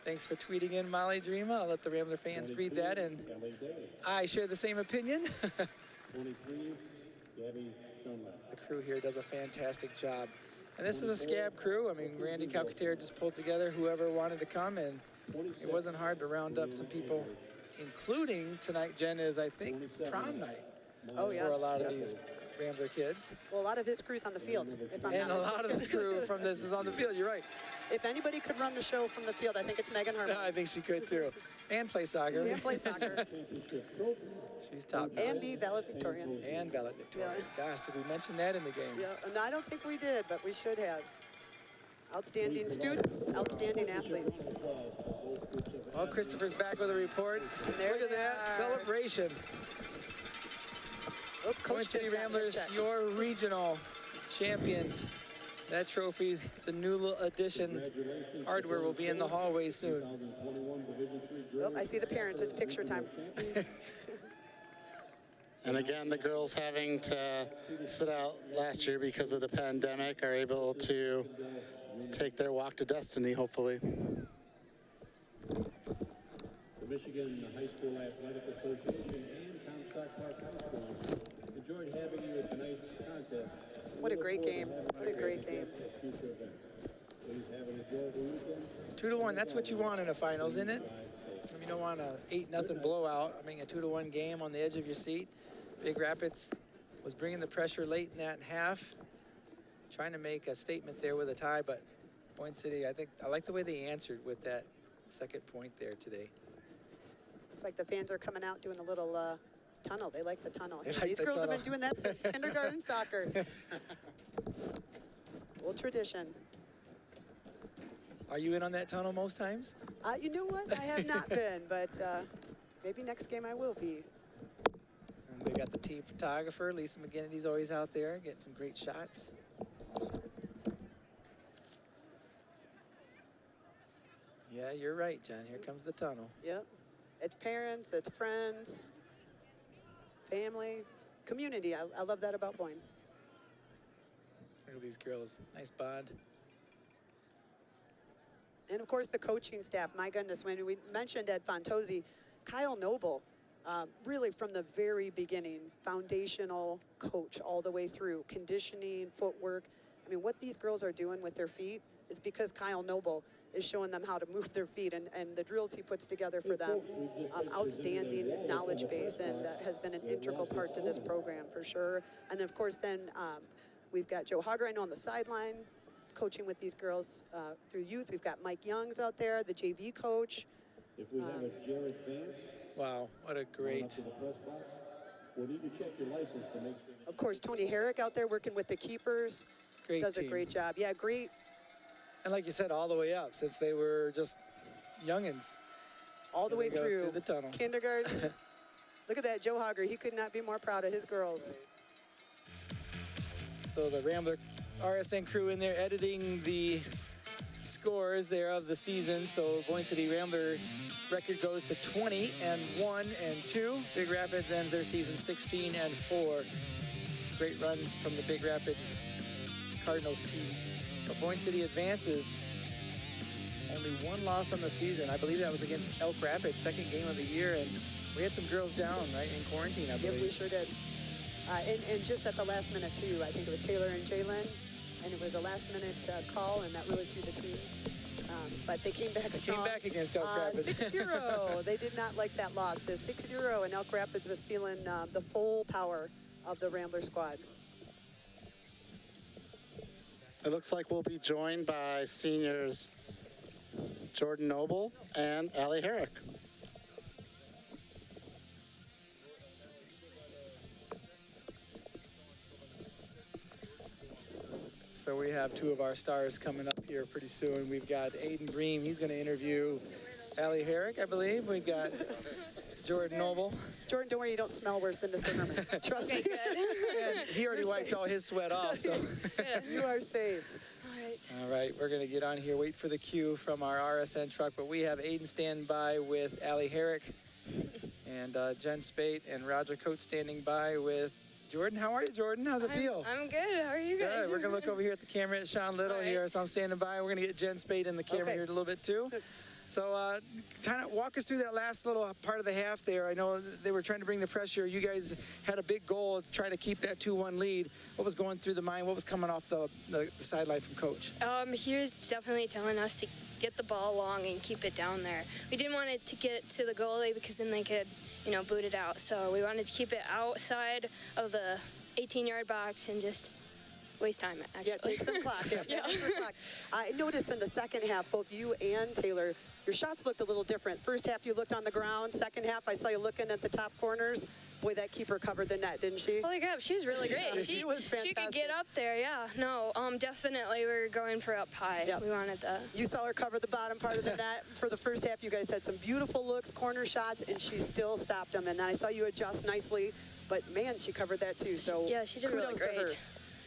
Thanks for tweeting in, Molly Dreama. I'll let the Rambler fans read that, and I share the same opinion. 23, Gabby Schoenlein. The crew here does a fantastic job. And this is a scab crew. I mean, Randy Calcaterra just pulled together whoever wanted to come, and it wasn't hard to round up some people, including tonight, Jen, is, I think, prom night for a lot of these Rambler kids. Well, a lot of his crew's on the field, if I'm And not a lot of the crew from this is on the field, you're right. If anybody could run the show from the field, I think it's Megan Harmon. I think she could, too. And play soccer. And play soccer. She's top. And be valedictorian. And valedictorian. Gosh, did we mention that in the game? Yeah, and I don't think we did, but we should have. Outstanding students, outstanding athletes. Well, Christopher's back with a report. There Look at that celebration. Boyne City Ramblers, your regional champions. That trophy, the new edition hardware, will be in the hallways soon. Oh, I see the parents. It's picture time. And again, the girls having to sit out last year because of the pandemic are able to take their walk to destiny, hopefully. The Michigan High School Athletic Association and Comstock Park High School enjoyed having you at tonight's contest. What a great game. What a great game. Please have an enjoyable weekend. 2-1, that's what you want in a finals, isn't it? You don't want a 8-0 blowout. I mean, a 2-1 game on the edge of your seat. Big Rapids was bringing the pressure late in that half, trying to make a statement there with a tie, but Boyne City, I like the way they answered with that second point there today. It's like the fans are coming out doing a little tunnel. They like the tunnel. Like These the girls tunnel. have been doing that since kindergarten soccer. Old tradition. Are you in on that tunnel most times? You know what? I have not been, but maybe next game I will be. And they got the team photographer, Lisa McGinnity's always out there getting some great shots. Yeah, you're right, John. Here comes the tunnel. Yep. It's parents, it's friends, family, community. I love that about Boyne. Look at these girls. Nice bond. And of course, the coaching staff. My goodness, when we mentioned Ed Fontozzi, Kyle Noble, really from the very beginning, foundational coach all the way through, conditioning, footwork. I mean, what these girls are doing with their feet is because Kyle Noble is showing them how to move their feet, and the drills he puts together for them, outstanding knowledge base, and has been an integral part to this program for sure. And of course, then we've got Joe Hager, I know, on the sideline, coaching with these girls through youth. We've got Mike Youngs out there, the JV coach. If we have a Jared Vance, wow, what a great. We'll need to check your license to make sure. Of course, Tony Herrick out there working with the keepers. Great Does team. a great job. Yeah, great. And like you said, all the way up, since they were just youngins. All the way They go through the tunnel. kindergarten. Look at that, Joe Hager. He could not be more proud of his girls. So the Rambler RSN crew in there editing the scores there of the season. So Boyne City Rambler record goes to 20-1-2. Big Rapids ends their season 16-4. Great run from the Big Rapids Cardinals team. But Boyne City advances. Only one loss on the season. I believe that was against Elk Rapids, second game of the year. And we had some girls down, right, in quarantine, I believe. Yep, we sure did. And just at the last minute, too, I think it was Taylor and Jalen. And it was a last-minute call, and that really threw the team. But they came back strong. Came back against Elk Rapids. 6-0. They did not like that loss. So 6-0, and Elk Rapids was feeling the full power of the Rambler squad. It looks like we'll be joined by seniors Jordan Noble and Allie Herrick. So we have two of our stars coming up here pretty soon. We've got Aiden Bream. He's going to interview Allie Herrick, I believe. We've got Jordan Noble. Jordan, don't worry, you don't smell worse than Mr. Herman. Trust me. And he already wiped all his sweat off, so. You are safe. All right, we're going to get on here, wait for the cue from our RSN truck, but we have Aiden standing by with Allie Herrick and Jen Spate and Roger Coates standing by with Jordan. How are you, Jordan? How's it feel? I'm good. How are you guys? Good. We're going to look over here at the camera at Sean Little here, so I'm standing by. We're going to get Jen Spate in the camera here a little bit too. So kind of walk us through that last little part of the half there. I know they were trying to bring the pressure. You guys had a big goal to try to keep that 2-1 lead. What was going through the mind? What was coming off the sideline from Coach? He was definitely telling us to get the ball long and keep it down there. We didn't want it to get to the goalie because then they could, boot it out. So we wanted to keep it outside of the 18-yard box and just waste time, actually. Yeah, take some clock. Yeah. I noticed in the second half, both you and Taylor, your shots looked a little different. First half, you looked on the ground. Second half, I saw you looking at the top corners. Boy, that keeper covered the net, didn't she? Holy crap, she was really great. She was fantastic. She could get up there, yeah. No, definitely we were going for up high. Yep. We wanted the... You saw her cover the bottom part of the net. For the first half, you guys had some beautiful looks, corner shots, and she still stopped them. And then I saw you adjust nicely. But, man, she covered that, too. So yeah, she did really great.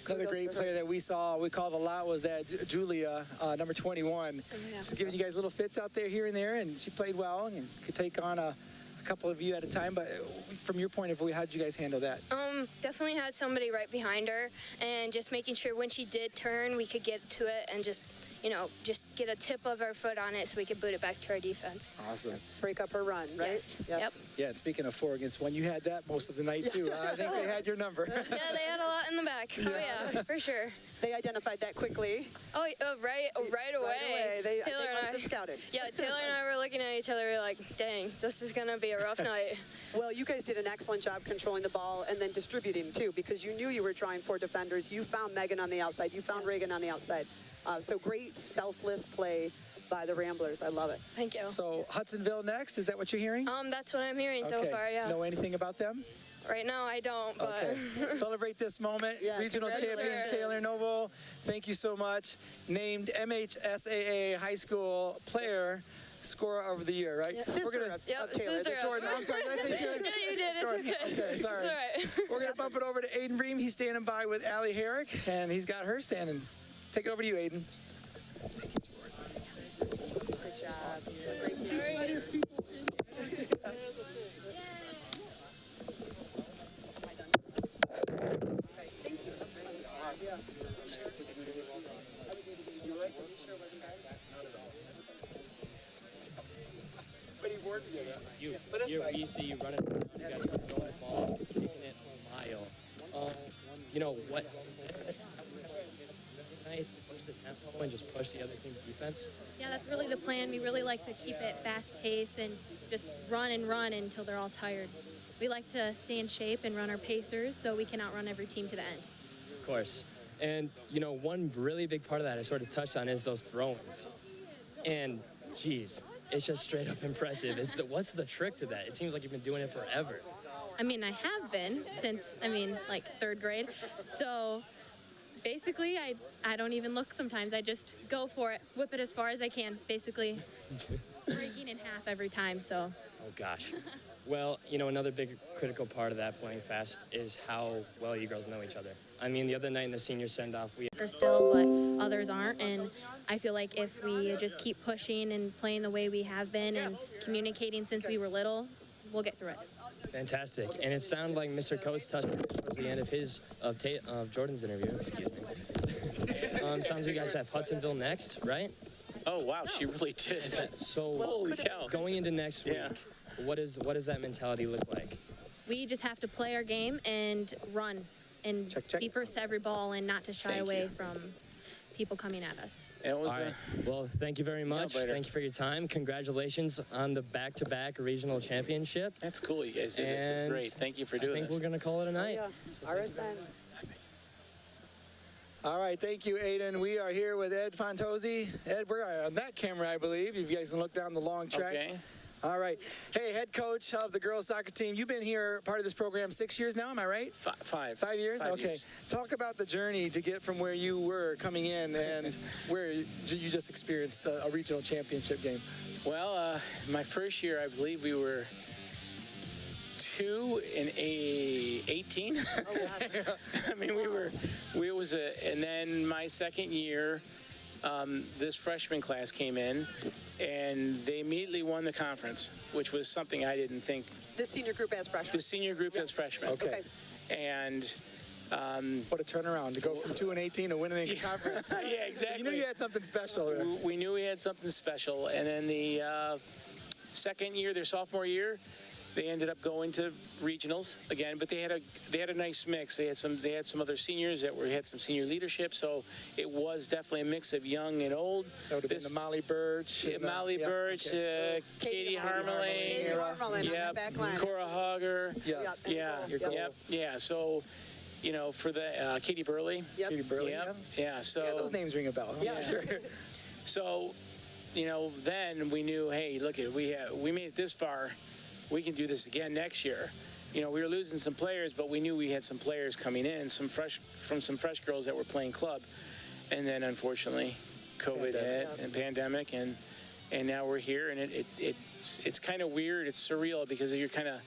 Another great player that we called a lot, was that Julia, number 21. She's giving you guys little fits out there here and there, and she played well and could take on a couple of you at a time. But from your point of view, how did you guys handle that? Definitely had somebody right behind her, and just making sure when she did turn, we could get to it and just get a tip of our foot on it so we could boot it back to our defense. Awesome. Break up her run, right? Yes. Yep. Yeah, and speaking of 4 against 1, you had that most of the night, too. I think they had your number. Yeah, they had a lot in the back. Yes. Oh, yeah, for sure. They identified that quickly. Right away. They Taylor must and have scouted. Yeah, Taylor and I were looking at each other, we were like, dang, this is going to be a rough night. Well, you guys did an excellent job controlling the ball and then distributing, too, because you knew you were drawing 4 defenders. You found Megan on the outside. You found Reagan on the outside. So great selfless play by the Ramblers. I love it. Thank you. So Hudsonville next, is that what you're hearing? That's what I'm hearing so far, yeah. Know anything about them? Right now, I don't, but... Okay. Celebrate this moment. Yeah, Regional champions Taylor Noble, thank you so much. Named MHSAA High School Player Scorer of the Year, right? Yep. Sister of Taylor. Jordan, I'm sorry, did I say Taylor? Yeah, you did. Jordan. It's okay. Okay, sorry. It's all right. We're going to bump it over to Aiden Bream. He's standing by with Allie Herrick, and he's got her standing. Take it over to you, Aiden. Good job. Great Sorry. Thank you. Yeah. But he worked with You, but that's fine. you see you running around, you guys are throwing the ball, kicking it a mile. What night push the tempo and just push the other team's defense? Yeah, that's really the plan. We really like to keep it fast-paced and just run and run until they're all tired. We like to stay in shape and run our pacers so we can outrun every team to the end. Of course. And, one really big part of that I sort of touched on is those throw-ins. And, geez, it's just straight up impressive. What's the trick to that? It seems like you've been doing it forever. I have been since, third grade. So basically, I don't even look sometimes. I just go for it, whip it as far as I can, basically breaking in half every time, so. Oh, gosh. Well, another big critical part of that playing fast is how well you girls know each other. The other night in the senior send-off, we are still, but others aren't, and I feel like if we just keep pushing and playing the way we have been and communicating since we were little, we'll get through it. Fantastic. And it sounded like Mr. Coates touched towards the end of Jordan's interview. Excuse me. Sounds like you guys have Hudsonville next, right? Oh wow, she really did. So holy cow. Going into next week, what does that mentality look like? We just have to play our game and run and be first to every ball and not to shy away from people coming at us. All right. Well, thank you very much. Thank you for your time. Congratulations on the back-to-back regional championship. That's cool, you guys did. This is great. Thank you for doing this. I think we're going to call it a night. Yeah. RSN. All right, thank you, Aiden. We are here with Ed Fontozzi. Ed, we're on that camera, I believe. If you guys can look down the long track. Okay. All right. Hey, head coach of the girls soccer team. You've been here, part of this program, 6 years now, am I right? 5. 5 years? 5 okay. years. Talk about the journey to get from where you were coming in and where you just experienced a regional championship game. Well, my first year, I believe we were 2 and 18. I mean, and then my second year, this freshman class came in, and they immediately won the conference, which was something I didn't think. The senior group as freshmen. The senior group as freshmen. Okay. And what a turnaround to go from 2 and 18 to winning the conference. Yeah, exactly. So you knew you had something special there. We knew we had something special, and then the second year, their sophomore year, they ended up going to regionals again, but they had a nice mix. They had some other seniors that had some senior leadership, so it was definitely a mix of young and old. That would have been the Molly Birch. Molly Birch, Katie Harmelin, Cora Hogger. Yes. Yeah. So, you know, for the Katie Burley. Katie Burley. Yeah. So those names ring a bell. Yeah, sure. So, you know, then we knew, hey, look, we made it this far. We can do this again next year. You know, we were losing some players, but we knew we had some players coming in, some fresh girls that were playing club. And then, unfortunately, COVID hit and pandemic, and now we're here, and it's kind of weird. It's surreal because you're kind of,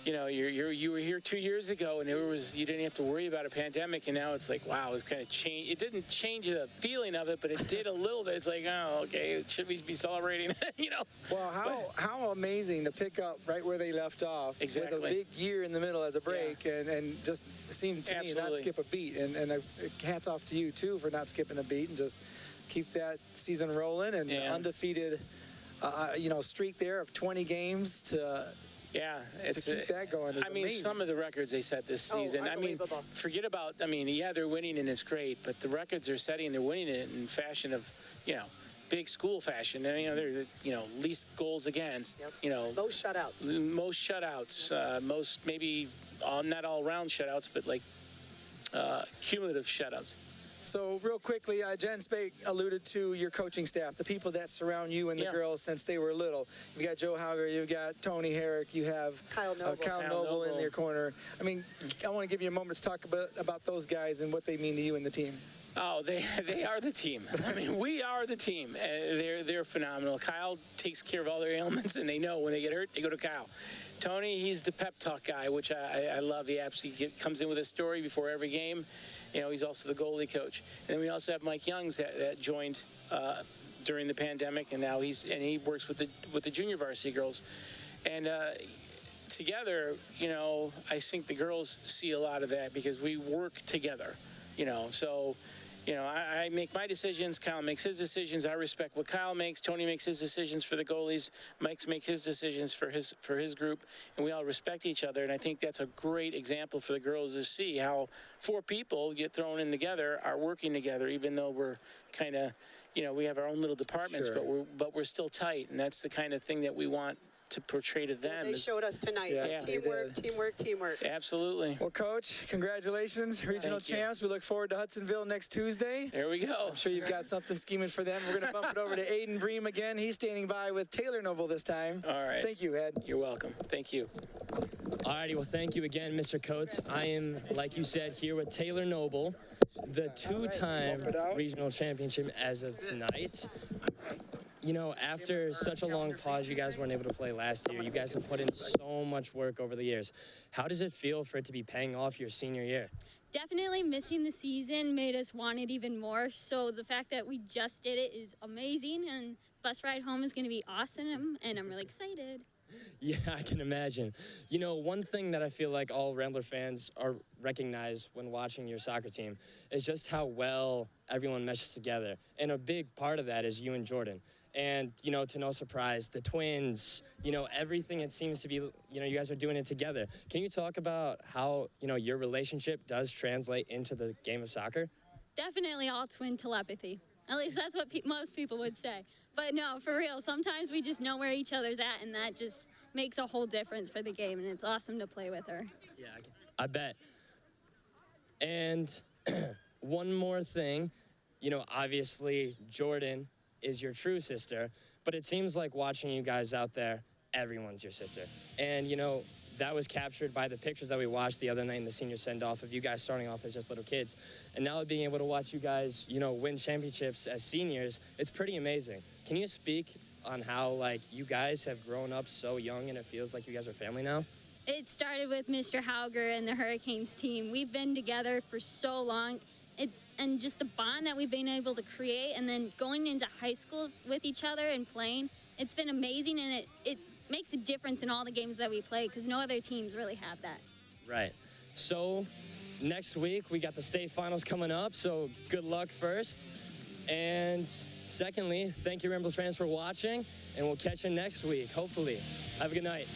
you know, you were here 2 years ago, and you didn't have to worry about a pandemic, and now it's like, wow, it's kind of changed. It didn't change the feeling of it, but it did a little bit. It's like, oh, okay, should we be celebrating? You know. Well, how amazing to pick up right where they left off with a big year in the middle as a break, and just seemed to me not skip a beat. And hats off to you too for not skipping a beat and just keep that season rolling and undefeated, streak there of 20 games to. Yeah, to keep that going. I mean, amazing. Some of the records they set this season. Forget about. They're winning and it's great, but the records they're setting, they're winning it in fashion of, big school fashion. And, they're, least goals against. Most shutouts. Most maybe not all round shutouts, but like cumulative shutouts. So real quickly, Jen Spake alluded to your coaching staff, the people that surround you and the girls since they were little. You got Joe Hauger, you got Tony Herrick, you have Kyle Noble in your corner. I mean, I want to give you a moment to talk about those guys and what they mean to you and the team. Oh, they are the team. I mean, we are the team. They're phenomenal. Kyle takes care of all their ailments, and they know when they get hurt, they go to Kyle. Tony, he's the pep talk guy, which I love. He absolutely comes in with a story before every game. He's also the goalie coach. And then we also have Mike Youngs that joined during the pandemic, and now he works with the junior varsity girls. And together, I think the girls see a lot of that because we work together. So. I make my decisions. Kyle makes his decisions. I respect what Kyle makes. Tony makes his decisions for the goalies. Mike's make his decisions for his group, and we all respect each other. And I think that's a great example for the girls to see how 4 people get thrown in together are working together, even though we're kind of, we have our own little departments, but we're still tight, and that's the kind of thing that we want to portray to them. Well, they showed us tonight. Teamwork. Absolutely. Well, Coach, congratulations, regional champs. We look forward to Hudsonville next Tuesday. There we go. I'm sure you've got something scheming for them. We're going to bump it over to Aiden Bream again. He's standing by with Taylor Noble this time. All right. Thank you, Ed. You're welcome. Thank you. All righty. Well, thank you again, Mr. Coates. I am, like you said, here with Taylor Noble, the 2-time regional championship as of tonight. After such a long pause, you guys weren't able to play last year. You guys have put in so much work over the years. How does it feel for it to be paying off your senior year? Definitely missing the season made us want it even more. So the fact that we just did it is amazing, and bus ride home is going to be awesome, and I'm really excited. Yeah, I can imagine. One thing that I feel like all Rambler fans recognize when watching your soccer team is just how well everyone meshes together. And a big part of that is you and Jordan. And, to no surprise, the twins, everything it seems to be, you guys are doing it together. Can you talk about how, your relationship does translate into the game of soccer? Definitely all twin telepathy. At least that's what most people would say. But no, for real, sometimes we just know where each other's at, and that just makes a whole difference for the game, and it's awesome to play with her. Yeah, I bet. And one more thing, obviously Jordan is your true sister, But it seems like watching you guys out there, everyone's your sister. And, that was captured by the pictures that we watched the other night in the senior send-off of you guys starting off as just little kids. And now being able to watch you guys, win championships as seniors, it's pretty amazing. Can you speak on how, you guys have grown up so young and it feels like you guys are family now? It started with Mr. Hauger and the Hurricanes team. We've been together for so long. And just the bond that we've been able to create, and then going into high school with each other and playing, it's been amazing, and it makes a difference in all the games that we play because no other teams really have that. Right. So next week we got the state finals coming up, so good luck first. And secondly, thank you Ramblers fans for watching, and we'll catch you next week, hopefully. Have a good night.